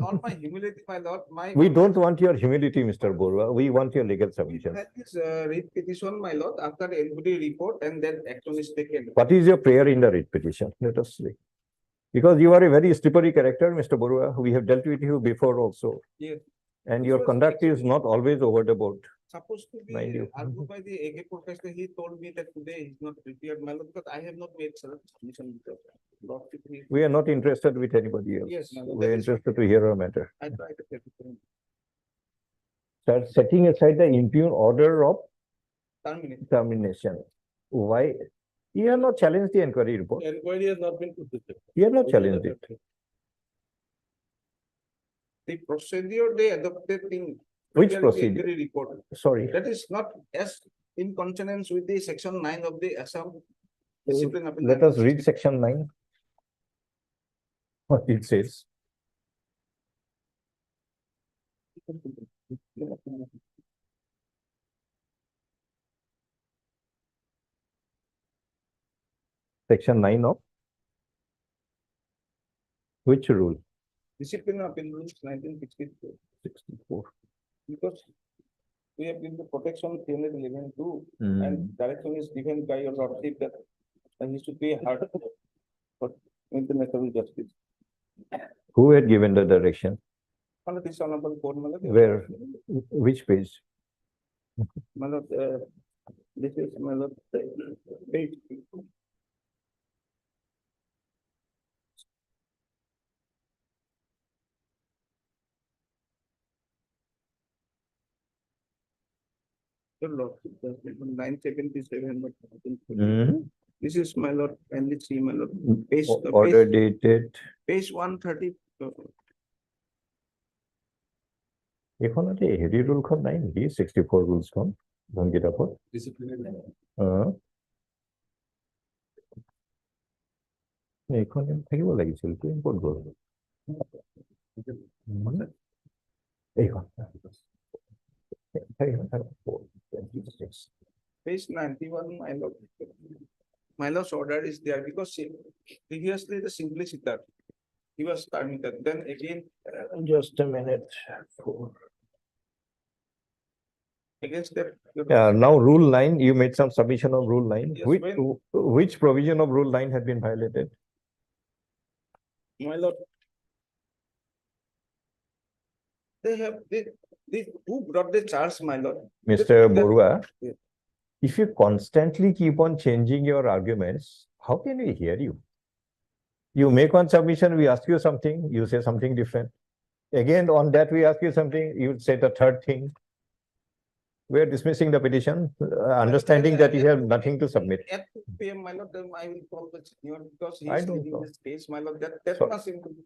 Not my humility, my lord, my. We don't want your humility, Mr. Borua. We want your legal We submission. had this writ petition, my lord, after the inquiry report and then action is taken. What is your prayer in the writ petition? Let us see. Because you are a very slippery character, Mr. Borua. We have dealt with you before also. Yes. And This your was conduct is not always over the board. Supposed to be Mind you. argued by the AG professor. He told me that today he's not prepared, my lord, because I have not made such submission. with the lordship. We are not interested with anybody else. Yes, ma'am. We are That is interested to hear our matter. I try to get it. Start setting aside the impugn order of Terminate. termination. Why? You have not challenged the inquiry report. Inquiry has not been put. You have not challenged it. The procedure they adopted in. Which preparing the procedure? inquiry report, Sorry. that is not as in consonance with the section 9 of the Assam. Discipline Appeal Let us read section 9. What it says. Section 9 of which rule? Discipline appeal rules 1964. 64. Because we have given the protection 311 too, Hmm. and direction is given by your lordship that he should pay hard for international justice. Who had given the direction? On this honorable court, Where? Which page? This is page. Your lordship, 977, but Hmm. this is my lord, and let's see, my lord. Page, Order dated. page 130. এখনতে হেৰি ৰুলখন নাই নেকি 64 ৰুলছখন ধনকিতাপত এইখন থাকিব লাগিছিল কি ক'ত গ'ল এইখন Page 91, my lord's order is there because previously the simpliciter, he was permitted, then again. Just a minute. Against that. Yeah, now rule 9, you made some submission of rule 9. Yes, Which provision of rule 9 had been violated? My lord. They who brought the charge, my lord? Mr. Borua, Yeah. if you constantly keep on changing your arguments, how can we hear you? You make one submission, we ask you something, you say something different. Again, on that, we ask you something, you say the third thing. We are dismissing the petition, understanding that you have nothing to submit. At 2 PM, my lord, then I will call the senior because he I is don't leading know. this case, my lord, that So- must include.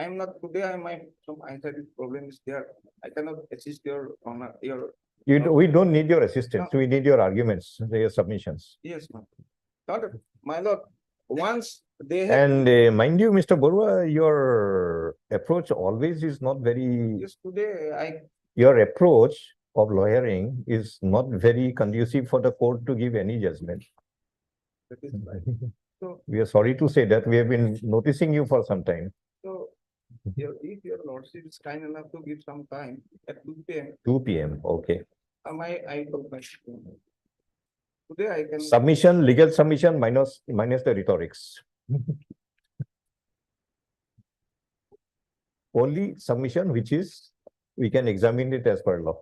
I am not today, some anxiety problem is there. I cannot assist your honor, your. We don't need your assistance, we need your arguments, your submissions. Yes, ma'am. Not, my lord, once they have. And mind you, Mr. Borua, your approach always is not very, Yes, today your approach of lawyering is not very conducive for the court to give any judgment. that is right. So, We are sorry to say that we have been noticing you for some time. so, if your lordship is kind enough to give some time at 2 PM, 2 PM, okay. I told my. Today I can. Submission, legal submission minus the rhetorics. Only submission which is, we can examine it as per law.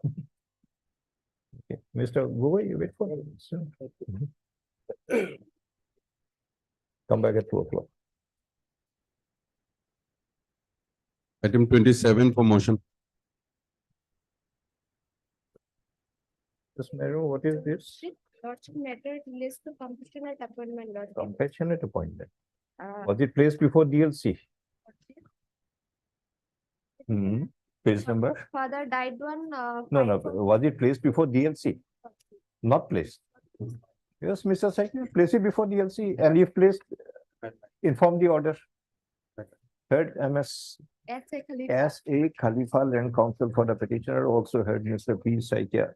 Okay. Mr. Gogoi, you wait for me. Come back at 2 o'clock. Item 27 for motion. Ms. Mehru, what is this? Lordship matter relates to compassionate appointment, Lordship. Compassionate appointment. Uh, Was it placed before DLC? Hmm. Page number? Father died one. No, was it placed before DLC? Not placed. Yes, Mr. Secretary, place it before DLC and if placed, inform the order. Heard MS as a Khalifa Land Council for the petitioner, also heard Mr. P. Saikia.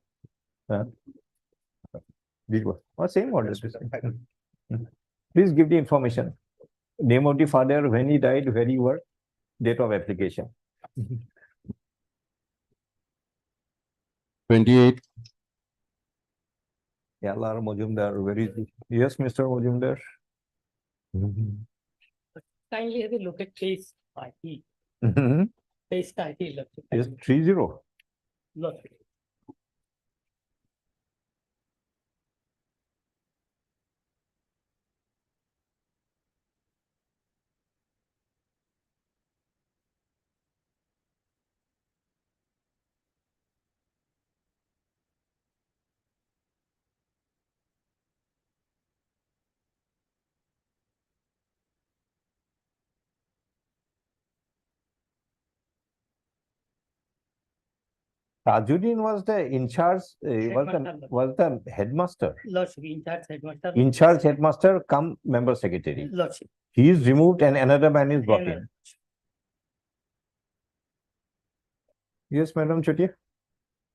Same orders. Please give the information. Name of the father, when he died, where he worked, date of application. 28. Yallar Mojumdar, where is he? Yes, Mr. Mojumdar. Kindly have a look at page 30. Mhm. Page 30, Lordship. Yes, 30. Lordship. Tajuddin was the in charge, was the headmaster. Lordship, in charge headmaster. In charge headmaster come member secretary. Lordship. He is removed and another man is brought in. Yes, Madam Chotia.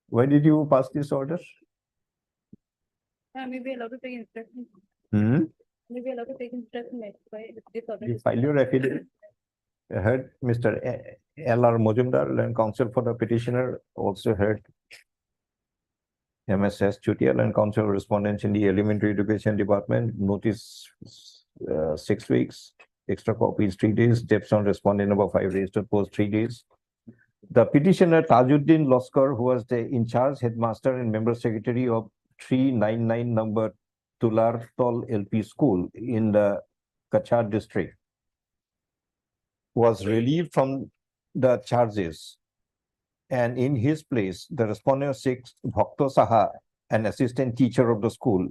Why did you pass this order? Maybe allowed to take instruction. Hmm. Maybe allowed to take instruction by this order. You file your affidavit. heard Mr. L.R. Mojumdar, Land Counsel for the petitioner, also heard MSS Chutia, Land Counsel respondents in the Elementary Education Department, notice 6 weeks, extra copies 3 days, steps on respondent number 5 days to post 3 days. The petitioner Tajuddin Loskar, who was the in charge headmaster and member secretary of 399 number Tular Tol LP school in the Kachar district, was relieved from the charges. And in his place, the respondent 6, Bhakto Saha, an assistant teacher of the school,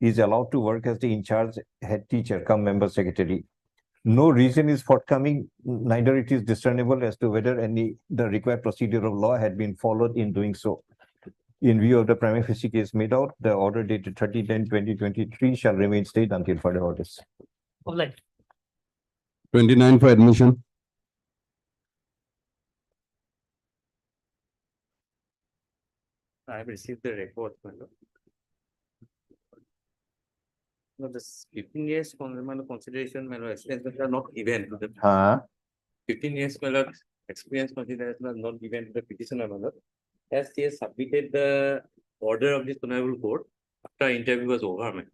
is allowed to work as the in charge head teacher come member secretary. No reason is forthcoming, neither it is discernible as to whether the required procedure of law had been followed in doing so. In view of the prima facie case made out, the order dated 30/10/2023 shall remain stayed until further orders. All right. 29 for admission. I have received the report, my lord. No, this 15 years consideration, my lord, expenses are not given to the 15 years, my lord, experience consideration are not given to the petitioner, my lord. As he has submitted the order of this honorable court after interview was over, my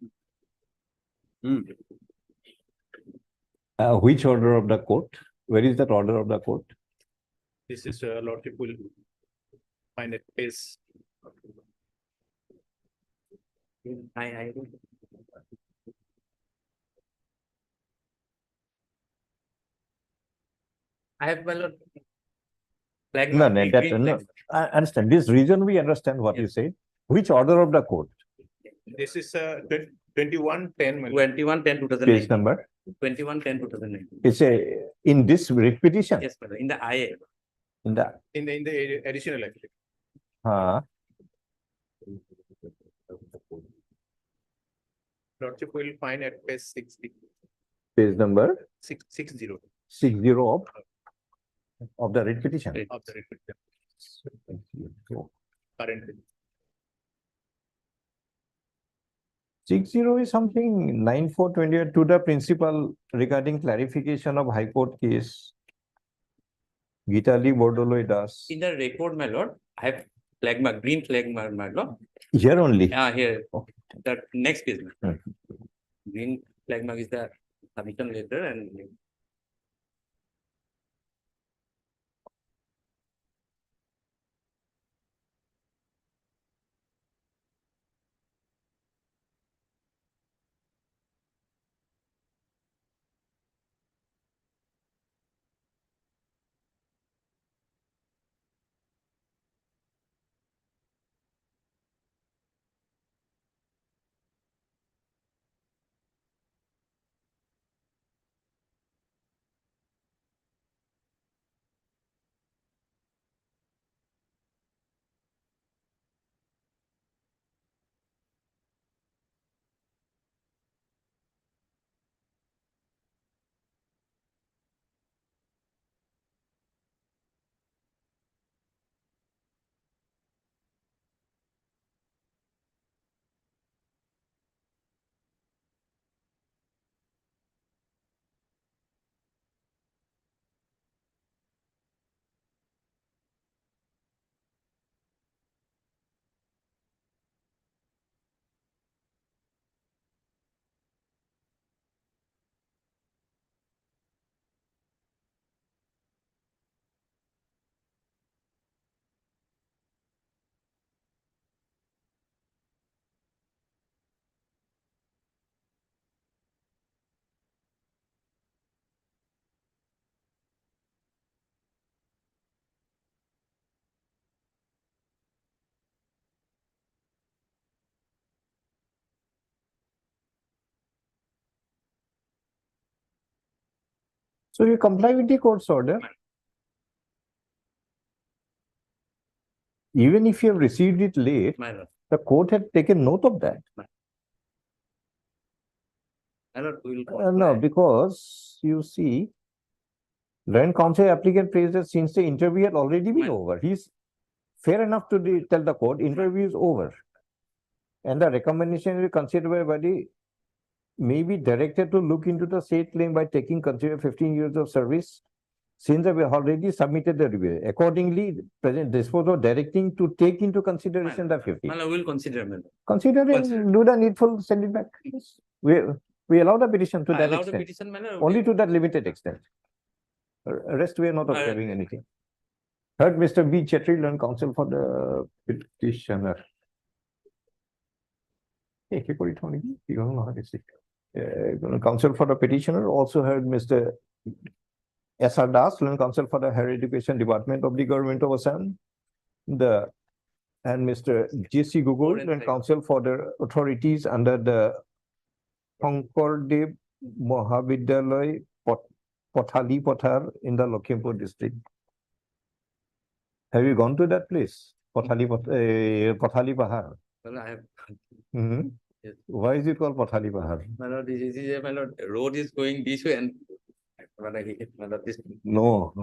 Which order of the court? Where is that order of the court? This is lordship will find it is. I have, my lord. Flag No, mark, no, green that, flag no, mark. I understand. This reason we understand what you say. Which order of the court? This is 2110, my lord. 2110 Page number? 2110 It's in this writ petition? Yes, my lord, in the IA. In the, In the additional actually. Lordship will find at page 60. page number 660 60 of the writ petition. of the report currently. 60 is something 9428 to the principal regarding clarification of High Court case. Gitali Bordoloi Das. In the record, my lord, I have flag mark, green flag mark, my lord. Here only. Here. Okay. The next page. Green flag mark is the submission letter and So you comply with the court's order? Even if you have received it late, my lord. the court had taken note of that. My lord, we will No, comply. because you see, Land Council applicant praised that since the interview had already been over, he's fair enough to tell the court, interview is over. And the recommendation is considered by body may be directed to look into the said claim by taking consider 15 years of service Since we have already submitted the review, accordingly, President disposal directing to take into consideration the 50. My lord, we'll consider, my lord. Consider Consider. and do the needful, send it back. We allow the petition to I that allow the extent, petition, my lord. only to that limited extent. Rest we are not observing anything. Third, Mr. B. Chetri, learned counsel for the petitioner. Counsel for the petitioner also heard Mr. S.R. Das, learned counsel for the Higher Education Department of the Government of Assam. And Mr. J.C. Gugul, learned counsel for the authorities under the Shonkordev Mahavidyalaya Pothali Pothar in the Lakhimpur district. Have you gone to that place? Pothali Pahar. Well, I have. Mhm. Yes. Why is it called Pothali Pahar? My lord, this is, my lord, road is going this way and my lord, this. No.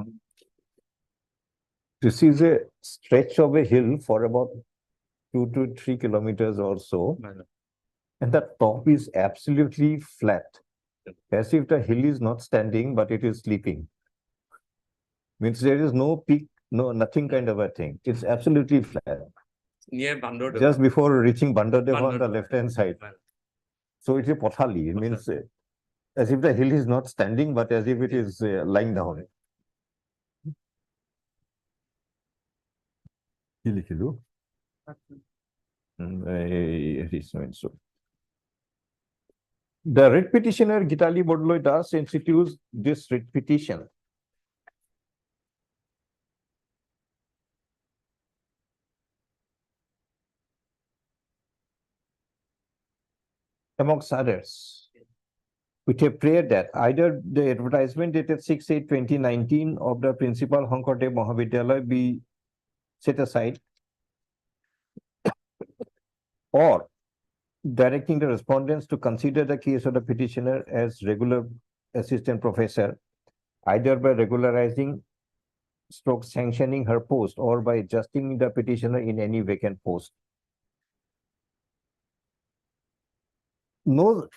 This is a stretch of a hill for about 2 to 3 kilometers or so. My lord. And the top is absolutely flat. As if the hill is not standing, but it is sleeping. Means there is no peak, no nothing kind of a thing. It's absolutely flat. Near Bandar. Just before reaching Bandardeva on the Bandar. left-hand side. My lord. So it is Pothali. It means as if the hill is not standing, but as if it is lying down. কি লিখিলো? So the writ petitioner Gitali Bodloi Das institutes this writ petition. Amongst others, with a prayer that either the advertisement dated 6/8/2019 of the principal Shonkordev Mahavidyalaya be set aside, or directing the respondents to consider the case of the petitioner as regular assistant professor, either by regularizing stroke sanctioning her post or by adjusting the petitioner in any vacant post. No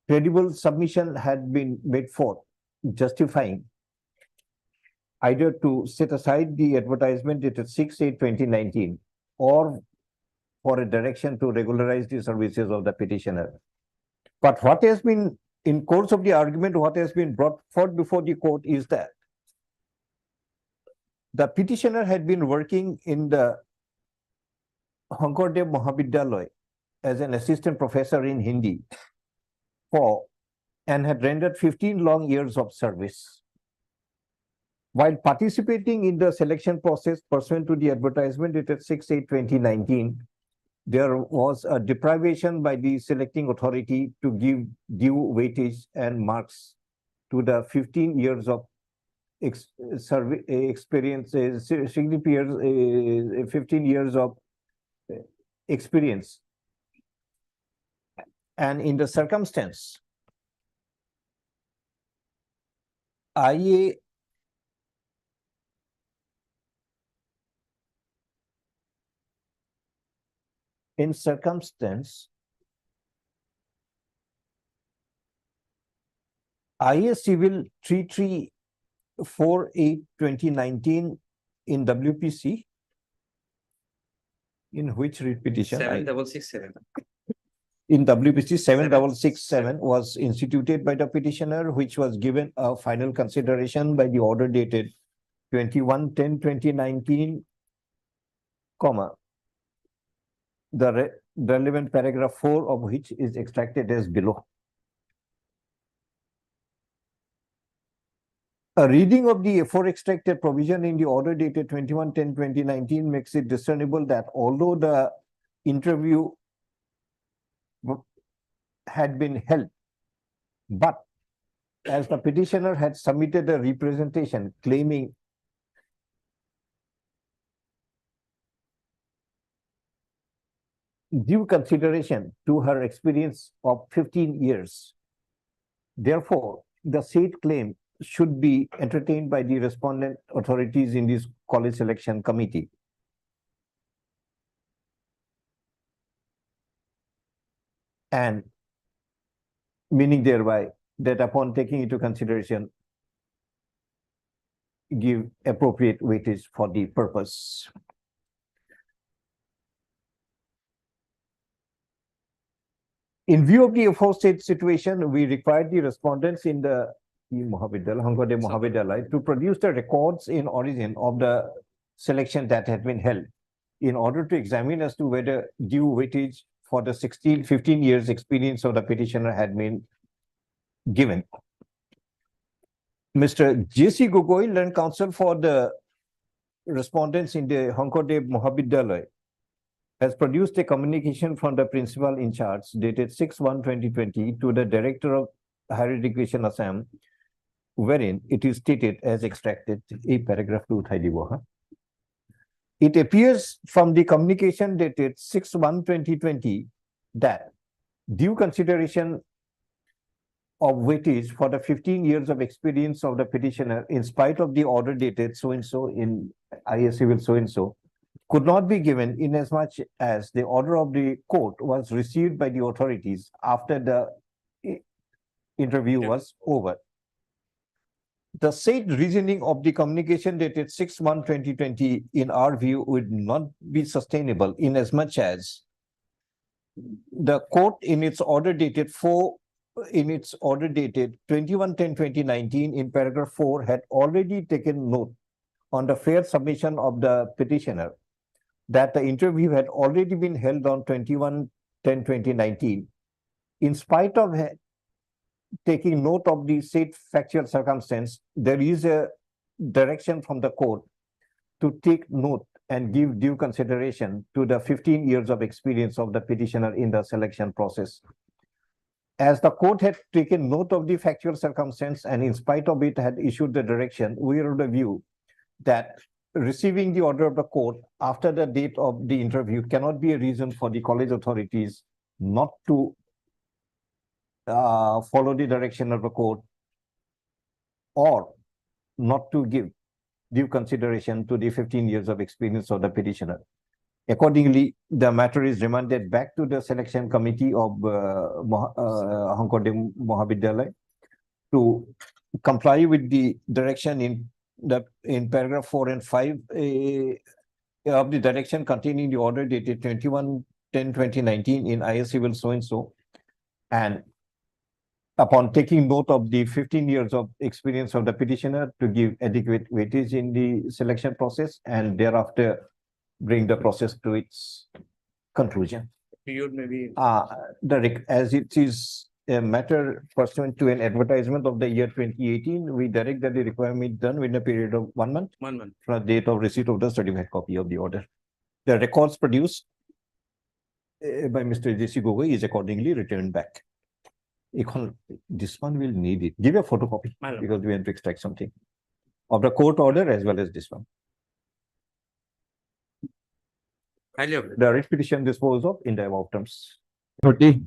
credible submission had been made forth justifying either to set aside the advertisement dated 6/8/2019 or for a direction to regularize the services of the petitioner. But what has been, in course of the argument, what has been brought forth before the court is that the petitioner had been working in the Shonkordev Mahavidyalaya as an assistant professor in Hindi and had rendered 15 long years of service. While participating in the selection process pursuant to the advertisement dated 6/8/2019, there was a deprivation by the selecting authority to give due weightage and marks to the 15 years of experience, 15 years of experience. And in the circumstance, IA in circumstance, IA Civil 3348/2019 in WPC, in which writ petition? 7667. In WPC 7667 was instituted by the petitioner, which was given a final consideration by the order dated 21/10/2019, the relevant paragraph 4 of which is extracted as below. A reading of the aforeextracted provision in the order dated 21/10/2019 makes it discernible that although the interview had been held, but as the petitioner had submitted a representation claiming due consideration to her experience of 15 years, therefore, the said claim should be entertained by the respondent authorities in this college selection committee. And meaning thereby that upon taking into consideration give appropriate weightage for the purpose. In view of the aforesaid situation, we required the respondents in the Hankodem Mahavidyalaya to produce the records in origin of the selection that had been held in order to examine as to whether due weightage for the 15 years experience of the petitioner had been given. Mr. J.C. Gogoi, learned counsel for the respondents in the Hankodem Mahavidyalaya, has produced a communication from the principal in charge dated 6/1/2020 to the Director of Higher Education Assam, wherein it is stated as extracted in paragraph 2. It appears from the communication dated 6/1/2020 that due consideration of weightage for the 15 years of experience of the petitioner in spite of the order dated so-and-so in IS Civil so-and-so could not be given inasmuch as the order of the court was received by the authorities after the interview was over. The said reasoning of the communication dated 6/1/2020 in our view would not be sustainable inasmuch as the court in its order dated 21/10/2019 in paragraph 4 had already taken note on the fair submission of the petitioner that the interview had already been held on 21/10/2019. In spite of taking note of the said factual circumstance, there is a direction from the court to take note and give due consideration to the 15 years of experience of the petitioner in the selection process. As the court had taken note of the factual circumstance and in spite of it had issued the direction, we are of the view that receiving the order of the court after the date of the interview cannot be a reason for the college authorities not to follow the direction of the court or not to give due consideration to the 15 years of experience of the petitioner. Accordingly, the matter is remanded back to the selection committee of Hankodem Mahavidyalaya to comply with the direction in paragraph 4 and 5 of the direction containing the order dated 21/10/2019 in IS Civil so-and-so, and upon taking note of the 15 years of experience of the petitioner to give adequate weightage in the selection process and thereafter bring the process to its conclusion. Maybe. As it is a matter pursuant to an advertisement of the year 2018, we direct that the requirement done within a period of 1 month. 1 month. From the date of receipt of the certified copy of the order. The records produced by Mr. J.C. Gogoi is accordingly returned back. This one will need it. Give a photocopy because we have to extract something of the court order as well as this one. The writ petition disposed of in the above terms. 30.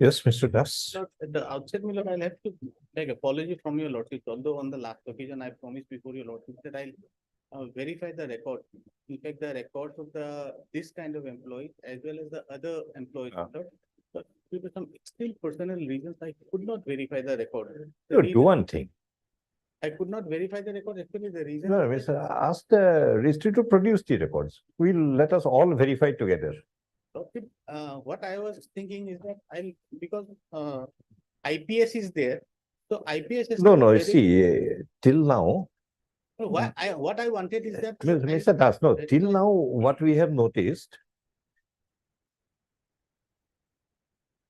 Yes, Mr. Das. At the outset, my lord, I'll have to take apology from your lordship, although on the last occasion I promised before your lordship that I'll verify the record. In fact, the records of this kind of employees as well as the other employees. But due to some still personal reasons, I could not verify the record. Do one thing. I could not verify the record. Actually, the reason. No, ask the registry to produce the records. Let us all verify together. What I was thinking is that because IPS is there, so IPS is. No, see, till now. What I wanted is that. Mr. Das, no, till now, what we have noticed,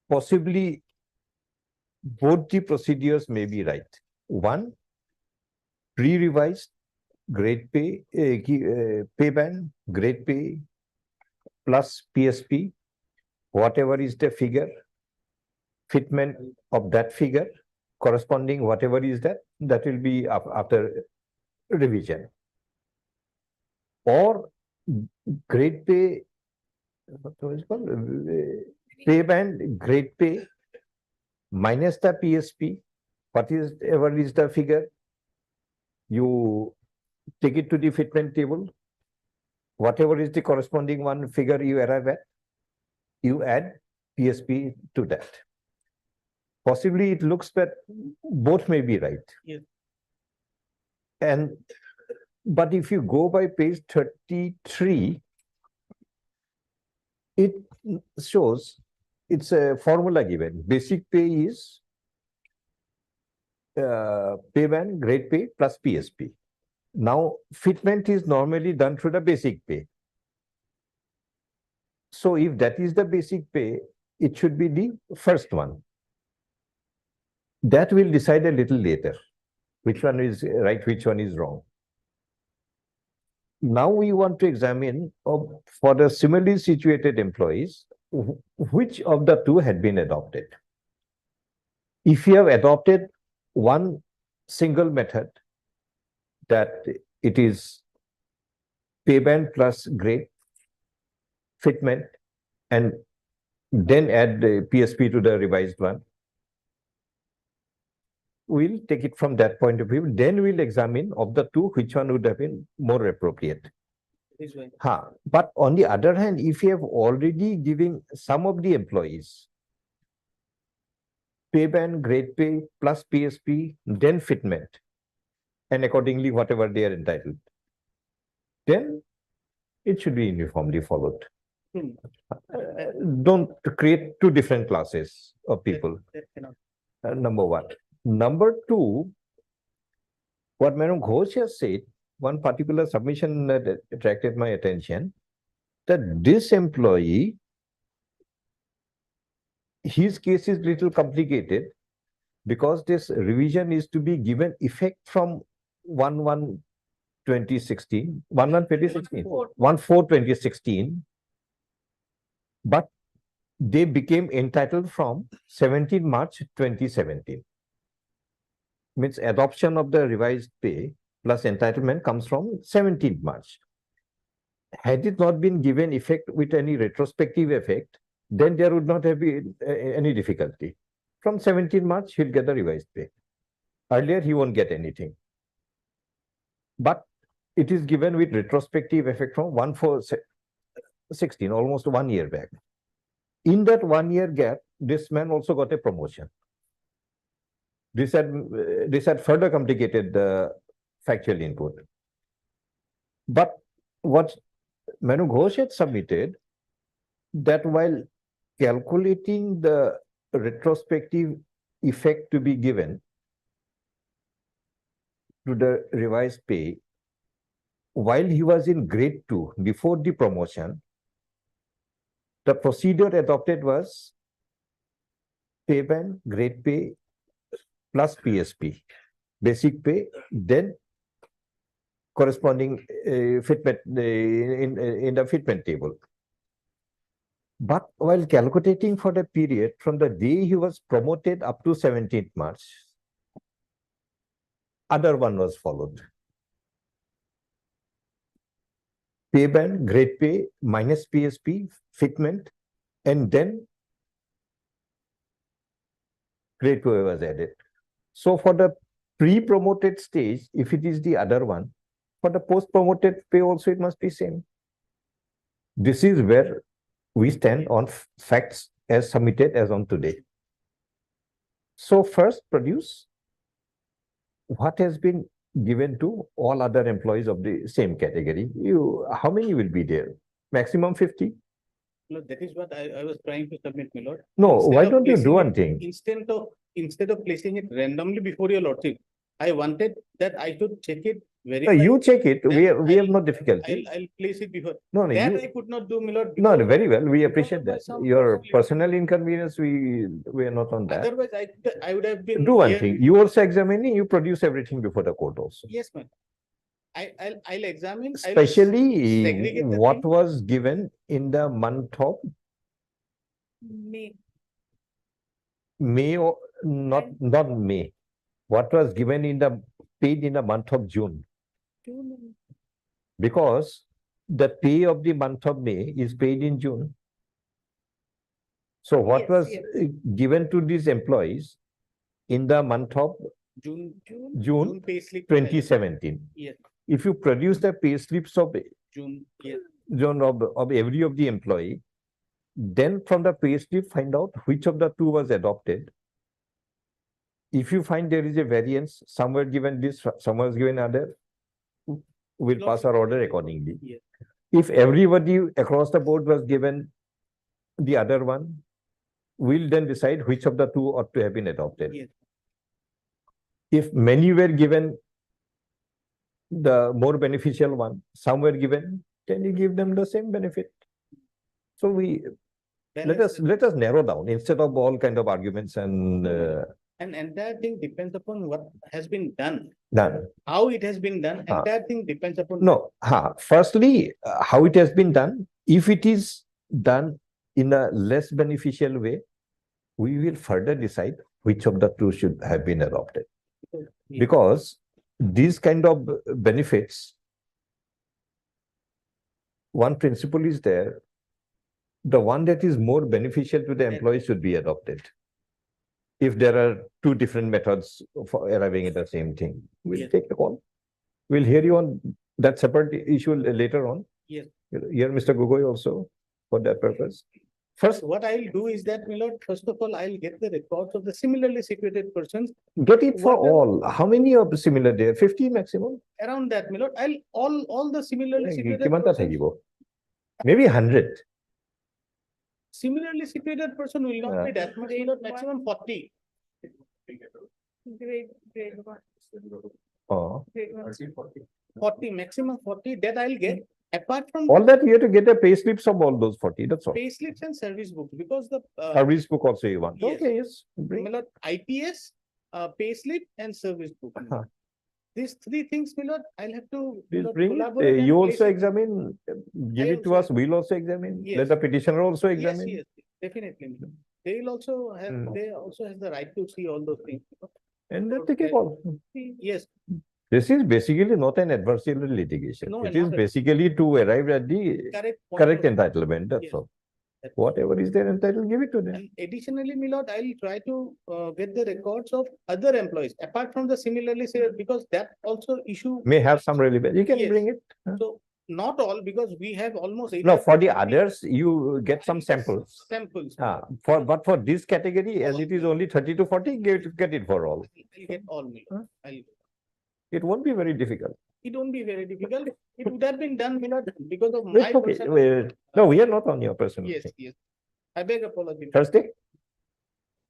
possibly both the procedures may be right. One, pre-revised grade pay, pay band, grade pay, plus PSP, whatever is the figure, fitment of that figure, corresponding whatever is that will be after revision. Or grade pay, what is called? Pay band, grade pay, minus the PSP, whatever is the figure, you take it to the fitment table. Whatever is the corresponding one figure you arrive at, you add PSP to that. Possibly it looks that both may be right. Yes. And, but if you go by page 33, it shows it's a formula given. Basic pay is pay band, grade pay plus PSP. Now, fitment is normally done through the basic pay. So if that is the basic pay, it should be the first one. That we'll decide a little later, which one is right, which one is wrong. Now we want to examine for the similarly situated employees, which of the two had been adopted. If you have adopted one single method, that it is pay band plus grade fitment, and then add the PSP to the revised one, we'll take it from that point of view. Then we'll examine of the two, which one would have been more appropriate. But on the other hand, if you have already given some of the employees pay band, grade pay plus PSP, then fitment, and accordingly whatever they are entitled, then it should be uniformly followed. Don't create two different classes of people. Number one. Number two, what Madam Ghosh has said, one particular submission that attracted my attention, that this employee, his case is little complicated because this revision is to be given effect from 1/1/2016, 1/4/2016, but they became entitled from 17 March 2017. Means adoption of the revised pay plus entitlement comes from 17th March. Had it not been given effect with any retrospective effect, then there would not have been any difficulty. From 17th March, he'll get the revised pay. Earlier, he won't get anything. But it is given with retrospective effect from 1/4/16, almost 1 year back. In that 1 year gap, this man also got a promotion. This had further complicated the factual input. But what Manu Ghosh had submitted, that while calculating the retrospective effect to be given to the revised pay, while he was in grade 2, before the promotion, the procedure adopted was pay band, grade pay, plus PSP, basic pay, then corresponding fitment in the fitment table. But while calculating for the period from the day he was promoted up to 17th March, other one was followed. Pay band, grade pay, minus PSP, fitment, and then grade pay was added. So for the pre-promoted stage, if it is the other one, for the post-promoted pay also it must be same. This is where we stand on facts as submitted as on today. So first produce what has been given to all other employees of the same category. How many will be there? Maximum 50? No, that is what I was trying to submit, my lord. No, Instead why of don't you placing do one it- thing? Instead of placing it randomly before your lordship, I wanted that I should check it very. No, you check it. We have no difficulty. I'll place it before. No, no, That you, I could not do, my lord. no, no, before- very well. We because appreciate of my that. some Your personal- personal inconvenience, we are not on that. Otherwise, I would have been. Do one here thing. before. You also examining, you produce everything before the court also. Yes, ma'am. I'll examine. I'll Especially segregate the what thing. was given in the month of May. May, or not May. What was given in the paid in the month of June, June. because the pay of the month of May is paid in June. So what Yes, was yes. given to these employees in the month of June June payslip. 2017? Yes, If you produce the pay slips of June, yes. June of every of the employee, then from the pay slip find out which of the two was adopted if you find there is a variance, somewhere given this, somewhere given other, we'll pass our order accordingly. Yes. If everybody across the board was given the other one, we'll then decide which of the two ought to have been adopted. Yes. If many were given the more beneficial one, some were given, then you give them the same benefit. So let us narrow down instead of all kind of arguments and And entire thing depends upon what has been done. done. How it has been done, entire thing depends upon. No, firstly, how it has been done. If it is done in a less beneficial way, we will further decide which of the two should have been adopted. Because these kind of benefits, one principle is there. The one that is more beneficial to the employee should be adopted. If there are two different methods for arriving at the same thing, we'll take the call. We'll hear you on that separate issue later on. Yes. Hear Mr. Gogoi also for that purpose. First, What I'll do is that, my lord, first of all, I'll get the records of the similarly situated persons get it for Whatever- all. How many are similar there? 50 maximum? around that, my lord. I'll all the similarly situated কিমানটা persons, থাকিব? Maybe 100. similarly situated person will not be that much, my lord, maximum 40. Grade one. Oh. Grade one. 40, maximum 40 that I'll get. Apart from All that you have to get a pay slips of all those 40. That's all. payslips and service books, because the Service book also you want. yes. Okay, yes. Bring. my lord, IPS, payslip and service book. my lord. These three things, my lord, I'll have to Please lord, bring it. collaborate and You place also it. examine, give I it to also us, we'll also examine. Yes. Let the petitioner also Yes, examine. yes, definitely. my lord. They will also have, Mm. they also has the right to see all those things. And then take a call. Yes, This is basically not an adversarial litigation. No, It is not at- basically to arrive at the correct. point correct of- entitlement, that's Yes. all. That's- Whatever is their entitled, give it to them. And additionally, my lord, I'll try to get the records of other employees, apart from the similarly say, because that also issue. May have some relevance. You can Yes. bring it. So not all, because we have almost. No, for the 850 others, you get some samples. Samples. But for this category, as it is only 30 to 40, get it for all. I'll get all, my lord. It won't be very difficult. It won't be very difficult. It would have been done, my lord, because of my. It's okay. personal- No, we are not on your personal Yes, thing. yes. I beg apology. Thursday?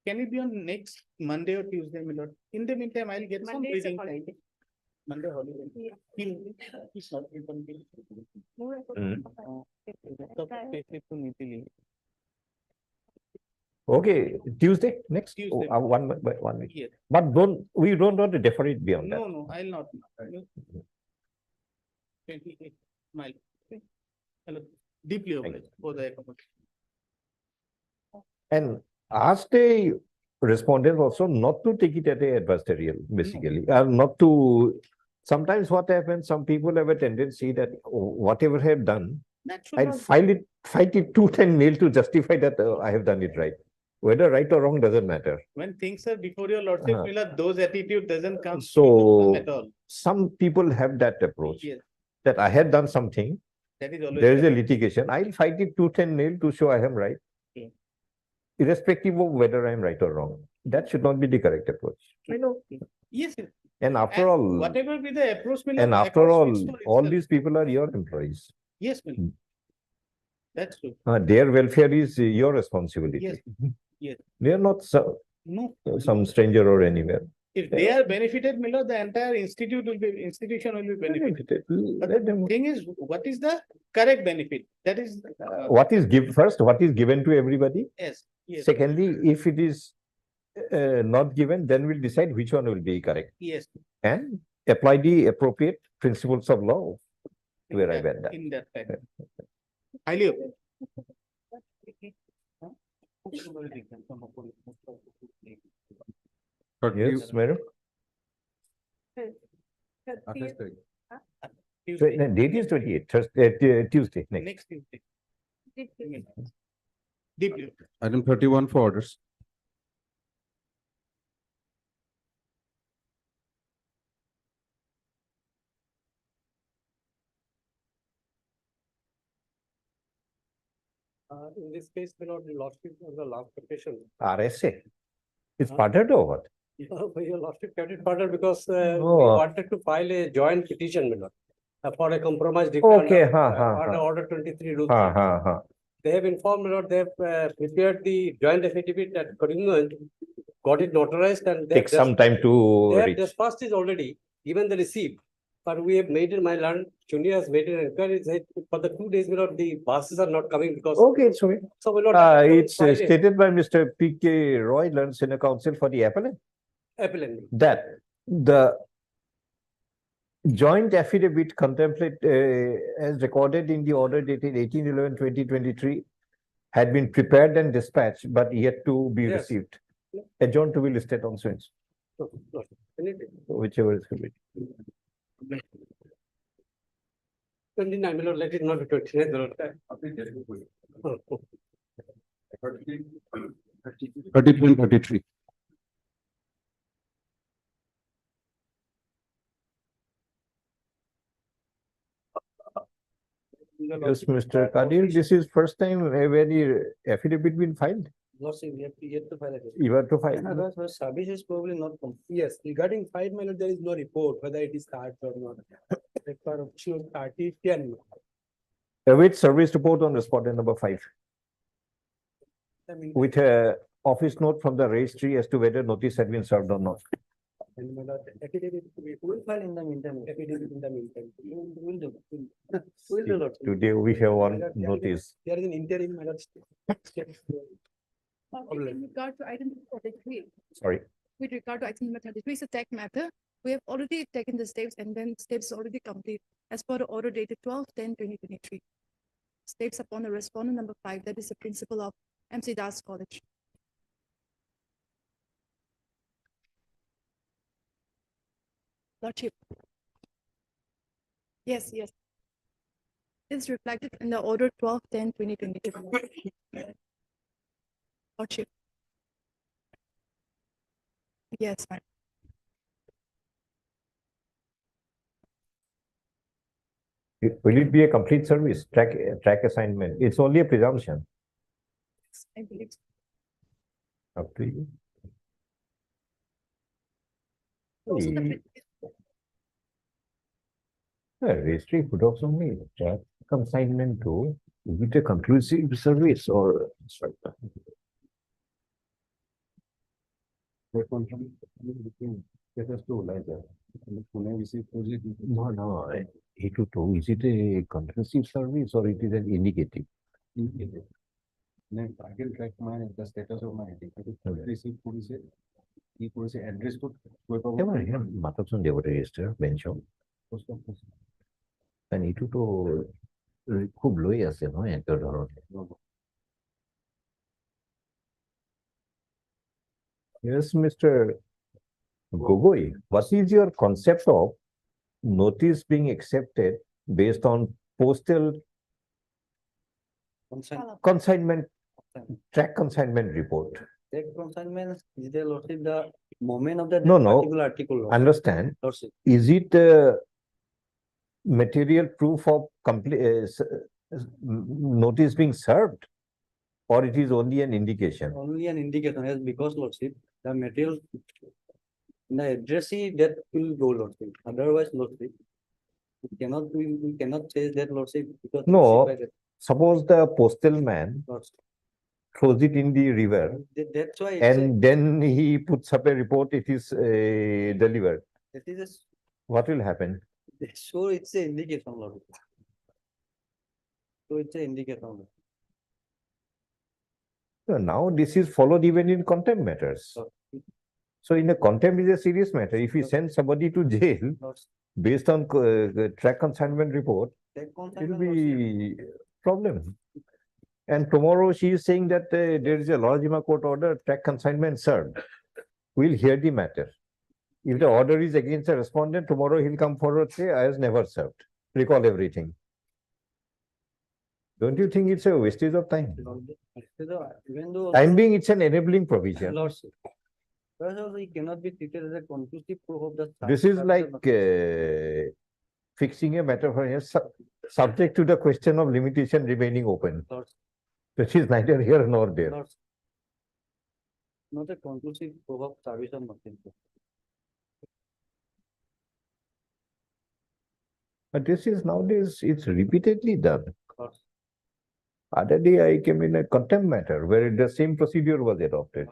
Can it be on next Monday or Tuesday, my lord? In the meantime, I'll get some Monday is a reading time. holiday. Monday holiday. Yeah. It's not even been- More of a- Mm. Stop payslip to Nidhi. Okay, Tuesday, next? Tuesday. Oh, one week. Yes. But we don't want to defer it beyond that. No, I'll not. 28 mile. Hello, deeply obliged for the accommodation. And ask the respondent also not to take it as a adversarial, basically, not to. Sometimes what happens, some people have a tendency that whatever I have done, That should I'll not, fight it tooth and nail to justify that I have done it right. Whether right or wrong doesn't matter. when things are before your lordship, Uh-huh. Mila, those attitude doesn't come. So- don't come at all. Some people have that approach, Yes, that I had done something, that is always. there is a correct. litigation, I'll fight it tooth and nail to show I am right. Okay. Irrespective of whether I am right or wrong. That should not be the correct approach. I know. Yes, yes. And after And all, whatever be the approach. Mila, and after approach all, speaks for all itself. these people are your employees. Yes, Mila. Mm. That's true. Their welfare is your responsibility. Yes, yes. They are not No, some stranger or anywhere. if they are benefited, Mila, the entire institution will be benefited. But Let them- the thing is, what is the correct benefit? That is, What is what is given to everybody? yes, yes, Secondly, if it is not given, then we'll decide which one will be correct yes. and apply the appropriate principles of law to in arrive at that. In that fact. Highly. appreciate. Yes, madam. Thirtieth, So, the date is 28th, Thursday, Tuesday, next. Next Tuesday. Deeply. Deeply. Item 31 for orders. In this case, my lord, the lordship of the last petition. RSA. It's parted or what? For your lordship, kept it further because we Oh. wanted to file a joint petition, my lord, for a compromise. Okay, Order, order 23 rules. They have informed, my lord, they have prepared the joint affidavit that Karimganj got it notarized and they Takes some time to they have reach. dispersed it already, even the receipt. But we have made it, my lord, Chunia has made an inquiry, said for the 2 days, my lord, the buses are not coming because. Okay, it's okay. So, my lord. It's stated by Mr. P.K. Roy, learned senior counsel for the appellant, Appellant. that the joint affidavit contemplate as recorded in the order dated 18/11/2023 had been prepared and dispatched, but yet to be Yes. received. Adjourned to be listed on swings, No, no, anything. whichever is convenient. 29, my lord, let it not be 29, my lord. 32 and 33. Yes, Mr. Kadir, this is first time where the affidavit been filed. Lordship, we have yet to file it. You have to file. Service is probably not complete. Yes, regarding file, my lord, there is no report whether it is started or not. For sure, party can. Await service report on respondent number 5 I mean, with a office note from the registry as to whether notice had been served or not. and my lord, affidavit, we will file in the meantime, affidavit in the meantime. We'll do. We'll do, Lord. Today we have one notice. There is an interim, my lord. In regard to item 33, Sorry. with regard to item number 33, it's a tech matter. We have already taken the steps and then steps already complete as per the order dated 12/10/2023. Steps upon the respondent number 5, that is the principal of MC Das College. Lordship. Yes, yes. It's reflected in the order 12/10/2023. Lordship. Yes, ma'am. Will it be a complete service, track assignment? It's only a presumption. I believe so. Up to you. Also the Hmm. prin- Registry put off only track consignment to, is it a conclusive service or? No, no, A22, is it a conclusive service or it is an indicative? I can track the status of my receipt address to এবার মাথাচুন দেবো register bench কারণ এইটো তো খুব লৈ আছে নহয় একে ধৰণে Yes, Mr. Gogoi, what is your concept of notice being accepted based on postal consignment, track consignment report? That consignment is the lordship the moment of the No, no. particular article. Understand, Lordship. is it material proof of complete notice being served? Or it is only an indication? Only an indication, yes, because lordship, the material, the addressee that will go lordship, otherwise lordship. We cannot say that lordship because. No. it's by the- Suppose the postal man Lordship. throws it in the river That's why. it's and then he puts up a report, it is delivered. That is a, What will happen? so it's a indication, lordship. So it's a indication. So now this is followed even in contempt matters. So in a contempt is a serious matter. If you send somebody to jail Lordship. based on track consignment report, That it will consignment lordship. be problem. And tomorrow she is saying that there is a Lorajima court order, track consignment served. We'll hear the matter. If the order is against the respondent, tomorrow he'll come forward, say, I was never served. Recall everything. Don't you think it's a wastage of time? Even though. Time being, it's an enabling provision. Lordship. First of all, it cannot be treated as a conclusive proof of the. This is like fixing a matter for him, subject to the question of limitation remaining open, Lordship. which is neither here nor there. Lordship. Not a conclusive proof of service or nothing. But this is nowadays, it's repeatedly done. Other day I came in a contempt matter where the same procedure was adopted.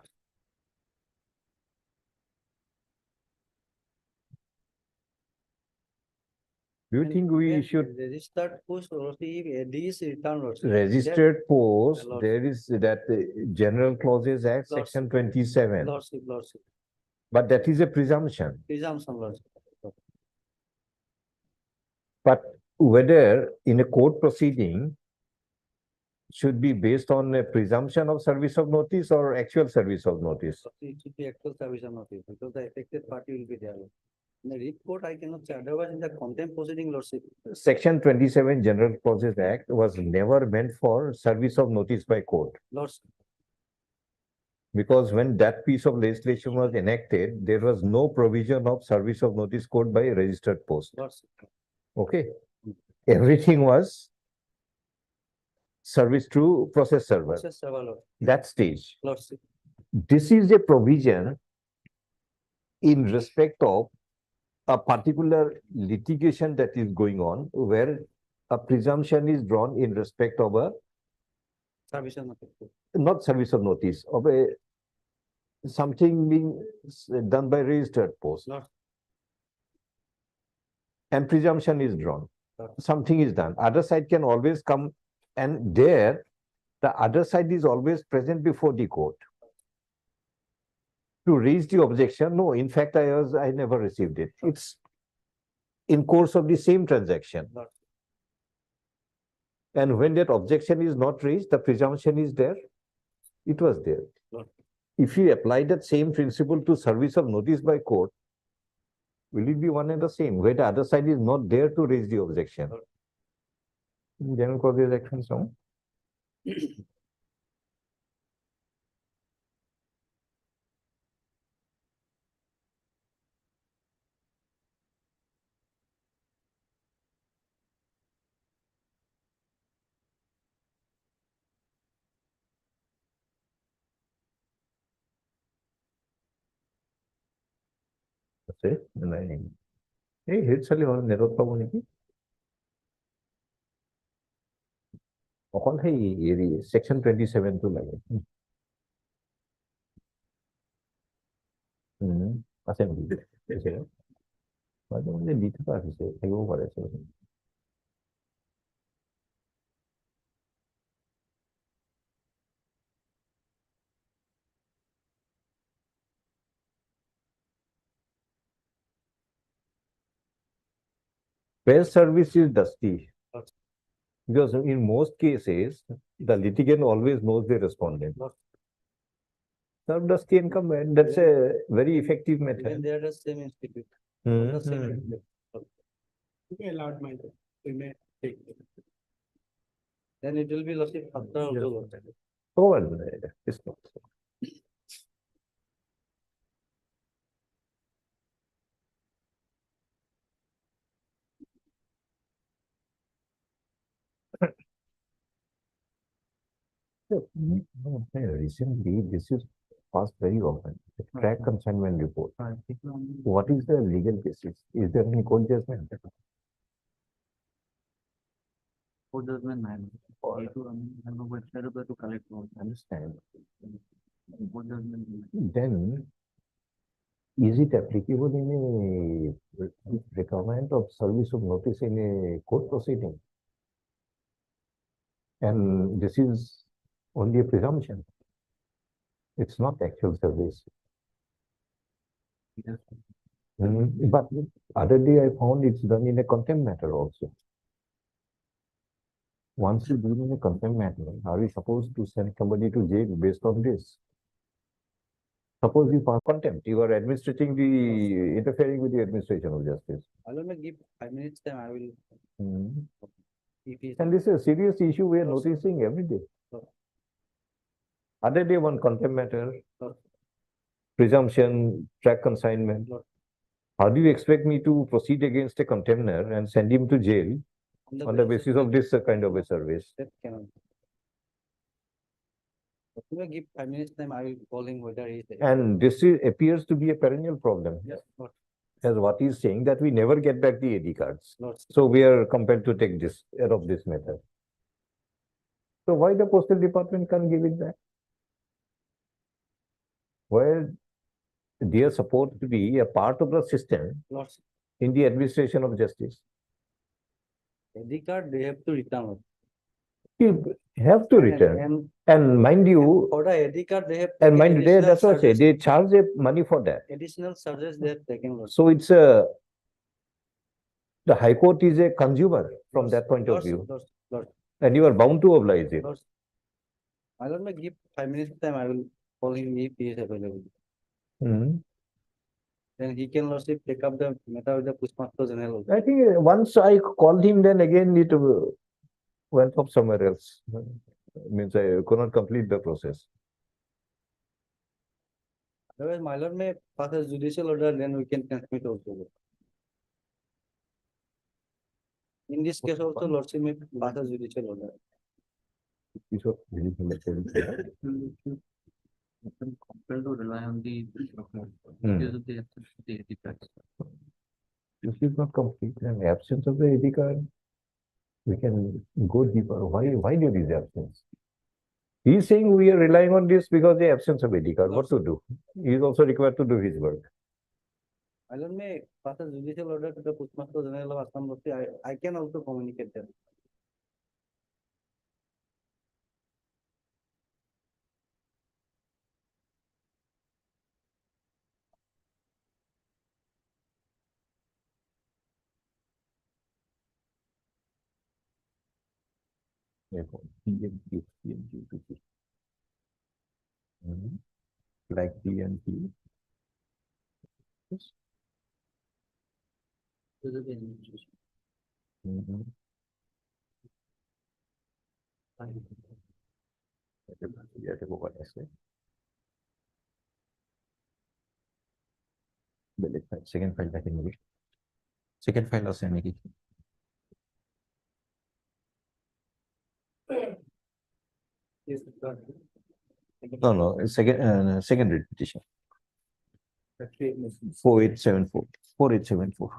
Do you think we should Registered post receive AD's return receipt. registered post? Lordship. There is that General Clauses Act, Section 27, Lordship, but that is a presumption. presumption lordship. But whether in a court proceeding should be based on a presumption of service of notice or actual service of notice. It should be actual service of notice because the affected party will be there. In the report, I cannot say otherwise in the contempt proceeding lordship. Section 27 General Clauses Act was never meant for service of notice by court. Lordship. Because when that piece of legislation was enacted, there was no provision of service of notice code by a registered post. Lordship. Okay. Everything was service through process server. Process server, Lord. That stage. Lordship. This is a provision in respect of a particular litigation that is going on where a presumption is drawn in respect of a Service of notice. not service of notice of a something being done by registered post. Lord. And presumption is drawn. Lord. Something is done. Other side can always come, and there the other side is always present before the court to raise the objection. No, in fact, I never received it. It's in course of the same transaction. Lord. And when that objection is not raised, the presumption is there. It was there. Lord. If you apply that same principle to service of notice by court, will it be one and the same, where the other side is not there to raise the objection? Lord. General Clauses Action, no? আছে নাই এই head চালি হ'ল নেটত পাব নেকি অকল সেই হেৰি সেকশন 27 টো লাগে আছে নেকি মাজে মাজে দি থকা আছে থাকিব পাৰে Best service is dusty. Because in most cases, the litigant always knows the respondent. Serve dusty incumbent, that's a very effective When method. they are the same institute. Hmm, The same hmm. institute. We allowed my, we may take. Then it will be lost after also. Oh, well, it's not. Recently, this is passed very often. The track consignment report. What is the legal basis? Is there any court judgment? Court judgment, man. To collect notes. Understand. Court judgment. Then, is it applicable in a requirement of service of notice in a court proceeding? And this is only a presumption. It's not actual service. But other day I found it's done in a contempt matter also. Once you do in a contempt matter, are we supposed to send somebody to jail based on this? Suppose you pass contempt, you are administrating the, interfering with the administration of justice. I will give 5 minutes time, I will. If he- And this is a serious issue we are noticing every day. Other day, one contempt matter, presumption, track consignment. How do you expect me to proceed against a contemptor and send him to jail on the basis of this kind of a service? That cannot. If you give 5 minutes time, I will call him whether he is. And appears to be a perennial problem. Yes, Lord. As what he's saying, that we never get back the AD cards. Lord. So we are compelled to take this, adopt this method. So why the postal department can't give it back? Where they are supposed to be a part of the system Lord. in the administration of justice. AD card, they have to return. You have to return. And mind you, For the AD card, they have. and taken mind you, additional that's what I say, charges. they charge a money for that. Additional charges they have taken. Lord. So it's the High Court is a consumer from that point of Lord, view, Lord, Lord, and you are bound to oblige it. Lord. I don't give 5 minutes time, I will call him if he is available. Mhm. Then he can also take up the matter with the Postmaster General. I think once I called him, then again it went up somewhere else. Means I could not complete the process. Otherwise, my lord may pass a judicial order, then we can transmit also. In this case also, lordship may pass a judicial order. Compelled to rely on the document Hmm. because of the absence of the AD cards. This is not complete. In absence of the AD card, we can go deeper. Why there is absence? He is saying we are relying on this because the absence of AD card. What to do? He is also required to do his work. My lord may pass a judicial order to the Postmaster General of Assam. I can also communicate them. Therefore, PNQ. Like PNQ. Mhm. ইয়াতে ক'ৰবাত আছে। বেলেগ file, second file থাকে নেকি? Second file আছে নেকি? Yes, Lord. No, it's secondary petition. 4874. 4874.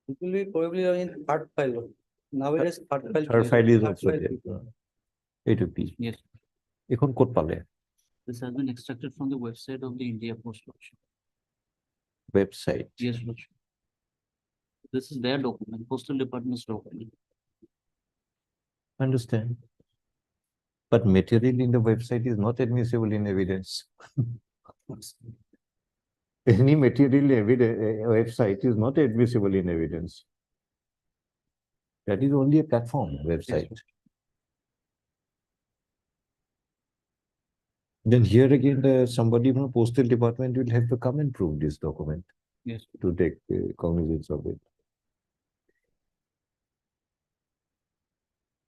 It will be probably in third file. Nowadays, third file. Third file is third also file there. people. A2P. Yes, এখন ক'ত পালে? this has been extracted from the website of the India Post Lordship. Website. Yes, Lordship. This is their document, Postal Department's document. Understand. But material in the website is not admissible in evidence. Any material website is not admissible in evidence. That is only a platform website. Then here again, somebody from Postal Department will have to come and prove this document. Yes. To take cognizance of it.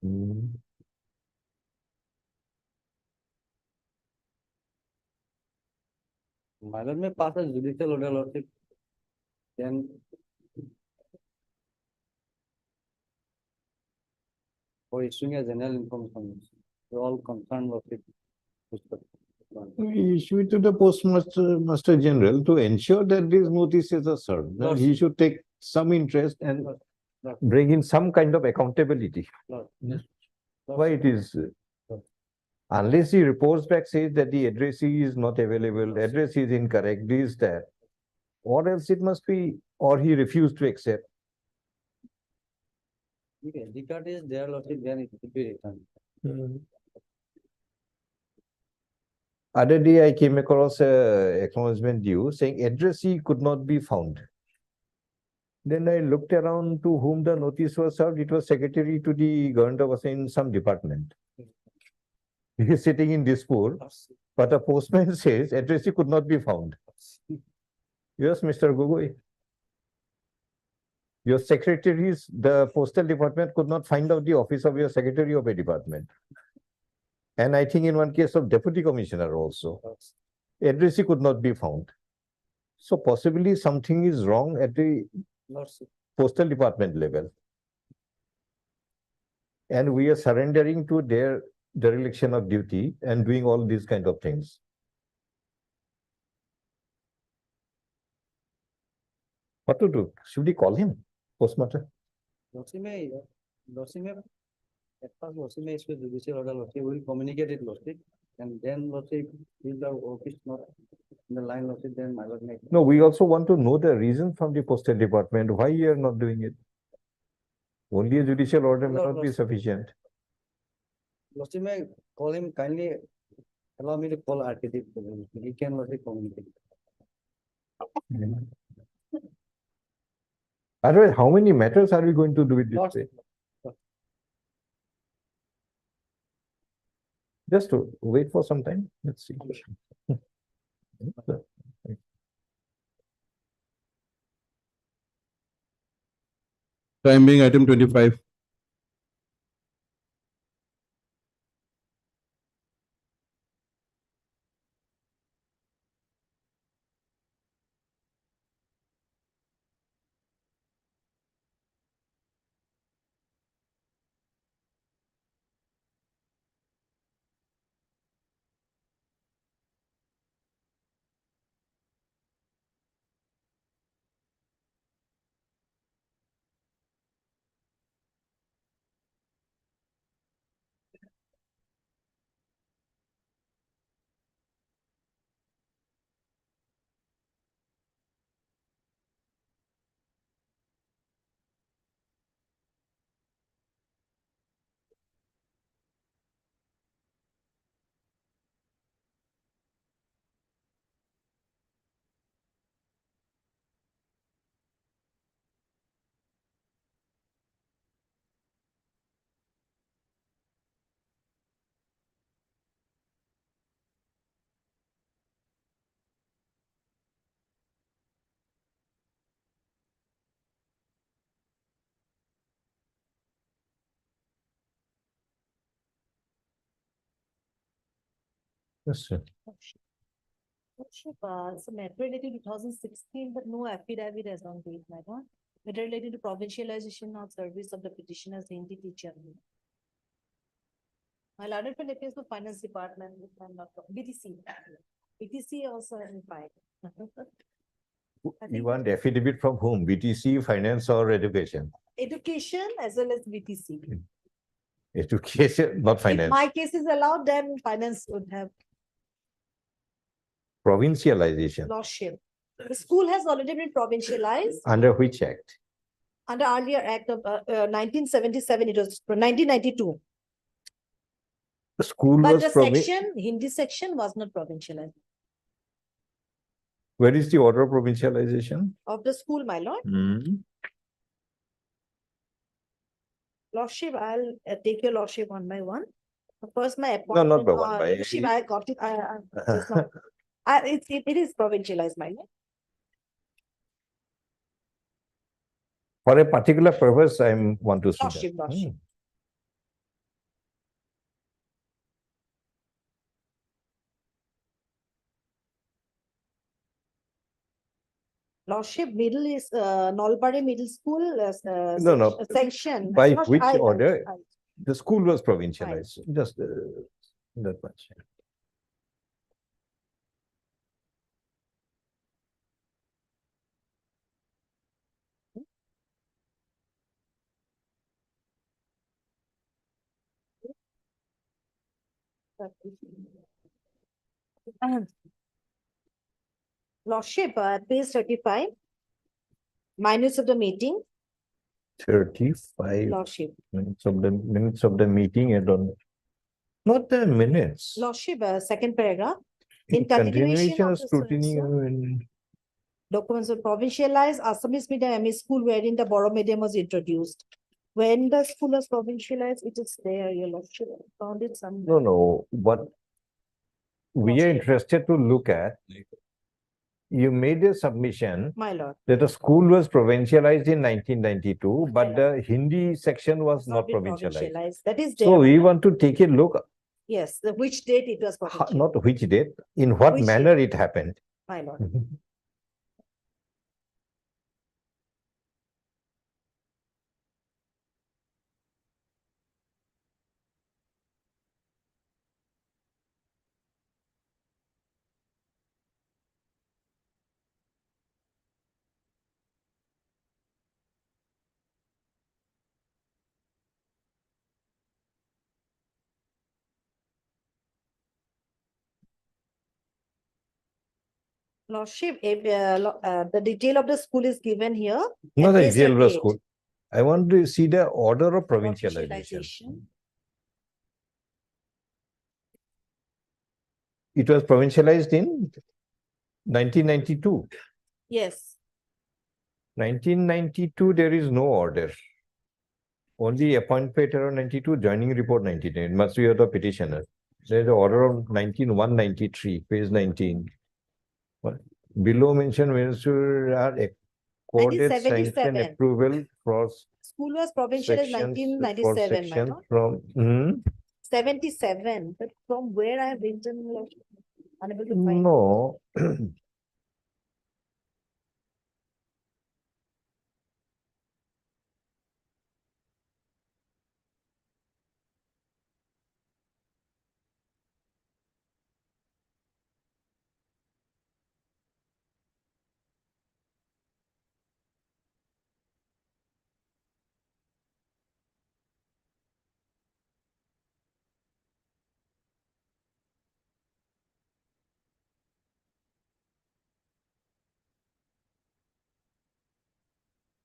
Hmm. My lord may pass a judicial order, lordship. Then. For issuing a general information, we're all concerned lordship. We issue it to the Postmaster General to ensure that these notices are served. Then he should take some interest and Lord. bring in some kind of accountability. Lord. Yes. Why it is, unless he reports back, says that the addressee is not available, address is incorrect, this, that, or else it must be, or he refused to accept. If the card is there, lordship, then it will be returned. Other day I came across a acknowledgement due saying addressee could not be found. Then I looked around to whom the notice was served. It was secretary to the government of Assam in some department. He is sitting in Dispur, but a postman says addressee could not be found. Yes, Mr. Gogoi. Your secretaries, the postal department could not find out the office of your secretary of a department. And I think in one case of deputy commissioner also, addressee could not be found. So possibly something is wrong at the Lordship. postal department level. And we are surrendering to their dereliction of duty and doing all these kind of things. What to do? Should we call him postmaster? Losime, at first Losime is with judicial order, Losime will communicate it Losime. And then Losime, if the office not in the line Losime, then my lord make. No, we also want to know the reason from the postal department, why you are not doing it. Only a judicial order may No, not be no. sufficient. Losime, call him kindly, allow me to call architect, he can Losime communicate. Otherwise, how many matters are we going to do it this Lots. way? Just to wait for some time, let's see. Time being item 25. Yes, sir. So matter related to 2016, but no affidavit as on date, my lord. Matter related to provincialization of service of the petitioner's Hindi teacher. My lord, it appears the finance department, if I'm not wrong, BTC. BTC also has been filed. You want affidavit from whom? BTC, finance or education? Education as well as BTC. Education, not If finance. my case is allowed, then finance would have Provincialization. lordship. The school has already been provincialized Under which act? under earlier act of 1977, it was 1992. The school But was the section, Hindi section was not provincialized Where is the order of provincialization? of the school, my lord. Hmm. Lordship, I'll take your lordship one by one. First, my No, appointment. not by one by. Lordship, I got it. Just now. It is provincialized, my lord. For a particular purpose, I want to see Lordship, that. lordship. Hmm. Lordship, middle is Nolbari Middle School. No, no. Section. By Lordship, which I- order? I- The school was provincialized. Just that much. Lordship, page 35. Minutes of the meeting. 35 Lordship. minutes of the meeting. I don't. Not the minutes. Lordship, second paragraph. In Continuation of of the scrutiny. so-and-so, documents were provincialized, Assamese medium ME school wherein the Boro medium was introduced. When the school was provincialized, it is there, your lordship, found it somewhere. No. What we are interested to look at, you made a submission My lord. that the school was provincialized in 1992, but the Hindi section was not been provincialized. That is there. So we want to take a look, Yes, which date it was provincialized, not which date, in what Which manner it happened. my lord. Lordship, the detail of the school is given here. Not at the page detail of the 38. school. I want to see the order of provincialization. Provincialization. It was provincialized in 1992. Yes. 1992, there is no order. Only appointment around 92, joining report 99. It must be of the petitioner. There is an order of 19193, page 19. But below mentioned minister are accorded sanction 1977. approval for School was provincialized sections, 1997, my sections lord. from 77, but from where I have written, Lordship? Unable to find. no.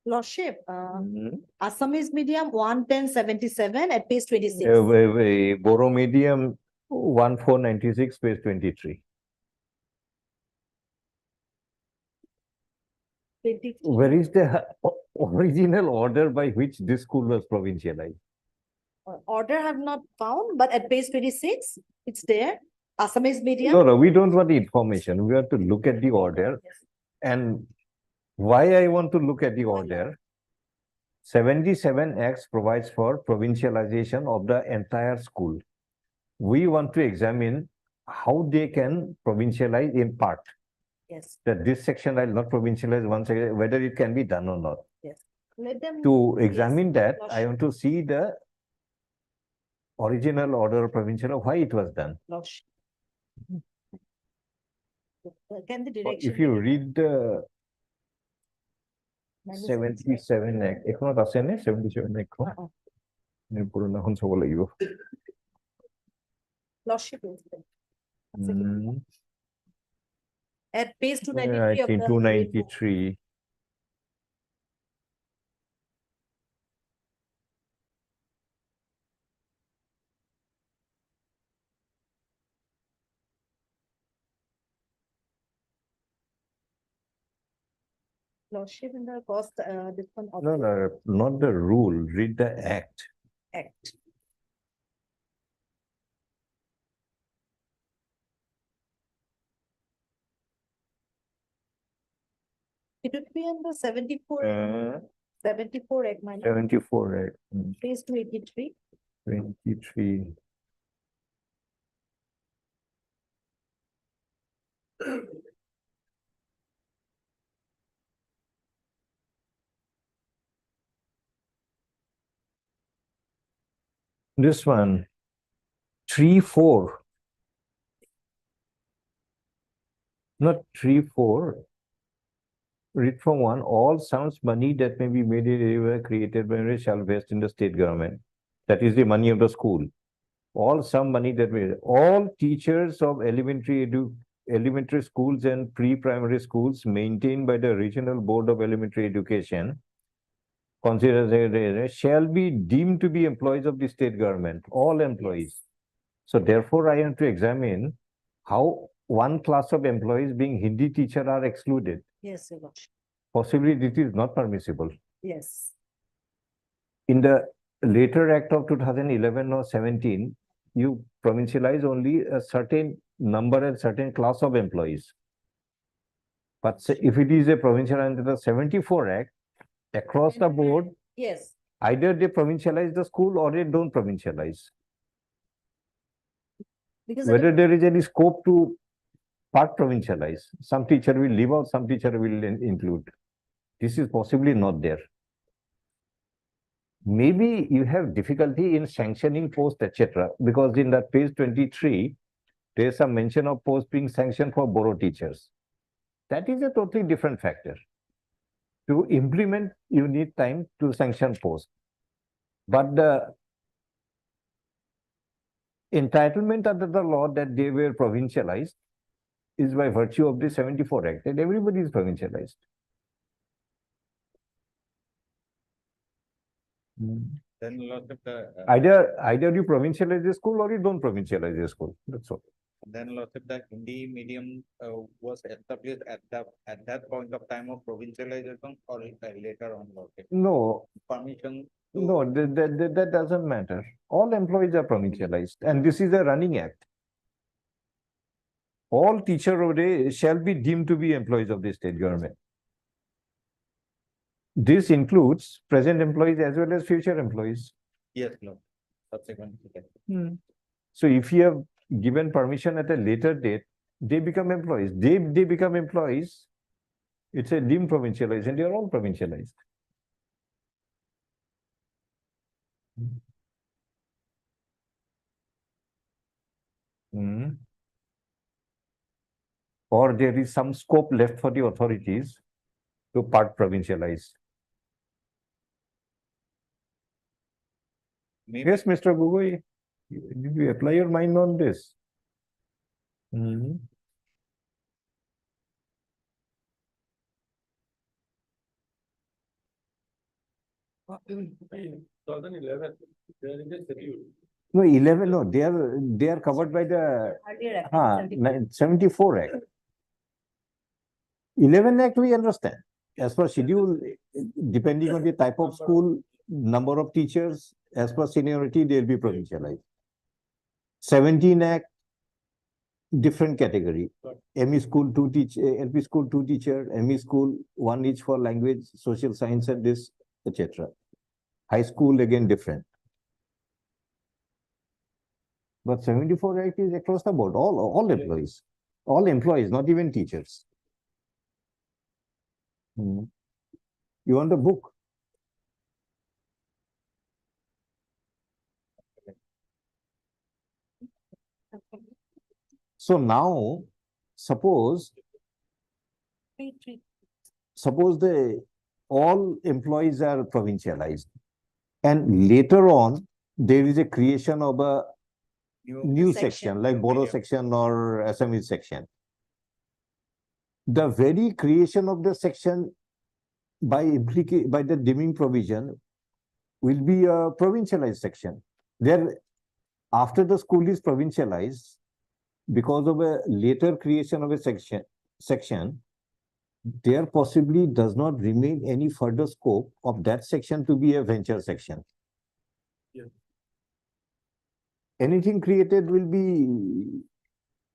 Lordship, Assamese medium 11077 at page 26. Boro medium 1496, page 23. 23. Where is the original order by which this school was provincialized? Order have not found, but at page 26, it's there. Assamese medium. No, we don't want the information. We have to look at the order. And why I want to look at the order, 77 Acts provides for provincialization of the entire school. We want to examine how they can provincialize in part. Yes. That this section I'll not provincialize once again, whether it can be done or not. Yes. Let them. To examine that, Lordship. I want to see the original order of provincial, why it was done. Lordship. Can the direction? If you be given? read the 77 Act, এখনো আছে নে 77 Act খন? পুরোনাখন চাব লাগিব। Lordship is there. At page 293 I of think the 293. Lordship in the cost, this one. of No, the not the rule, read the act. Act. It would be in the 74, 74 Act, my lord. 74 Act, Page 283. 23. This one, 3-4. Not 3-4. Read from one, all sums money that may be made anywhere created by shall vest in the state government. That is the money of the school. All sum money that may, all teachers of elementary schools and pre-primary schools maintained by the Regional Board of Elementary Education shall be deemed to be employees of the state government, all employees. So therefore, I have to examine how one class of employees being Hindi teacher are excluded. Yes, your lordship. Possibly this is not permissible. Yes. In the later act of 2011 or 17, you provincialize only a certain number and certain class of employees. But if it is a provincial under the 74 Act, across the board, Yes. either they provincialize the school or they don't provincialize. Because Whether there is any scope to part provincialize, some teacher will leave out, some teacher will include. This is possibly not there. Maybe you have difficulty in sanctioning post, etc. Because in that page 23, there is some mention of post being sanctioned for Boro teachers. That is a totally different factor. To implement, you need time to sanction post. But the entitlement under the law that they were provincialized, is by virtue of the 74 Act, and everybody is provincialized. Then Lordship, Either you provincialize the school or you don't provincialize the school. That's all. then Lordship, the Hindi medium was established at that point of time of provincialization or later on, Lordship? No, Permission. no, that doesn't matter. All employees are provincialized, and this is a running act. All teachers shall be deemed to be employees of the state government. This includes present employees as well as future employees. Yes, Lord. Subsequent. So if you have given permission at a later date, they become employees. They become employees. It's a deemed provincialization. They are all provincialized. Or there is some scope left for the authorities to part provincialize. Maybe. Yes, Mr. Gugoi, did you apply your mind on this? In 2011, there is a schedule. No, 11, no, they are covered by the Earlier Act, 74 Act. 11 Act we understand. As per schedule, depending on the type of school, number of teachers, as per seniority, they'll be provincialized. 17 Act, different category. ME school, 2 teacher, LP school, 2 teacher, ME school, 1 each for language, social science and this, etc. High school, again, different. But 74 Act is across the board, all employees, not even teachers. You want the book? So now, suppose all employees are provincialized, and later on there is a creation of a new section like Bodo section or Assamese section. The very creation of the section by the deeming provision will be a provincialized section. There, after the school is provincialized, because of a later creation of a section, there possibly does not remain any further scope of that section to be a venture section. Yes. Anything created will be,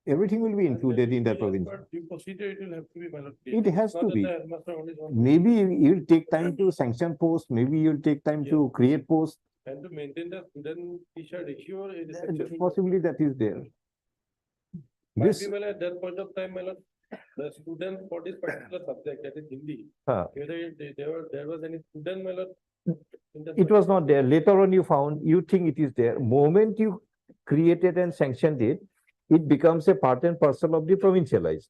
everything will be included in that provision. But due procedure, it will have to be ballot. It has Not to that be. the headmaster only wants- Maybe you'll take time to sanction post, maybe you'll take time to create post. And to maintain the student teacher ratio, it is actually- Possibly that is there. Might This, be well at that point of time, my lord, the student for this particular subject, that is Hindi, whether there was any student, my lord. in that it was not there. Later on you think it is there. Moment you created and sanctioned it, it becomes a part and parcel of the provincialized.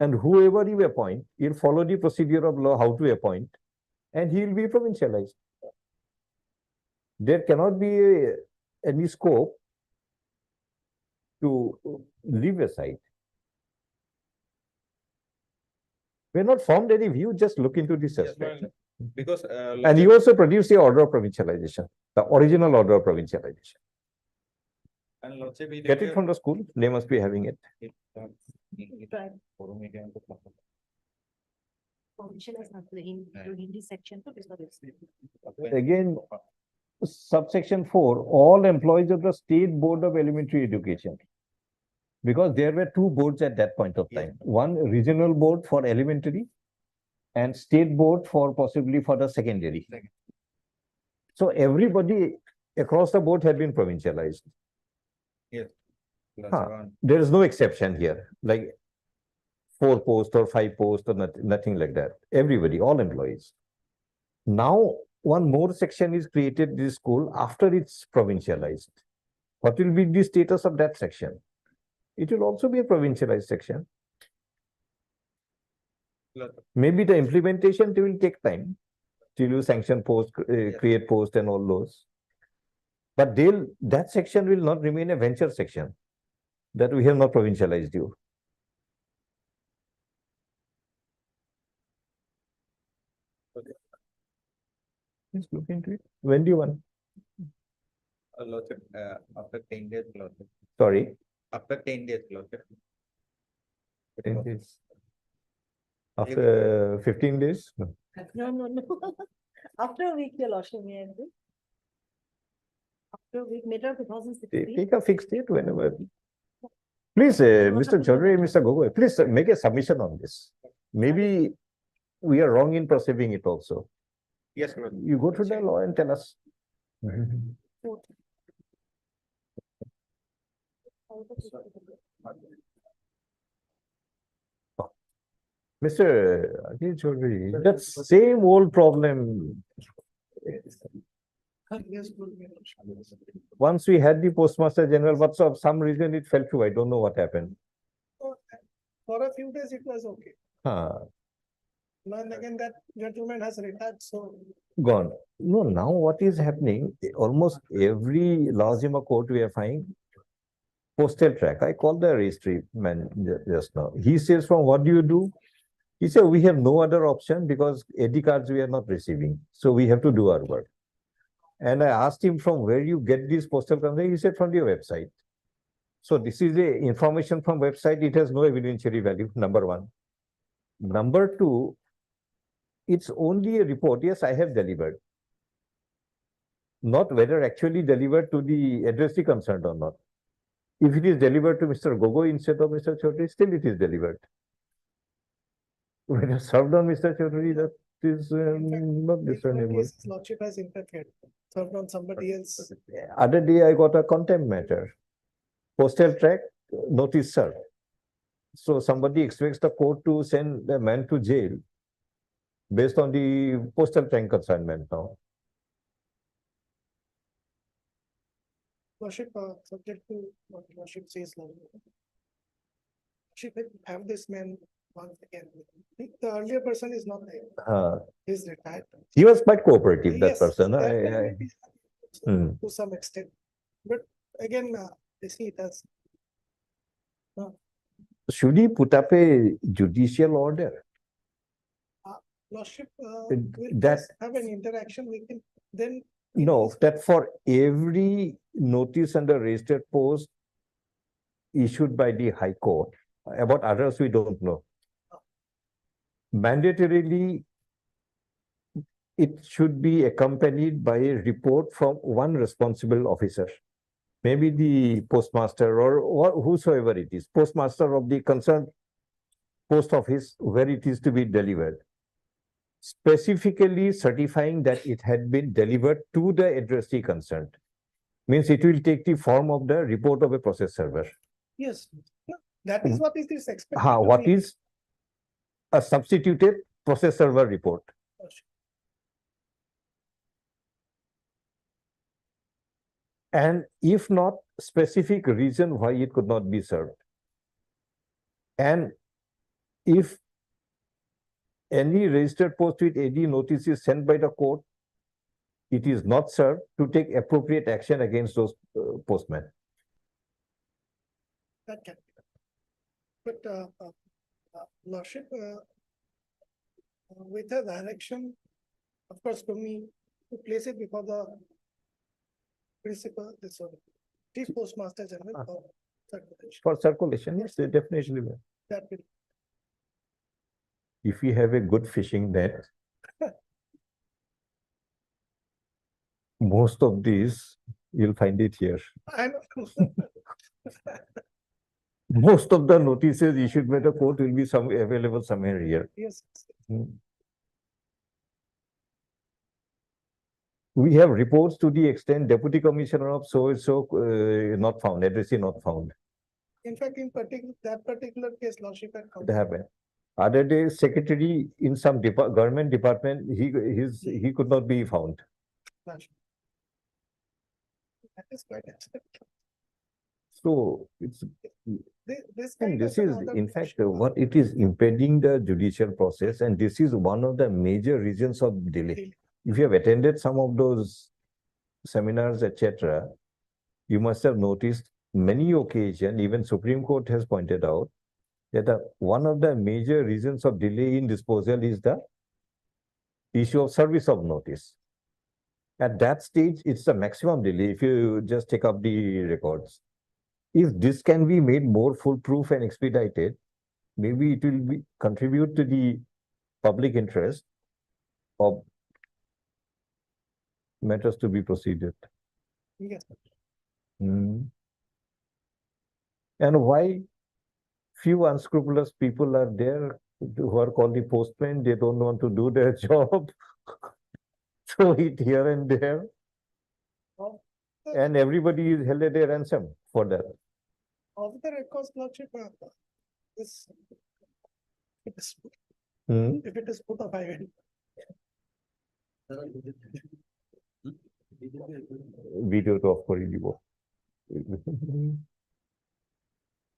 And whoever you appoint, you'll follow the procedure of law, how to appoint, and he will be provincialized. There cannot be any scope to leave aside. We're not formed any view, just look into this Yes, aspect. ma'am. Because And you also produce the order of provincialization, the original order of provincialization. and let's say we Get it from the school, they must be having it. provincialized not the Hindi section. Again, subsection 4, all employees of the State Board of Elementary Education. Because there were 2 boards at that point of time. One regional board for elementary and state board for possibly for the secondary. So everybody across the board had been provincialized. Yes. There is no exception here, like 4 posts or 5 posts or nothing like that. Everybody, all employees. Now, one more section is created in this school after it's provincialized. What will be the status of that section? It will also be a provincialized section. Maybe the implementation will take time till you sanction post, create post and all those. But that section will not remain a venture section that we have not provincialized you. Please look into it. When do you want? Lordship, after 10 days, Lordship. Sorry, After 10 days, Lordship. 10 days. After 15 days? No. No. After a week, your lordship, may I do? After a week, matter of 2016. Take a fixed date whenever. Please, Mr. Chaudhary, Mr. Gogoi, please make a submission on this. Maybe we are wrong in perceiving it also. Yes, Lord. You go to the law and tell us. Mr. Akhil Chaudhary, that same old problem. Yes, good. Once we had the Postmaster General, but for some reason it fell through. I don't know what happened. For a few days, it was okay. And again, that gentleman has retired, so. Gone. No, now what is happening, almost every Lazima court we are finding postal track. I called the registry man just now. He says, from what do you do? He said, we have no other option because AD cards we are not receiving. So we have to do our work. And I asked him from where you get these postal cards. He said, from your website. So this is a information from website. It has no evidentiary value, number one. Number two, it's only a report. Yes, I have delivered. Not whether actually delivered to the addressee concerned or not. If it is delivered to Mr. Gogoi instead of Mr. Chaudhary, still it is delivered. When it's served on Mr. Chaudhary, that is not discernible. Lordship has interfered, served on somebody else. Other day, I got a contempt matter. Postal track, notice served. So somebody expects the court to send a man to jail based on the postal track consignment now. Lordship, subject to what Lordship says now. Lordship will have this man once again. The earlier person is not there. He's retired. He was quite cooperative, that Yes, person. that can be to some extent. But again, they see it as. Should he put up a judicial order? Lordship, That- will just have an interaction with him, then. No, that for every notice under registered post issued by the High Court, about others we don't know. Mandatorily, it should be accompanied by a report from one responsible officer. Maybe the postmaster or whosoever it is, postmaster of the concerned post office where it is to be delivered. Specifically certifying that it had been delivered to the addressee concerned. Means it will take the form of the report of a process server. Yes, that is what is this expected. What is a substituted process server report? And if not, specific reason why it could not be served. And if any registered post with AD notice is sent by the court, it is not served, to take appropriate action against those postmen. That can be done. But Lordship, with a direction, of course, for me to place it before the principal, this one, Chief Postmaster General for circulation. For circulation, yes, they definitely will. That will. If we have a good fishing net, most of these, you'll find it here. I know. Most of the notices issued by the court will be available somewhere here. Yes. We have reports to the extent Deputy Commissioner of so not found, addressee not found. In fact, in that particular case, Lordship had come. It happened. Other day, secretary in some government department, he could not be found. That is quite acceptable. So it's This and kind this of is another in fact what it is impeding the judicial process, and this is one of the major reasons of delay. If you have attended some of those seminars, etc., you must have noticed many occasions, even Supreme Court has pointed out that one of the major reasons of delay in disposal is the issue of service of notice. At that stage, it's the maximum delay if you just take up the records. If this can be made more foolproof and expedited, maybe it will be contribute to the public interest of matters to be proceeded. Yes. Hmm. And why few unscrupulous people are there who are called the postmen? They don't want to do their job. Throw it here and there. And everybody is held at a ransom for that. Of the records, Lordship, this. It is, if it is put up, I will. Video to off for you.